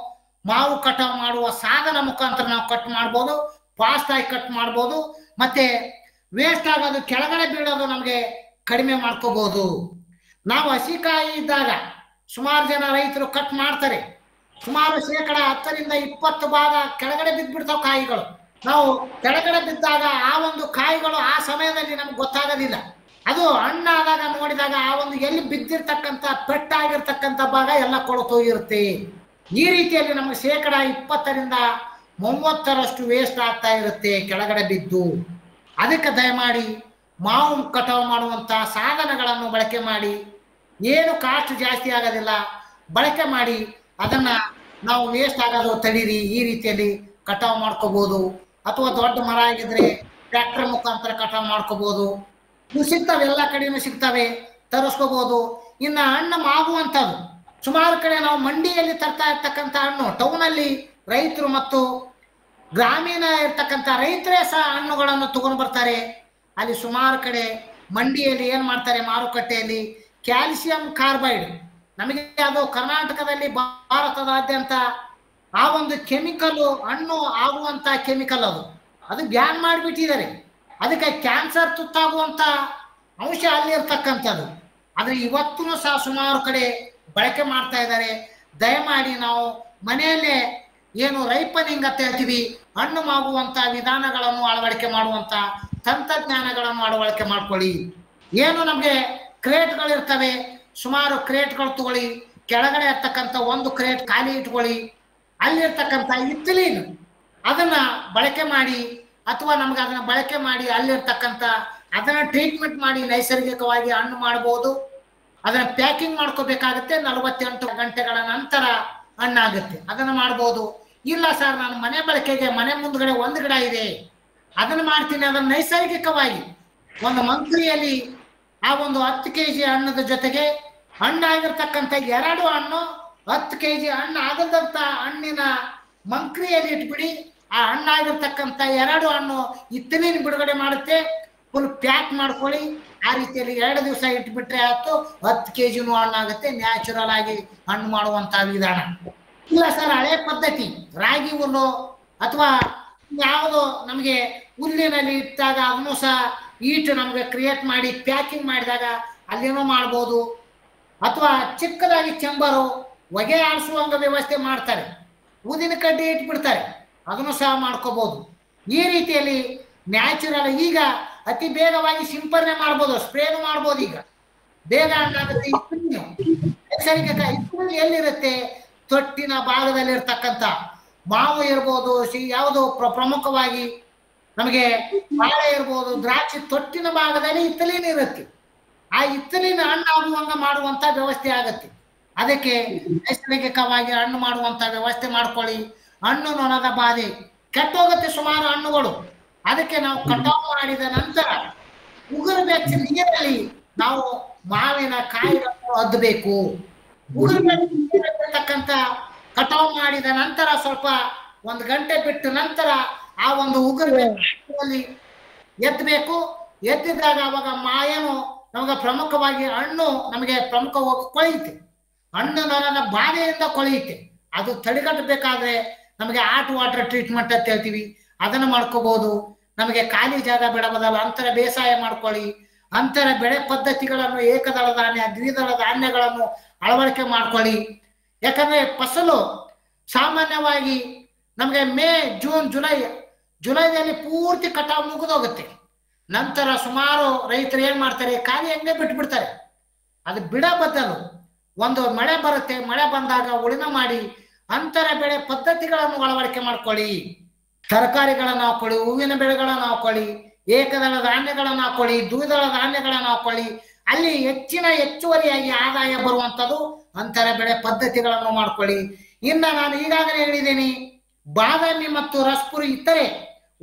ಮಾವು ಕಟಾವು ಮಾಡುವ ಸಾಧನ ಮುಖಾಂತರ ನಾವು ಕಟ್ ಮಾಡ್ಬೋದು, ಫಾಸ್ಟ್ ಆಗಿ ಕಟ್ ಮಾಡ್ಬೋದು. ಮತ್ತೆ ವೇಸ್ಟ್ ಆಗೋದು ಕೆಳಗಡೆ ಬೀಳೋದು ನಮಗೆ ಕಡಿಮೆ ಮಾಡ್ಕೋಬಹುದು. ನಾವು ಹಸಿಕಾಯಿ ಇದ್ದಾಗ ಸುಮಾರು ಜನ ರೈತರು ಕಟ್ ಮಾಡ್ತಾರೆ, ಸುಮಾರು 10-20% ಭಾಗ ಕೆಳಗಡೆ ಬಿದ್ದ್ಬಿಡ್ತಾವ ಕಾಯಿಗಳು. ನಾವು ಕೆಳಗಡೆ ಬಿದ್ದಾಗ ಆ ಒಂದು ಕಾಯಿಗಳು ಆ ಸಮಯದಲ್ಲಿ ನಮ್ಗೆ ಗೊತ್ತಾಗೋದಿಲ್ಲ. ಅದು ಹಣ್ಣಾದಾಗ ನೋಡಿದಾಗ ಆ ಒಂದು ಎಲ್ಲಿ ಬಿದ್ದಿರ್ತಕ್ಕಂಥ ಪೆಟ್ಟಾಗಿರ್ತಕ್ಕಂಥ ಭಾಗ ಎಲ್ಲ ಕೊಳತು ಇರುತ್ತೆ. ಈ ರೀತಿಯಲ್ಲಿ ನಮಗೆ 20% ವೇಸ್ಟ್ ಆಗ್ತಾ ಇರುತ್ತೆ ಕೆಳಗಡೆ ಬಿದ್ದು. ಅದಕ್ಕೆ ದಯಮಾಡಿ ಮಾವು ಕಟಾವು ಮಾಡುವಂತ ಸಾಧನಗಳನ್ನು ಬಳಕೆ ಮಾಡಿ, ಏನು ಕಾಸ್ಟ್ ಜಾಸ್ತಿ ಆಗೋದಿಲ್ಲ, ಬಳಕೆ ಮಾಡಿ ಅದನ್ನ ನಾವು ವೇಸ್ಟ್ ಆಗೋದು ತಡೀರಿ. ಈ ರೀತಿಯಲ್ಲಿ ಕಟಾವು ಮಾಡ್ಕೋಬಹುದು. ಅಥವಾ ದೊಡ್ಡ ಮರ ಆಗಿದ್ರೆ ಟ್ರ್ಯಾಕ್ಟರ್ ಮುಖಾಂತರ ಕಟಾವು ಮಾಡ್ಕೋಬಹುದು. ಇವು ಸಿಗ್ತವೆ, ಎಲ್ಲ ಕಡೆನೂ ಸಿಗ್ತವೆ, ತರಿಸ್ಕೋಬಹುದು. ಇನ್ನು ಹಣ್ಣು ಮಾಗುವಂಥದ್ದು ಸುಮಾರು ಕಡೆ ನಾವು ಮಂಡಿಯಲ್ಲಿ ತರ್ತಾ ಇರ್ತಕ್ಕಂಥ ಹಣ್ಣು, ಟೌನಲ್ಲಿ ರೈತರು ಮತ್ತು ಗ್ರಾಮೀಣ ಇರ್ತಕ್ಕಂಥ ರೈತರೇ ಸಹ ಹಣ್ಣುಗಳನ್ನು ತಗೊಂಡು ಬರ್ತಾರೆ. ಅಲ್ಲಿ ಸುಮಾರು ಕಡೆ ಮಂಡಿಯಲ್ಲಿ ಏನ್ ಮಾಡ್ತಾರೆ, ಮಾರುಕಟ್ಟೆಯಲ್ಲಿ ಕ್ಯಾಲ್ಸಿಯಂ ಕಾರ್ಬೈಡ್, ನಮಗೆ ಅದು ಕರ್ನಾಟಕದಲ್ಲಿ ಭಾರತದಾದ್ಯಂತ ಆ ಒಂದು ಕೆಮಿಕಲ್ ಹಣ್ಣು ಆಗುವಂತ ಕೆಮಿಕಲ್ ಅದು ಬ್ಯಾನ್ ಮಾಡಿಬಿಟ್ಟಿದ್ದಾರೆ. ಅದಕ್ಕೆ ಕ್ಯಾನ್ಸರ್ ತುತ್ತಾಗುವಂತ ಅಂಶ ಅಲ್ಲಿ ಇರ್ತಕ್ಕಂಥದ್ದು. ಆದ್ರೆ ಇವತ್ತೂ ಸಹ ಸುಮಾರು ಕಡೆ ಬಳಕೆ ಮಾಡ್ತಾ ಇದ್ದಾರೆ. ದಯಮಾಡಿ ನಾವು ಮನೆಯಲ್ಲೇ ಏನು ರೈಪನಿಂಗ್ ಅಂತ ಹೇಳ್ತೀವಿ, ಹಣ್ಣು ಮಾಗುವಂತ ವಿಧಾನಗಳನ್ನು ಅಳವಡಿಕೆ ಮಾಡುವಂತ ತಂತ್ರಜ್ಞಾನಗಳನ್ನು ಅಳವಡಿಕೆ ಮಾಡ್ಕೊಳ್ಳಿ. ಏನು ನಮಗೆ ಕ್ರೇಟ್ಗಳು ಇರ್ತವೆ, ಸುಮಾರು ಕ್ರೇಟ್ಗಳು ತಗೊಳ್ಳಿ, ಕೆಳಗಡೆ ಇರ್ತಕ್ಕಂಥ ಒಂದು ಕ್ರೇಟ್ ಖಾಲಿ ಇಟ್ಕೊಳ್ಳಿ. ಅಲ್ಲಿರ್ತಕ್ಕಂಥ ಇಥಿಲೀನ್ ಅದನ್ನ ಬಳಕೆ ಮಾಡಿ, ಅಥವಾ ನಮ್ಗೆ ಅದನ್ನ ಬಳಕೆ ಮಾಡಿ ಅಲ್ಲಿರ್ತಕ್ಕಂಥ ಅದನ್ನ ಟ್ರೀಟ್ಮೆಂಟ್ ಮಾಡಿ ನೈಸರ್ಗಿಕವಾಗಿ ಹಣ್ಣು ಮಾಡಬಹುದು. ಅದನ್ನ ಪ್ಯಾಕಿಂಗ್ ಮಾಡ್ಕೋಬೇಕಾಗುತ್ತೆ. 48 ಗಂಟೆಗಳ ನಂತರ ಹಣ್ಣಾಗುತ್ತೆ, ಅದನ್ನ ಮಾಡ್ಬೋದು. ಇಲ್ಲ ಸರ್, ನಾನು ಮನೆ ಬಳಕೆಗೆ ಮನೆ ಮುಂದ್ಗಡೆ ಒಂದು ಗಿಡ ಇದೆ, ಅದನ್ನ ಮಾಡ್ತೀನಿ, ಅದನ್ನ ನೈಸರ್ಗಿಕವಾಗಿ ಒಂದು ಮಂಕ್ರಿಯಲ್ಲಿ ಆ ಒಂದು 10 kg ಹಣ್ಣದ ಜೊತೆಗೆ ಹಣ್ಣಾಗಿರ್ತಕ್ಕಂಥ 2 ಹಣ್ಣು 10 kg ಹಣ್ಣು ಆಗದಂತ ಹಣ್ಣಿನ ಮಂಕ್ರಿಯಲ್ಲಿ ಇಟ್ಬಿಡಿ. ಆ ಹಣ್ಣಾಗಿರ್ತಕ್ಕಂಥ 2 ಹಣ್ಣು ಇಥಿಲೀನ್ ಬಿಡುಗಡೆ ಮಾಡುತ್ತೆ. ಫುಲ್ ಪ್ಯಾಕ್ ಮಾಡ್ಕೊಳ್ಳಿ. ಆ ರೀತಿಯಲ್ಲಿ 2 ದಿವಸ ಇಟ್ಬಿಟ್ರೆ ಆಯ್ತು, 10 kg ಹಣ್ಣಾಗುತ್ತೆ. ನ್ಯಾಚುರಲ್ ಆಗಿ ಹಣ್ಣು ಮಾಡುವಂತ ವಿಧಾನ. ಇಲ್ಲ ಸರ್, ಹಳೆ ಪದ್ಧತಿ ರಾಗಿ ಹುಲ್ಲು ಅಥವಾ ಯಾವುದು ನಮಗೆ ಹುಲ್ಲಿನಲ್ಲಿ ಇಟ್ಟಾಗ ಅದನ್ನು ಸಹ ಈಟ್ ನಮಗೆ ಕ್ರಿಯೇಟ್ ಮಾಡಿ ಪ್ಯಾಕಿಂಗ್ ಮಾಡಿದಾಗ ಅಲ್ಲೇನೋ ಮಾಡ್ಬೋದು. ಅಥವಾ ಚಿಕ್ಕದಾಗಿ ಚೆಂಬರು ಹೊಗೆ ಆಡಿಸುವಂಗ ವ್ಯವಸ್ಥೆ ಮಾಡ್ತಾರೆ, ಊದಿನ ಕಡ್ಡಿ ಇಟ್ಬಿಡ್ತಾರೆ, ಅದನ್ನು ಸಹ ಮಾಡ್ಕೋಬಹುದು. ಈ ರೀತಿಯಲ್ಲಿ ನ್ಯಾಚುರಲ್ ಈಗ ಅತಿ ಬೇಗವಾಗಿ ಸಿಂಪರಣೆ ಮಾಡ್ಬೋದು, ಸ್ಪ್ರೇನು ಮಾಡ್ಬೋದು. ಈಗ ಬೇಗ ಹಣ್ಣಾಗುತ್ತೆ. ನೈಸರ್ಗಿಕ ಇತ್ತೀಚೆಗೆ ಎಲ್ಲಿರುತ್ತೆ, ತೊಟ್ಟಿನ ಭಾಗದಲ್ಲಿ ಇರ್ತಕ್ಕಂಥ ಮಾವು ಇರ್ಬೋದು, ಯಾವುದು ಪ್ರಮುಖವಾಗಿ ನಮಗೆ ಬಾಳೆ ಇರ್ಬೋದು, ದ್ರಾಕ್ಷಿ, ತೊಟ್ಟಿನ ಭಾಗದಲ್ಲಿ ಇಥಿಲೀನ್ ಇರುತ್ತೆ. ಆ ಇಥಿಲೀನ್ ಹಣ್ಣು ಆಗುವಂಗ ಮಾಡುವಂತ ವ್ಯವಸ್ಥೆ ಆಗತ್ತೆ. ಅದಕ್ಕೆ ನೈಸರ್ಗಿಕವಾಗಿ ಹಣ್ಣು ಮಾಡುವಂತ ವ್ಯವಸ್ಥೆ ಮಾಡ್ಕೊಳ್ಳಿ. ಹಣ್ಣು ನೊಣದ ಬಾಧೆ ಕೆಟ್ಟೋಗುತ್ತೆ ಸುಮಾರು ಹಣ್ಣುಗಳು. ಅದಕ್ಕೆ ನಾವು ಕಟಾವು ಮಾಡಿದ ನಂತರ ಉಗುರು ಬೆಚ್ಚ ನೀರಲ್ಲಿ ನಾವು ಮಾವಿನ ಕಾಯಿಗಳನ್ನು ಅದ್ದಬೇಕು. ಉಗುರು ಬೆಚ್ಚತಕ್ಕಂಥ ಕಟಾವು ಮಾಡಿದ ನಂತರ ಸ್ವಲ್ಪ 1 ಗಂಟೆ ಬಿಟ್ಟು ನಂತರ ಆ ಒಂದು ಉಗುರು ಬೆಚ್ಚಲ್ಲಿ ಎತ್ತಬೇಕು. ಎದ್ದಿದಾಗ ಅವಾಗ ಮಾಯನು ನಮಗೆ ಪ್ರಮುಖವಾಗಿ ಹಣ್ಣು ನಮಗೆ ಪ್ರಮುಖವಾಗಿ ಕೊಳೆಯುತ್ತೆ. ಹಣ್ಣು ನೊಣದ ಬಾಧೆಯಿಂದ ಕೊಳೆಯುತ್ತೆ. ಅದು ತಡೆಗಟ್ಟಬೇಕಾದ್ರೆ ನಮಗೆ ಹಾಟ್ ವಾಟರ್ ಟ್ರೀಟ್ಮೆಂಟ್ ಅಂತ ಹೇಳ್ತೀವಿ, ಅದನ್ನು ಮಾಡ್ಕೋಬಹುದು. ನಮಗೆ ಖಾಲಿ ಜಾಗ ಬಿಡಬದಲ್ಲ ಅಂತರ ಬೇಸಾಯ ಮಾಡ್ಕೊಳ್ಳಿ. ಅಂತರ ಬೆಳೆ ಪದ್ಧತಿಗಳನ್ನು ಏಕದಳ ಧಾನ್ಯ, ದ್ವಿದಳ ಧಾನ್ಯಗಳನ್ನು ಅಳವಡಿಕೆ ಮಾಡ್ಕೊಳ್ಳಿ. ಯಾಕಂದ್ರೆ ಫಸಲು ಸಾಮಾನ್ಯವಾಗಿ ನಮಗೆ ಮೇ, ಜೂನ್, ಜುಲೈದಲ್ಲಿ ಪೂರ್ತಿ ಕಟಾವು ಮುಗಿದೋಗುತ್ತೆ. ನಂತರ ಸುಮಾರು ರೈತರು ಏನ್ ಮಾಡ್ತಾರೆ, ಖಾಲಿ ಹಂಗೆ ಬಿಟ್ಬಿಡ್ತಾರೆ. ಅದು ಬಿಡ ಬದಲು ಒಂದು ಮಳೆ ಬರುತ್ತೆ, ಮಳೆ ಬಂದಾಗ ಉಳುಮೆ ಮಾಡಿ ಅಂತರ ಬೆಳೆ ಪದ್ಧತಿಗಳನ್ನು ಅಳವಡಿಕೆ ಮಾಡ್ಕೊಳ್ಳಿ. ತರಕಾರಿಗಳನ್ನು ಹಾಕೊಳ್ಳಿ, ಹೂವಿನ ಬೆಳೆಗಳನ್ನು ಹಾಕೊಳ್ಳಿ, ಏಕದಳ ಧಾನ್ಯಗಳನ್ನು ಹಾಕೊಳ್ಳಿ, ದ್ವಿದಳ ಧಾನ್ಯಗಳನ್ನು ಹಾಕೊಳ್ಳಿ. ಅಲ್ಲಿ ಹೆಚ್ಚುವರಿಯಾಗಿ ಆದಾಯ ಬರುವಂಥದ್ದು ಅಂತರ ಬೆಳೆ ಪದ್ಧತಿಗಳನ್ನು ಮಾಡ್ಕೊಳ್ಳಿ. ಇನ್ನ ನಾನು ಈಗಾಗಲೇ ಹೇಳಿದ್ದೀನಿ, ಬಾದಾಮಿ ಮತ್ತು ರಸಪುರಿ ಇತರೆ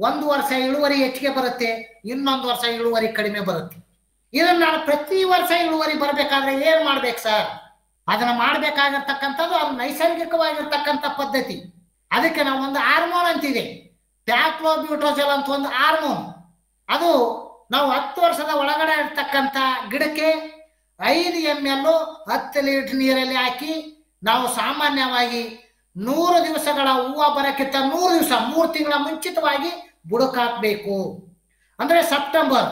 1 ವರ್ಷ ಇಳುವರಿ ಹೆಚ್ಚಿಗೆ ಬರುತ್ತೆ, ಇನ್ನೊಂದು ವರ್ಷ ಇಳುವರಿ ಕಡಿಮೆ ಬರುತ್ತೆ. ಇದನ್ನ ನಾನು ಪ್ರತಿ ವರ್ಷ ಇಳುವರಿ ಬರಬೇಕಾದ್ರೆ ಏನ್ ಮಾಡ್ಬೇಕು ಸರ್? ಅದನ್ನ ಮಾಡ್ಬೇಕಾಗಿರ್ತಕ್ಕಂಥದ್ದು ಅದು ನೈಸರ್ಗಿಕವಾಗಿರ್ತಕ್ಕಂಥ ಪದ್ಧತಿ. ಅದಕ್ಕೆ ನಾವು ಒಂದು ಹಾರ್ಮೋನ್ ಅಂತಿದೆ, ಟ್ಯಾಕ್ಲೋಬ್ಯೂಟೋಜಲ್ ಅಂತ ಒಂದು ಹಾರ್ಮೋನ್. ಅದು ನಾವು 10 ವರ್ಷದ ಒಳಗಡೆ ಇರ್ತಕ್ಕಂಥ ಗಿಡಕ್ಕೆ 5 ml 10 ಲೀಟರ್ ನೀರಲ್ಲಿ ಹಾಕಿ ನಾವು ಸಾಮಾನ್ಯವಾಗಿ 100 ದಿವಸಗಳ ಹೂವು ಬರಕ್ಕಿಂತ 100 ದಿವಸ 3 ತಿಂಗಳ ಮುಂಚಿತವಾಗಿ ಬುಡಕ್ ಹಾಕ್ಬೇಕು. ಅಂದ್ರೆ ಸೆಪ್ಟೆಂಬರ್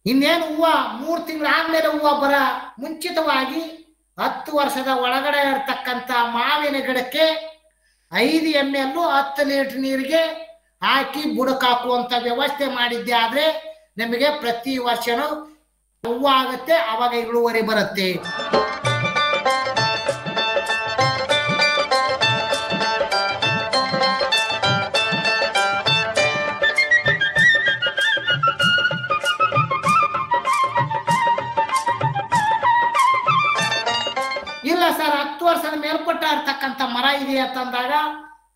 ಇನ್ನೇನು ಹೂವು 3 ತಿಂಗಳಾದ್ಮೇಲೆ ಹೂವು ಬರ ಮುಂಚಿತವಾಗಿ 10 ವರ್ಷದ ಒಳಗಡೆ ಇರ್ತಕ್ಕಂಥ ಮಾವಿನ ಗಿಡಕ್ಕೆ 5 ml 10 ಲೀಟರ್ ನೀರಿಗೆ ಹಾಕಿ ಬುಡಕ್ ಹಾಕುವಂತ ವ್ಯವಸ್ಥೆ ಮಾಡಿದ್ದೆ ಆದ್ರೆ ನಿಮಗೆ ಪ್ರತಿ ವರ್ಷನೂ ಹೂವು ಆಗುತ್ತೆ, ಅವಾಗ ಇಳುವರಿ ಬರುತ್ತೆ. ಇಲ್ಲ ಸರ್, 10 ವರ್ಷದ ಮೇಲ್ಪಟ್ಟ ಇರ್ತಕ್ಕಂಥ ಮರ ಇದೆ ಅಂತಂದಾಗ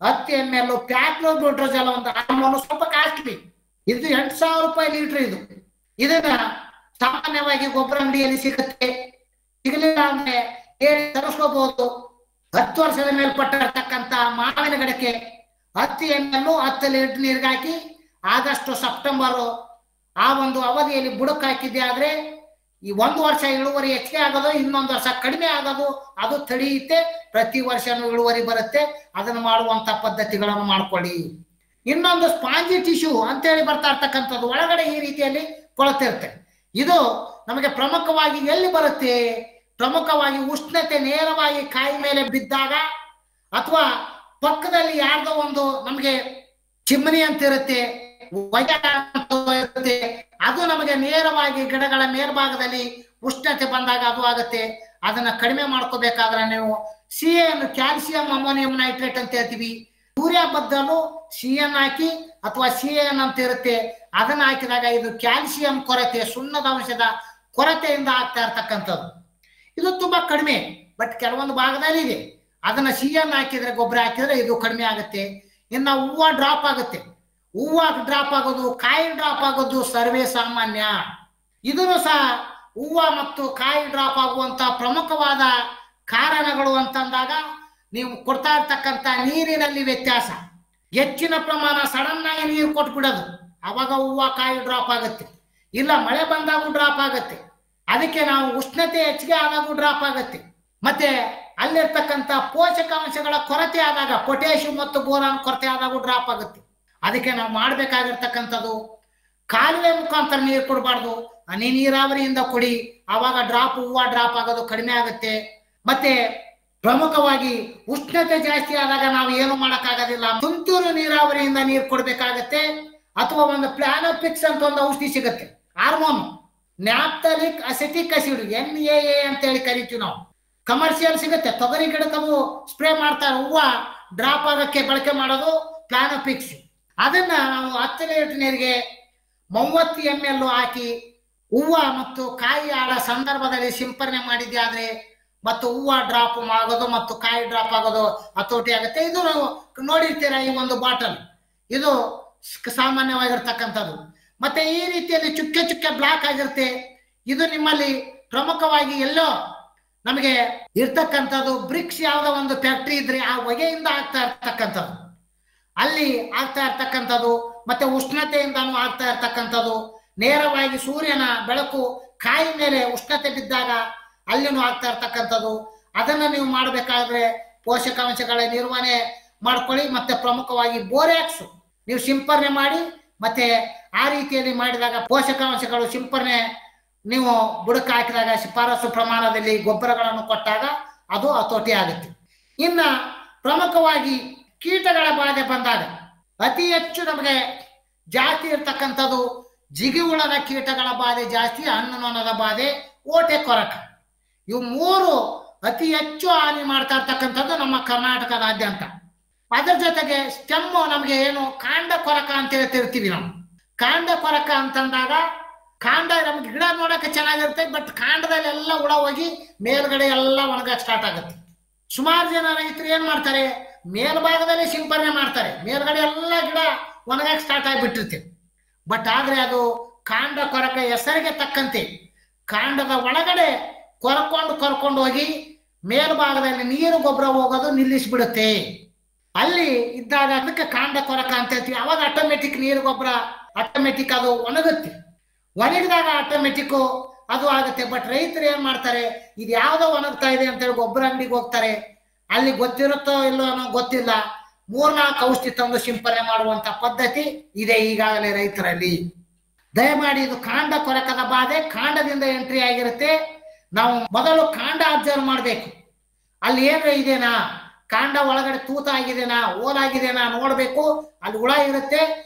10 ml ಪ್ಯಾಕ್ಲೋಬ್ಯೂಟ್ರಜಲ್ ಒಂದು ಹಾರ್ಮೋನ್ ಸ್ವಲ್ಪ ಕಾಸ್ಟ್ಲಿ. ಇದು 8,000 ರೂಪಾಯಿ ಲೀಟರ್. ಇದನ್ನ ಸಾಮಾನ್ಯವಾಗಿ ಗೊಬ್ಬರ ಅಂಗಡಿಯಲ್ಲಿ ಸಿಗುತ್ತೆ. ಸಿಗಲಿಲ್ಲ ಅಂದ್ರೆ ತರಿಸ್ಕೋಬಹುದು. 10 ವರ್ಷದ ಮೇಲ್ಪಟ್ಟ ಇರ್ತಕ್ಕಂಥ ಮಾವಿನ ಗಿಡಕ್ಕೆ 10 ml 10 ಲೀಟರ್ ನೀರಿಗೆ ಹಾಕಿ ಆಗಸ್ಟ್ ಸೆಪ್ಟೆಂಬರ್ ಆ ಒಂದು ಅವಧಿಯಲ್ಲಿ ಬುಡಕ್ ಹಾಕಿದ್ದೆ ಆದ್ರೆ ಈ 1 ವರ್ಷ ಇಳುವರಿ ಹೆಚ್ಚಿಗೆ ಆಗೋದು, ಇನ್ನೊಂದು ವರ್ಷ ಕಡಿಮೆ ಆಗೋದು ಅದು ತಡೆಯುತ್ತೆ. ಪ್ರತಿ ವರ್ಷನೂ ಇಳುವರಿ ಬರುತ್ತೆ. ಅದನ್ನು ಮಾಡುವಂತ ಪದ್ಧತಿಗಳನ್ನು ಮಾಡ್ಕೊಳ್ಳಿ. ಇನ್ನೊಂದು ಸ್ಪಾಂಜಿ ಟಿಶ್ಯೂ ಅಂತೇಳಿ ಬರ್ತಾ ಇರ್ತಕ್ಕಂಥದ್ದು, ಒಳಗಡೆ ಈ ರೀತಿಯಲ್ಲಿ ಕೊಳತೆ ಇರುತ್ತೆ. ಇದು ನಮಗೆ ಪ್ರಮುಖವಾಗಿ ಎಲ್ಲಿ ಬರುತ್ತೆ? ಪ್ರಮುಖವಾಗಿ ಉಷ್ಣತೆ ನೇರವಾಗಿ ಕಾಯಿ ಮೇಲೆ ಬಿದ್ದಾಗ ಅಥವಾ ಪಕ್ಕದಲ್ಲಿ ಯಾರ್ದೋ ಒಂದು ನಮಗೆ ಚಿಮ್ನಿ ಅಂತ ಇರುತ್ತೆ, ಇರುತ್ತೆ, ಅದು ನಮಗೆ ನೇರವಾಗಿ ಗಿಡಗಳ ಮೇಲ್ಭಾಗದಲ್ಲಿ ಉಷ್ಣತೆ ಬಂದಾಗ ಅದು ಆಗುತ್ತೆ. ಅದನ್ನ ಕಡಿಮೆ ಮಾಡ್ಕೋಬೇಕಾದ್ರೆ ನೀವು CN ಕ್ಯಾಲ್ಸಿಯಂ ಅಮೋನಿಯಂ ನೈಟ್ರೇಟ್ ಅಂತ ಹೇಳ್ತೀವಿ. ಯೂರಿಯಾ ಬದಲು CN ಹಾಕಿ ಅಥವಾ CN ಅಂತ ಇರುತ್ತೆ, ಅದನ್ನ ಹಾಕಿದಾಗ ಇದು ಕ್ಯಾಲ್ಸಿಯಂ ಕೊರತೆ, ಸುಣ್ಣದ ಅಂಶದ ಕೊರತೆಯಿಂದ ಆಗ್ತಾ ಇರ್ತಕ್ಕಂಥದ್ದು. ಇದು ತುಂಬಾ ಕಡಿಮೆ, ಬಟ್ ಕೆಲವೊಂದು ಭಾಗದಲ್ಲಿ ಇದೆ. ಅದನ್ನ CN ಹಾಕಿದ್ರೆ, ಗೊಬ್ಬರ ಹಾಕಿದ್ರೆ ಇದು ಕಡಿಮೆ ಆಗುತ್ತೆ. ಇನ್ನು ಹೂವು ಡ್ರಾಪ್ ಆಗುತ್ತೆ. ಹೂವು ಡ್ರಾಪ್ ಆಗೋದು, ಕಾಯಿ ಡ್ರಾಪ್ ಆಗೋದು ಸರ್ವೇ ಸಾಮಾನ್ಯ. ಇದನ್ನು ಸಹ ಹೂವು ಮತ್ತು ಕಾಯಿ ಡ್ರಾಪ್ ಆಗುವಂತ ಪ್ರಮುಖವಾದ ಕಾರಣಗಳು ಅಂತಂದಾಗ ನೀವು ಕೊಡ್ತಾ ಇರ್ತಕ್ಕಂಥ ನೀರಿನಲ್ಲಿ ವ್ಯತ್ಯಾಸ. ಹೆಚ್ಚಿನ ಪ್ರಮಾಣ ಸಡನ್ ಆಗಿ ನೀರು ಕೊಟ್ಬಿಡೋದು, ಅವಾಗ ಹೂವು ಕಾಯಿ ಡ್ರಾಪ್ ಆಗುತ್ತೆ. ಇಲ್ಲ ಮಳೆ ಬಂದಾಗೂ ಡ್ರಾಪ್ ಆಗುತ್ತೆ. ಅದಕ್ಕೆ ನಾವು ಉಷ್ಣತೆ ಹೆಚ್ಚಿಗೆ ಆದಾಗೂ ಡ್ರಾಪ್ ಆಗುತ್ತೆ. ಮತ್ತೆ ಅಲ್ಲಿರ್ತಕ್ಕಂಥ ಪೋಷಕಾಂಶಗಳ ಕೊರತೆ ಆದಾಗ, ಪೊಟ್ಯಾಷಿಯಂ ಮತ್ತು ಬೋರಾನ್ ಕೊರತೆ ಆದಾಗೂ ಡ್ರಾಪ್ ಆಗುತ್ತೆ. ಅದಕ್ಕೆ ನಾವು ಮಾಡ್ಬೇಕಾಗಿರ್ತಕ್ಕಂಥದ್ದು ಕಾಲುವೆ ಮುಖಾಂತರ ನೀರು ಕೊಡಬಾರ್ದು, ಹನಿ ನೀರಾವರಿಯಿಂದ ಕೊಡಿ. ಆವಾಗ ಹೂವು ಡ್ರಾಪ್ ಆಗೋದು ಕಡಿಮೆ ಆಗುತ್ತೆ. ಮತ್ತೆ ಪ್ರಮುಖವಾಗಿ ಉಷ್ಣತೆ ಜಾಸ್ತಿ ಆದಾಗ ನಾವು ಏನು ಮಾಡಕ್ಕಾಗೋದಿಲ್ಲ, ತುಂತುರು ನೀರಾವರಿಯಿಂದ ನೀರು ಕೊಡ್ಬೇಕಾಗತ್ತೆ. ಅಥವಾ ಒಂದು ಪ್ಲಾನೋಪಿಕ್ಸ್ ಅಂತ ಒಂದು ಔಷಧಿ ಸಿಗುತ್ತೆ, hormone, naphthalic acetic acid, NAA ಅಂತ ಹೇಳಿ ಕರಿತೀವಿ ನಾವು. ಕಮರ್ಷಿಯಲ್ ಸಿಗುತ್ತೆ, ತೊಗರಿ ಗಿಡಕ್ಕದು ಸ್ಪ್ರೇ ಮಾಡ್ತಾರೆ. ಹೂವು ಡ್ರಾಪ್ ಆಗಕ್ಕೆ ಬಳಕೆ ಮಾಡೋದು ಪ್ಲಾನೋಪಿಕ್ಸ್. ಅದನ್ನ ನಾವು 10 ಲೀಟರ್ ನೀರಿಗೆ 30 ml ಹಾಕಿ ಹೂವು ಮತ್ತು ಕಾಯಿ ಆಡ ಸಂದರ್ಭದಲ್ಲಿ ಸಿಂಪರಣೆ ಮಾಡಿದ್ದೆ ಆದ್ರೆ ಮತ್ತು ಹೂವು ಡ್ರಾಪ್ ಆಗೋದು ಮತ್ತು ಕಾಯಿ ಡ್ರಾಪ್ ಆಗೋದು ಹತೋಟಿ ಆಗುತ್ತೆ. ಇದು ನಾವು ನೋಡಿರ್ತೀರಾ, ಈ ಒಂದು ಬಾಟಲ್ ಇದು ಸಾಮಾನ್ಯವಾಗಿರ್ತಕ್ಕಂಥದ್ದು. ಮತ್ತೆ ಈ ರೀತಿಯಲ್ಲಿ ಚುಕ್ಕೆ ಚುಕ್ಕೆ ಬ್ಲಾಕ್ ಆಗಿರುತ್ತೆ. ಇದು ನಿಮ್ಮಲ್ಲಿ ಪ್ರಮುಖವಾಗಿ ಎಲ್ಲೋ ನಮಗೆ ಇರ್ತಕ್ಕಂಥದ್ದು ಬ್ರಿಕ್ಸ್ ಯಾವುದೋ ಒಂದು ಫ್ಯಾಕ್ಟ್ರಿ ಇದ್ರೆ ಆ ಹೊಗೆಯಿಂದ ಆಗ್ತಾ ಇರ್ತಕ್ಕಂಥದ್ದು, ಅಲ್ಲಿ ಆಗ್ತಾ ಇರ್ತಕ್ಕಂಥದ್ದು. ಮತ್ತೆ ಉಷ್ಣತೆಯಿಂದನೂ ಆಗ್ತಾ ಇರ್ತಕ್ಕಂಥದ್ದು. ನೇರವಾಗಿ ಸೂರ್ಯನ ಬೆಳಕು ಕಾಯಿ ಮೇಲೆ ಉಷ್ಣತೆ ಬಿದ್ದಾಗ ಅಲ್ಲಿನೂ ಆಗ್ತಾ ಇರ್ತಕ್ಕಂಥದ್ದು. ಅದನ್ನ ನೀವು ಮಾಡಬೇಕಾದ್ರೆ ಪೋಷಕಾಂಶಗಳ ನಿರ್ವಹಣೆ ಮಾಡ್ಕೊಳ್ಳಿ. ಮತ್ತೆ ಪ್ರಮುಖವಾಗಿ ಬೋರ್ಯಾಕ್ಸ್ ನೀವು ಸಿಂಪರಣೆ ಮಾಡಿ. ಮತ್ತೆ ಆ ರೀತಿಯಲ್ಲಿ ಮಾಡಿದಾಗ ಪೋಷಕಾಂಶಗಳು ಸಿಂಪರಣೆ ನೀವು ಬುಡಕ್ಕೆ ಹಾಕಿದಾಗ ಶಿಫಾರಸು ಪ್ರಮಾಣದಲ್ಲಿ ಗೊಬ್ಬರಗಳನ್ನು ಕೊಟ್ಟಾಗ ಅದು ಹತೋಟಿ ಆಗುತ್ತೆ. ಇನ್ನ ಪ್ರಮುಖವಾಗಿ ಕೀಟಗಳ ಬಾಧೆ ಬಂದಾಗ ಅತಿ ಹೆಚ್ಚು ನಮಗೆ ಜಾಸ್ತಿ ಇರ್ತಕ್ಕಂಥದ್ದು ಜಿಗಿ ಹುಳದ ಕೀಟಗಳ ಬಾಧೆ ಜಾಸ್ತಿ, ಹಣ್ಣು ನೊಣದ ಬಾಧೆ, ಓಟೆ ಕೊರಕ. ಇವು 3 ಅತಿ ಹೆಚ್ಚು ಹಾನಿ ಮಾಡ್ತಾ ಇರ್ತಕ್ಕಂಥದ್ದು ನಮ್ಮ ಕರ್ನಾಟಕದಾದ್ಯಂತ. ಅದರ ಜೊತೆಗೆ ಸ್ಟೆಮ್ ನಮಗೆ ಏನು ಕಾಂಡ ಕೊರಕ ಅಂತ ಹೇಳ್ತಿರ್ತೀವಿ ನಾವು. ಕಾಂಡ ಕೊರಕ ಅಂತಂದಾಗ ಕಾಂಡ ನಮ್ಗೆ ಗಿಡ ನೋಡಕ್ಕೆ ಚೆನ್ನಾಗಿರುತ್ತೆ, ಬಟ್ ಕಾಂಡದಲ್ಲಿ ಎಲ್ಲ ಹುಳ ಹೋಗಿ ಮೇಲ್ಗಡೆ ಎಲ್ಲ ಒಣಗಕ್ಕೆ ಸ್ಟಾರ್ಟ್ ಆಗುತ್ತೆ. ಸುಮಾರು ಜನ ರೈತರು ಏನ್ ಮಾಡ್ತಾರೆ, ಮೇಲ್ಭಾಗದಲ್ಲಿ ಸಿಂಪರಣೆ ಮಾಡ್ತಾರೆ, ಮೇಲ್ಗಡೆ ಎಲ್ಲ ಗಿಡ ಒಣಗಕ್ಕೆ ಸ್ಟಾರ್ಟ್ ಆಗಿಬಿಟ್ಟಿರ್ತೀವಿ. ಬಟ್ ಆದ್ರೆ ಅದು ಕಾಂಡ ಕೊರಕ ಹೆಸರಿಗೆ ತಕ್ಕಂತೆ ಕಾಂಡದ ಒಳಗಡೆ ಕರ್ಕೊಂಡು ಹೋಗಿ ಮೇಲ್ಭಾಗದಲ್ಲಿ ನೀರು ಗೊಬ್ಬರ ಹೋಗೋದು ನಿಲ್ಲಿಸ್ಬಿಡುತ್ತೆ. ಅಲ್ಲಿ ಇದ್ದಾಗ ಅದಕ್ಕೆ ಕಾಂಡ ಕೊರಕ ಅಂತ ಹೇಳ್ತೀವಿ. ಅವಾಗ ಆಟೋಮೆಟಿಕ್ ನೀರು ಗೊಬ್ಬರ ಆಟೋಮೆಟಿಕ್ ಅದು ಒಣಗುತ್ತೆ. ಒಣಗಿದಾಗ ಆಟೋಮೆಟಿಕ್ ಅದು ಆಗುತ್ತೆ. ಬಟ್ ರೈತರು ಏನ್ ಮಾಡ್ತಾರೆ, ಇದು ಯಾವ್ದೋ ಒಣಗ್ತಾ ಇದೆ ಅಂತೇಳಿ ಗೊಬ್ಬರ ಅಂಗಡಿಗೆ ಹೋಗ್ತಾರೆ. ಅಲ್ಲಿ ಗೊತ್ತಿರುತ್ತೋ ಇಲ್ಲೋ ಅನ್ನೋ ಗೊತ್ತಿಲ್ಲ, 3-4 ಔಷಧಿ ತಂದು ಸಿಂಪರಣೆ ಮಾಡುವಂತ ಪದ್ಧತಿ ಇದೆ ಈಗಾಗಲೇ ರೈತರಲ್ಲಿ. ದಯಮಾಡಿ ಇದು ಕಾಂಡ ಕೊರಕದ ಬಾಧೆ ಕಾಂಡದಿಂದ ಎಂಟ್ರಿ ಆಗಿರುತ್ತೆ. ನಾವು ಮೊದಲು ಕಾಂಡ ಅಬ್ಸರ್ವ್ ಮಾಡ್ಬೇಕು. ಅಲ್ಲಿ ಏನ್ರ ಇದೆನಾ, ಕಾಂಡ ಒಳಗಡೆ ತೂತ ಆಗಿದೆನಾ, ಓಲಾಗಿದೆನಾ ನೋಡ್ಬೇಕು. ಅಲ್ಲಿ ಹುಳ ಇರುತ್ತೆ.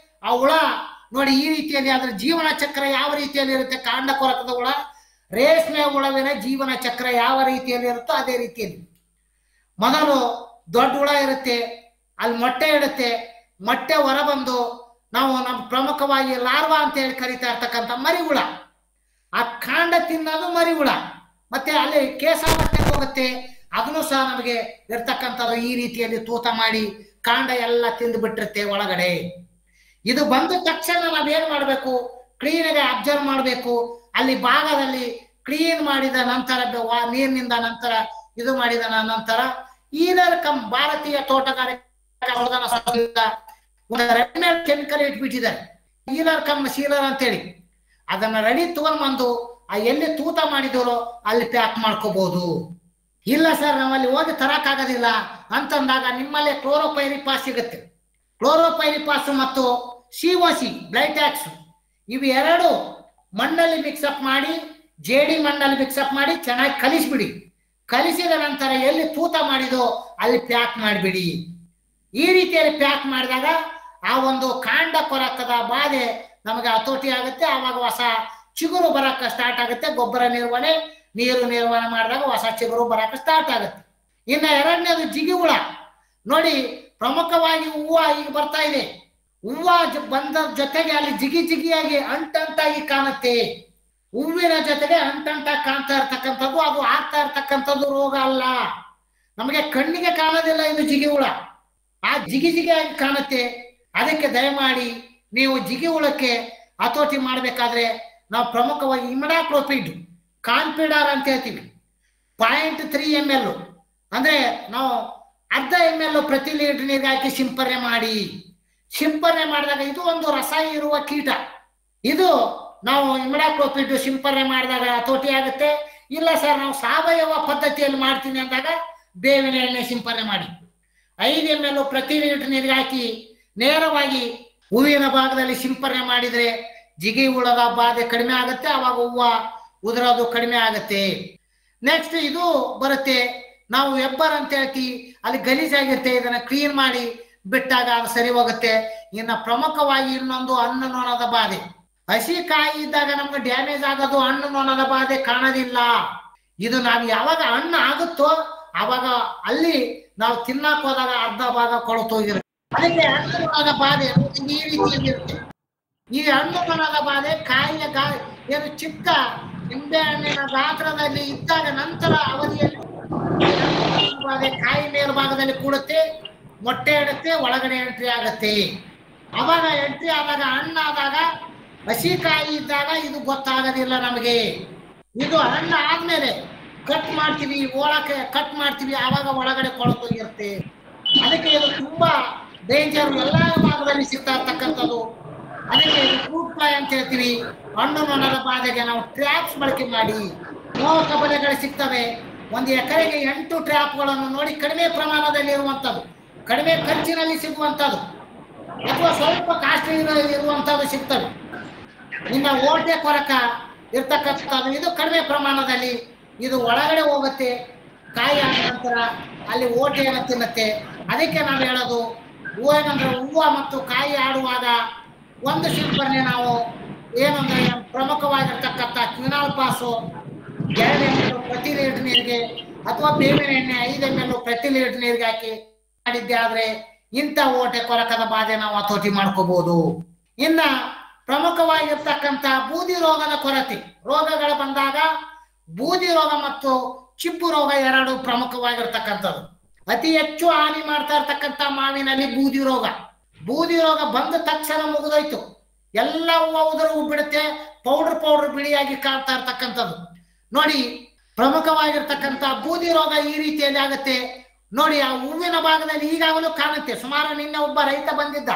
ಆ ಹುಳ ನೋಡಿ ಈ ರೀತಿಯಲ್ಲಿ ಅದ್ರ ಜೀವನ ಚಕ್ರ ಯಾವ ರೀತಿಯಲ್ಲಿ ಇರುತ್ತೆ. ಕಾಂಡ ಕೊರಕದ ಹುಳ ರೇಷ್ಮೆ ಹುಳವಿನ ಜೀವನ ಚಕ್ರ ಯಾವ ರೀತಿಯಲ್ಲಿ ಇರುತ್ತೋ ಅದೇ ರೀತಿಯಲ್ಲಿ. ಮೊದಲು ದೊಡ್ಡ ಹುಳ ಇರುತ್ತೆ, ಅಲ್ಲಿ ಮೊಟ್ಟೆ ಇಡುತ್ತೆ, ಮೊಟ್ಟೆ ಹೊರಬಂದು ನಾವು ನಮ್ಮ ಪ್ರಮುಖವಾಗಿ ಲಾರ್ವಾ ಅಂತ ಹೇಳಿ ಕರಿತಾ ಇರ್ತಕ್ಕಂಥ ಮರಿ ಹುಳ, ಆ ಕಾಂಡ ತಿನ್ನೋದು ಮರಿ ಹುಳ. ಮತ್ತೆ ಅಲ್ಲಿ ಕೇಸ ಮೊಟ್ಟೆ ಹೋಗುತ್ತೆ, ಅದನ್ನು ಸಹ ನಮಗೆ ಇರ್ತಕ್ಕಂಥದ್ದು ಈ ರೀತಿಯಲ್ಲಿ ತೂತ ಮಾಡಿ ಕಾಂಡ ಎಲ್ಲ ತಿಂದು ಬಿಟ್ಟಿರುತ್ತೆ ಒಳಗಡೆ. ಇದು ಬಂದ ತಕ್ಷಣ ನಾವೇನ್ ಮಾಡಬೇಕು, ಕ್ಲೀನಾಗಿ ಅಬ್ಸರ್ವ್ ಮಾಡಬೇಕು. ಅಲ್ಲಿ ಭಾಗದಲ್ಲಿ ಕ್ಲೀನ್ ಮಾಡಿದ ನಂತರ ನೀರಿನಿಂದ ನಂತರ ಇದು ಮಾಡಿದ ನಂತರ ಈಲರ್ ಕಮ್ ಭಾರತೀಯ ತೋಟಗಾರಿಕಾ ರೆಡಿಮೇಡ್ ಕೆಮಿಕಲ್ ಇಟ್ಬಿಟ್ಟಿದ್ದಾರೆ, ಈಲರ್ ಕಮ್ ಸೀಲರ್ ಅಂತೇಳಿ. ಅದನ್ನ ರೆಡಿ ತಗೊಂಡ್ಬಂದು ಎಲ್ಲಿ ತೂತ ಮಾಡಿದರೋ ಅಲ್ಲಿ ಪ್ಯಾಕ್ ಮಾಡ್ಕೋಬಹುದು. ಇಲ್ಲ ಸರ್ ನಾವಲ್ಲಿ ಹೋಗಿ ತರಕ್ಕಾಗೋದಿಲ್ಲ ಅಂತಂದಾಗ ನಿಮ್ಮಲ್ಲಿ ಕ್ಲೋರೋಪೈರಿಪಾಸ್ ಸಿಗುತ್ತೆ. ಕ್ಲೋರೋಪೈರಿಪಾಸ್ ಮತ್ತು ಸಿಒಸಿ ಬ್ಲೈಟ್ಯಾಕ್ಸ್ ಇವು ಎರಡು ಮಣ್ಣಲ್ಲಿ ಮಿಕ್ಸಪ್ ಮಾಡಿ, ಜೇಡಿ ಮಣ್ಣಲ್ಲಿ ಮಿಕ್ಸಪ್ ಮಾಡಿ ಚೆನ್ನಾಗಿ ಕಲಿಸ್ಬಿಡಿ. ಕಲಿಸಿದ ನಂತರ ಎಲ್ಲಿ ತೂತ ಮಾಡಿದೋ ಅಲ್ಲಿ ಪ್ಯಾಕ್ ಮಾಡಿಬಿಡಿ. ಈ ರೀತಿಯಲ್ಲಿ ಪ್ಯಾಕ್ ಮಾಡಿದಾಗ ಆ ಒಂದು ಕಾಂಡ ಕೊರಕದ ಬಾಧೆ ನಮಗೆ ಹತೋಟಿ ಆಗುತ್ತೆ. ಆವಾಗ ಹೊಸ ಚಿಗುರು ಬರಕ್ಕೆ ಸ್ಟಾರ್ಟ್ ಆಗುತ್ತೆ. ಗೊಬ್ಬರ ನಿರ್ವಹಣೆ, ನೀರು ನಿರ್ವಹಣೆ ಮಾಡಿದಾಗ ಹೊಸ ಚಿಗುರು ಬರಕ್ಕೆ ಸ್ಟಾರ್ಟ್ ಆಗುತ್ತೆ. ಇನ್ನು ಎರಡನೇದು ಜಿಗಿ ಹುಳ. ನೋಡಿ, ಪ್ರಮುಖವಾಗಿ ಹೂವು ಈಗ ಬರ್ತಾ ಇದೆ. ಹೂವು ಬಂದ ಜೊತೆಗೆ ಅಲ್ಲಿ ಜಿಗಿ ಜಿಗಿಯಾಗಿ ಅಂಟಂಟಾಗಿ ಕಾಣುತ್ತೆ. ಹೂವಿನ ಜೊತೆಗೆ ಅಂಟಂಟಾಗಿ ಕಾಣ್ತಾ ಇರ್ತಕ್ಕಂಥದ್ದು, ಅದು ಆಗ್ತಾ ಇರ್ತಕ್ಕಂಥದ್ದು ರೋಗ ಅಲ್ಲ. ನಮಗೆ ಕಣ್ಣಿಗೆ ಕಾಣೋದಿಲ್ಲ ಇದು ಜಿಗಿ ಹುಳ, ಆ ಜಿಗಿ ಜಿಗಿಯಾಗಿ ಕಾಣುತ್ತೆ. ಅದಕ್ಕೆ ದಯಮಾಡಿ ನೀವು ಜಿಗಿ ಹುಳಕ್ಕೆ ಹತೋಟಿ ಮಾಡಬೇಕಾದ್ರೆ ನಾವು ಪ್ರಮುಖವಾಗಿ ಇಮಿಡಾಕ್ಲೋಪಿಡ್, ಕಾನ್ಪಿಡಾರ್ ಅಂತ ಹೇಳ್ತೀವಿ, 0.3 ml ಅಂದ್ರೆ ನಾವು ಅರ್ಧ ml ಪ್ರತಿ ಲೀಟರ್ ನೀರಿಗೆ ಹಾಕಿ ಸಿಂಪರಣೆ ಮಾಡಿ. ಸಿಂಪರಣೆ ಮಾಡಿದಾಗ ಇದು ಒಂದು ರಸ ಇರುವ ಕೀಟ. ಇದು ನಾವು ಇಮಿಡಾಕ್ಲೋಪಿಡ್ ಸಿಂಪರಣೆ ಮಾಡಿದಾಗ ಹತೋಟಿ ಆಗುತ್ತೆ. ಇಲ್ಲ ಸರ್ ನಾವು ಸಾವಯವ ಪದ್ಧತಿಯಲ್ಲಿ ಮಾಡ್ತೀನಿ ಅಂದಾಗ ಬೇವಿನ ಎಣ್ಣೆ ಸಿಂಪರಣೆ ಮಾಡಿ. 5 ml ಪ್ರತಿ ಲೀಟರ್ ನೀರಿಗೆ ಹಾಕಿ ನೇರವಾಗಿ ಹೂವಿನ ಭಾಗದಲ್ಲಿ ಸಿಂಪರಣೆ ಮಾಡಿದ್ರೆ ಜಿಗಿ ಹುಳದ ಬಾಧೆ ಕಡಿಮೆ ಆಗುತ್ತೆ. ಅವಾಗ ಹೂವು ಉದುರೋದು ಕಡಿಮೆ ಆಗುತ್ತೆ. ನೆಕ್ಸ್ಟ್ ಇದು ಬರುತ್ತೆ, ನಾವು ವೆಬ್ಬರ್ ಅಂತ ಹೇಳ್ತೀವಿ, ಅಲ್ಲಿ ಗಲೀಜಾಗಿರುತ್ತೆ, ಇದನ್ನ ಕ್ಲೀನ್ ಮಾಡಿ ಬಿಟ್ಟಾಗ ಅದು ಸರಿ ಹೋಗುತ್ತೆ. ಇನ್ನು ಪ್ರಮುಖವಾಗಿ ಇನ್ನೊಂದು ಹಣ್ಣು ನೊಣದ ಬಾಧೆ. ಹಸಿ ಕಾಯಿ ಇದ್ದಾಗ ನಮ್ಗೆ ಡ್ಯಾಮೇಜ್ ಆಗೋದು ಹಣ್ಣು ನೊಣದ ಬಾಧೆ ಕಾಣೋದಿಲ್ಲ. ಇದು ನಾವು ಯಾವಾಗ ಹಣ್ಣು ಆಗುತ್ತೋ ಅವಾಗ ಅಲ್ಲಿ ನಾವು ತಿನ್ನಕ್ ಹೋದಾಗ ಅರ್ಧ ಭಾಗ ಕೊಳತೋಗಿರುತ್ತೆ. ಅದಕ್ಕೆ ಹಣ್ಣು ನೊಣದ ಬಾಧೆ ಈ ರೀತಿಯಾಗಿರುತ್ತೆ. ಈ ಹಣ್ಣು ನೊಣದ ಬಾಧೆ ಕಾಯಿಯ ಏನು ಚಿಕ್ಕ ನಿಂಬೆ ಹಣ್ಣಿನ ಗಾತ್ರದಲ್ಲಿ ಇದ್ದಾಗ ನಂತರ ಅವಧಿಯಲ್ಲಿ ಬಾಧೆ ಕಾಯಿ ಮೇಲ್ಭಾಗದಲ್ಲಿ ಕೂಡುತ್ತೆ, ಮೊಟ್ಟೆ ಇಡುತ್ತೆ, ಒಳಗಡೆ ಎಂಟ್ರಿ ಆಗುತ್ತೆ. ಅವಾಗ ಎಂಟ್ರಿ ಆದಾಗ ಹಣ್ಣಾದಾಗ ಹಸಿ ಕಾಯಿ ಇದ್ದಾಗ ಇದು ಗೊತ್ತಾಗೋದಿಲ್ಲ ನಮಗೆ. ಇದು ಹಣ್ಣು ಆದ್ಮೇಲೆ ಕಟ್ ಮಾಡ್ತೀವಿ, ಒಳಕ್ಕೆ ಕಟ್ ಮಾಡ್ತೀವಿ, ಆವಾಗ ಒಳಗಡೆ ಕೊಳತೋಗಿರುತ್ತೆ. ಅದಕ್ಕೆ ಇದು ತುಂಬಾ ಡೇಂಜರ್, ಎಲ್ಲಾ ಭಾಗದಲ್ಲಿ ಸಿಗ್ತಾ ಇರ್ತಕ್ಕಂಥದ್ದು. ಅದಕ್ಕೆ ಫ್ರೂಟ್ ಫ್ಲೈ ಅಂತ ಹೇಳ್ತೀವಿ. ಹಣ್ಣು ನೊಣದ ಬಾಧೆಗೆ ನಾವು ಟ್ರ್ಯಾಪ್ಸ್ ಬಳಕೆ ಮಾಡಿ, ಮೋಹಕ ಬಲೆಗಳು ಸಿಗ್ತವೆ. 1 ಎಕರೆಗೆ 8 ಟ್ರ್ಯಾಪ್ಗಳನ್ನು ನೋಡಿ, ಕಡಿಮೆ ಪ್ರಮಾಣದಲ್ಲಿ ಇರುವಂಥದ್ದು, ಕಡಿಮೆ ಖರ್ಚಿನಲ್ಲಿ ಸಿಗುವಂಥದ್ದು ಅಥವಾ ಸ್ವಲ್ಪ ಕಾಸ್ಟ್ಲಿ ಇರುವಂಥದ್ದು ಸಿಗ್ತವೆ. ಇನ್ನು ಓಟೆ ಕೊರಕ ಇರ್ತಕ್ಕಂಥದ್ದು ಇದು ಕಡಿಮೆ ಪ್ರಮಾಣದಲ್ಲಿ, ಇದು ಒಳಗಡೆ ಹೋಗುತ್ತೆ. ಕಾಯಿ ಆದ ನಂತರ ಅಲ್ಲಿ ಓಟೆಯನ್ನು ತಿನ್ನುತ್ತೆ. ಅದಕ್ಕೆ ನಾವು ಹೇಳೋದು ಏನಂದ್ರೆ ಹೂವು ಮತ್ತು ಕಾಯಿ ಆಡುವಾಗ ಒಂದು ಸಿಂಪರಣೆ ನಾವು ಏನಂದ್ರೆ ಪ್ರಮುಖವಾಗಿರ್ತಕ್ಕಂಥ ಕ್ವಿನಾಲ್ ಪಾಸು 2 ml ಪ್ರತಿ ಲೀಟರ್ ನೀರಿಗೆ ಅಥವಾ ಬೇವಿನ ಎಣ್ಣೆ 5 ml ಪ್ರತಿ ಲೀಟರ್ ನೀರಿಗೆ ಹಾಕಿ ಮಾಡಿದ್ದೆ ಆದ್ರೆ ಇಂಥ ಓಟೆ ಕೊರಕದ ಬಾಧೆ ನಾವು ಹತೋಟಿ ಮಾಡ್ಕೋಬಹುದು. ಇನ್ನ ಪ್ರಮುಖವಾಗಿರ್ತಕ್ಕಂಥ ಬೂದಿ ರೋಗದ ಕೊರತೆ ರೋಗಗಳು ಬಂದಾಗ ಬೂದಿ ರೋಗ ಮತ್ತು ಚಿಪ್ಪು ರೋಗ ಎರಡು ಪ್ರಮುಖವಾಗಿರ್ತಕ್ಕಂಥದ್ದು. ಅತಿ ಹೆಚ್ಚು ಹಾನಿ ಮಾಡ್ತಾ ಇರ್ತಕ್ಕಂಥ ಮಾವಿನಲ್ಲಿ ಬೂದಿ ರೋಗ. ಬೂದಿ ರೋಗ ಬಂದ ತಕ್ಷಣ ಮುಗಿದೋಯ್ತು, ಎಲ್ಲ ಹೂವು ಉದುರು ಬಿಡುತ್ತೆ, ಪೌಡರ್ ಬಿಳಿಯಾಗಿ ಕಾಣ್ತಾ ಇರ್ತಕ್ಕಂಥದ್ದು. ನೋಡಿ, ಪ್ರಮುಖವಾಗಿರ್ತಕ್ಕಂಥ ಬೂದಿ ರೋಗ ಈ ರೀತಿಯಲ್ಲಿ ಆಗುತ್ತೆ. ನೋಡಿ, ಆ ಹೂವಿನ ಭಾಗದಲ್ಲಿ ಈಗಾಗಲೂ ಕಾಣುತ್ತೆ. ಸುಮಾರು ನಿನ್ನೆ ಒಬ್ಬ ರೈತ ಬಂದಿದ್ದ,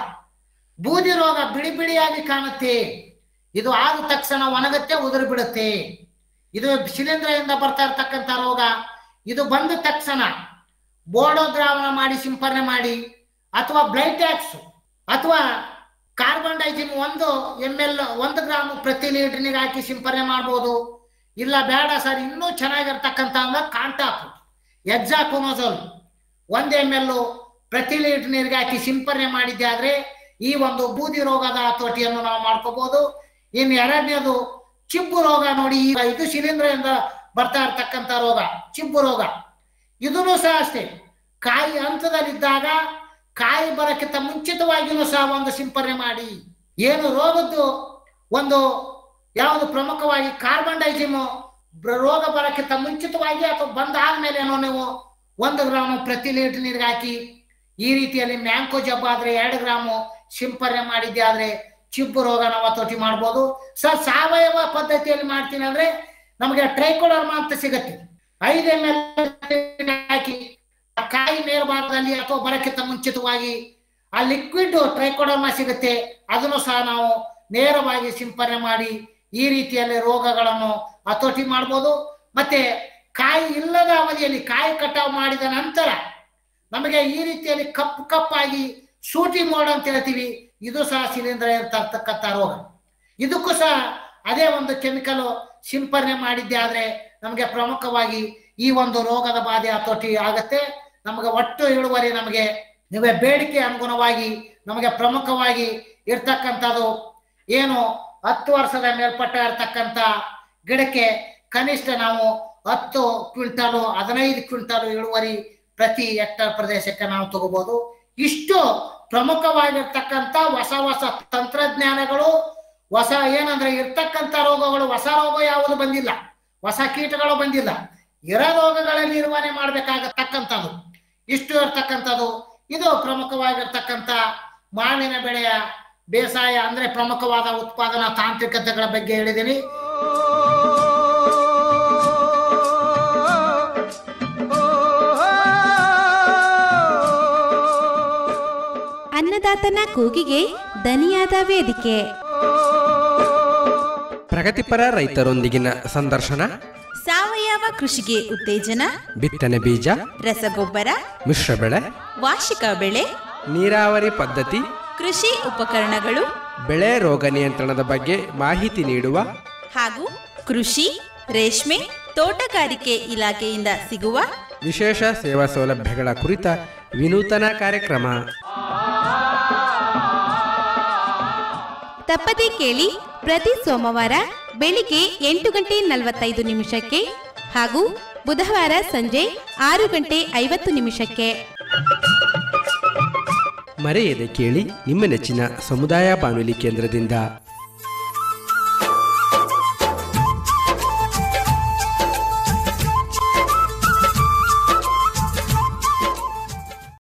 ಬೂದಿ ರೋಗ ಬಿಳಿ ಬಿಳಿಯಾಗಿ ಕಾಣುತ್ತೆ. ಇದು ಆದ ತಕ್ಷಣ ಒಣಗುತ್ತೆ, ಉದುರು ಬಿಡುತ್ತೆ. ಇದು ಶಿಲೀಂಧ್ರದಿಂದ ಬರ್ತಾ ಇರ್ತಕ್ಕಂಥ ರೋಗ. ಇದು ಬಂದ ತಕ್ಷಣ ಬೋರ್ಡೋ ದ್ರಾವಣ ಮಾಡಿ ಸಿಂಪರಣೆ ಮಾಡಿ, ಅಥವಾ ಬ್ಲೈಟ್ಯಾಕ್ಸ್ ಅಥವಾ ಕಾರ್ಬನ್ ಡೈಜಿನ್ 1 ml 1 ಗ್ರಾಮ್ ಪ್ರತಿ ಲೀಟರ್ ನೀರಿಗೆ ಹಾಕಿ ಸಿಂಪರಣೆ ಮಾಡ್ಬೋದು. ಇಲ್ಲ ಬೇಡ ಸರ್ ಇನ್ನೂ ಚೆನ್ನಾಗಿರ್ತಕ್ಕಂಥ ಕಾಂಟಾಪ್ ಎಕ್ಸಾಕೋನೋಜೋಲ್ 1 ml ಪ್ರತಿ ಲೀಟರ್ ನೀರಿಗೆ ಹಾಕಿ ಸಿಂಪರಣೆ ಮಾಡಿದ್ದೆ ಆದ್ರೆ ಈ ಒಂದು ಬೂದಿ ರೋಗದ ಹತೋಟಿಯನ್ನು ನಾವು ಮಾಡ್ಕೋಬಹುದು. ಇನ್ನು ಎರಡನೇದು ಚಿಬ್ಬು ರೋಗ ನೋಡಿ, ಈಗ ಇದು ಶಿಲೀಂಧ್ರದಿಂದ ಬರ್ತಾ ಇರ್ತಕ್ಕಂಥ ರೋಗ ಚಿಬ್ಬು ರೋಗ. ಇದನ್ನು ಸಹ ಅಷ್ಟೇ, ಕಾಯಿ ಹಂತದಲ್ಲಿದ್ದಾಗ ಕಾಯಿ ಬರಕ್ಕಿಂತ ಮುಂಚಿತವಾಗಿಯೂ ಸಹ ಒಂದು ಸಿಂಪರಣೆ ಮಾಡಿ. ಏನು ರೋಗದ್ದು ಒಂದು ಯಾವುದು ಪ್ರಮುಖವಾಗಿ ಕಾರ್ಬನ್ ಡೈಜಿಮ್ ರೋಗ ಬರಕ್ಕಿಂತ ಮುಂಚಿತವಾಗಿ ಅಥವಾ ಬಂದಾದ್ಮೇಲೆ ನೀವು 1 ಗ್ರಾಮ್ ಪ್ರತಿ ಲೀಟರ್ ನೀರಿಗೆ ಹಾಕಿ, ಈ ರೀತಿಯಲ್ಲಿ ಮ್ಯಾಂಕೋ ಜಬ್ಬ ಆದ್ರೆ 2 ಗ್ರಾಮ್ ಸಿಂಪರಣೆ ಮಾಡಿದ್ದೆ ಆದ್ರೆ ಚಿಬ್ಬು ರೋಗ ನಾವು ಹತೋಟಿ ಮಾಡ್ಬೋದು. ಸಾವಯವ ಪದ್ಧತಿಯಲ್ಲಿ ಮಾಡ್ತೀನಿ ಅಂದ್ರೆ ನಮಗೆ ಟ್ರೈಕೋಡರ್ಮ ಅಂತ ಸಿಗತ್ತೆ, 5 ml ಹಾಕಿ ಕಾಯಿ ಮೇಲ್ಭಾಗದಲ್ಲಿ ಅಥವಾ ಬರಕ್ಕಿಂತ ಮುಂಚಿತವಾಗಿ ಆ ಲಿಕ್ವಿಡ್ ಟ್ರೈಕೋಡರ್ಮ ಸಿಗುತ್ತೆ, ಅದನ್ನು ಸಹ ನಾವು ನೇರವಾಗಿ ಸಿಂಪರಣೆ ಮಾಡಿ ಈ ರೀತಿಯಲ್ಲಿ ರೋಗಗಳನ್ನು ಹತೋಟಿ ಮಾಡ್ಬೋದು. ಮತ್ತೆ ಕಾಯಿ ಇಲ್ಲದ ಅವಧಿಯಲ್ಲಿ ಕಾಯಿ ಕಟಾವು ಮಾಡಿದ ನಂತರ ನಮಗೆ ಈ ರೀತಿಯಲ್ಲಿ ಕಪ್ಪಾಗಿ ಶೂಟಿ ಮೋಡ್ ಅಂತ ಹೇಳ್ತೀವಿ, ಇದು ಸಹ ಶಿಲೀಂಧ್ರ ಇರ್ತಕ್ಕಂಥ ರೋಗ. ಇದಕ್ಕೂ ಸಹ ಅದೇ ಒಂದು ಕೆಮಿಕಲ್ ಸಿಂಪರಣೆ ಮಾಡಿದ್ದೆ ಆದ್ರೆ ನಮಗೆ ಪ್ರಮುಖವಾಗಿ ಈ ಒಂದು ರೋಗದ ಬಾಧೆ ಹತೋಟಿ ಆಗತ್ತೆ. ನಮಗೆ ಒಟ್ಟು ಇಳುವರಿ ನಮಗೆ ಬೇಡಿಕೆ ಅನುಗುಣವಾಗಿ ನಮಗೆ ಪ್ರಮುಖವಾಗಿ ಇರ್ತಕ್ಕಂಥದ್ದು ಏನು 10 ವರ್ಷದ ಮೇಲ್ಪಟ್ಟ ಇರ್ತಕ್ಕಂಥ ಗಿಡಕ್ಕೆ ಕನಿಷ್ಠ ನಾವು 10 ಕ್ವಿಂಟಲ್ 15 ಕ್ವಿಂಟಲ್ ಇಳುವರಿ ಪ್ರತಿ ಹೆಕ್ಟರ್ ಪ್ರದೇಶಕ್ಕೆ ನಾವು ತಗೋಬಹುದು. ಇಷ್ಟು ಪ್ರಮುಖವಾಗಿರ್ತಕ್ಕಂಥ ಹೊಸ ತಂತ್ರಜ್ಞಾನಗಳು, ಹೊಸ ಏನಂದ್ರೆ ಇರ್ತಕ್ಕಂಥ ರೋಗಗಳು, ಹೊಸ ರೋಗ ಯಾವುದು ಬಂದಿಲ್ಲ, ಹೊಸ ಕೀಟಗಳು ಬಂದಿಲ್ಲ, ಇರೋ ರೋಗಗಳಲ್ಲಿ ನಿರ್ವಹಣೆ ಮಾಡ್ಬೇಕಾಗತಕ್ಕಂಥದ್ದು ಇಷ್ಟು ಇರ್ತಕ್ಕಂಥದ್ದು. ಇದು ಪ್ರಮುಖವಾಗಿರ್ತಕ್ಕಂಥ ಮಾವಿನ ಬೆಳೆಯ ಬೇಸಾಯ ಅಂದ್ರೆ ಪ್ರಮುಖವಾದ ಉತ್ಪಾದನಾ ತಾಂತ್ರಿಕತೆಗಳ ಬಗ್ಗೆ ಹೇಳಿದ್ದೀನಿ. ಅನ್ನದಾತನ ಕೂಗಿಗೆ ದನಿಯಾದ ವೇದಿಕೆ. ಪ್ರಗತಿಪರ ರೈತರೊಂದಿಗಿನ ಸಂದರ್ಶನ, ಸಾವಯವ ಕೃಷಿಗೆ ಉತ್ತೇಜನ, ಬಿತ್ತನೆ ಬೀಜ, ರಸಗೊಬ್ಬರ, ಮಿಶ್ರ ಬೆಳೆ, ವಾರ್ಷಿಕ ಬೆಳೆ, ನೀರಾವರಿ ಪದ್ಧತಿ, ಕೃಷಿ ಉಪಕರಣಗಳು, ಬೆಳೆ ರೋಗ ನಿಯಂತ್ರಣದ ಬಗ್ಗೆ ಮಾಹಿತಿ ನೀಡುವ ಹಾಗೂ ಕೃಷಿ, ರೇಷ್ಮೆ, ತೋಟಗಾರಿಕೆ ಇಲಾಖೆಯಿಂದ ಸಿಗುವ ವಿಶೇಷ ಸೇವಾ ಸೌಲಭ್ಯಗಳ ಕುರಿತ ವಿನೂತನ ಕಾರ್ಯಕ್ರಮ. ತಪ್ಪದೇ ಕೇಳಿ ಪ್ರತಿ ಸೋಮವಾರ ಬೆಳಿಗ್ಗೆ 8:45 ಹಾಗೂ ಬುಧವಾರ ಸಂಜೆ 6:50. ಮರೆಯದೆ ಕೇಳಿ ನಿಮ್ಮ ನೆಚ್ಚಿನ ಸಮುದಾಯ ಬಾನುಲಿ ಕೇಂದ್ರದಿಂದ.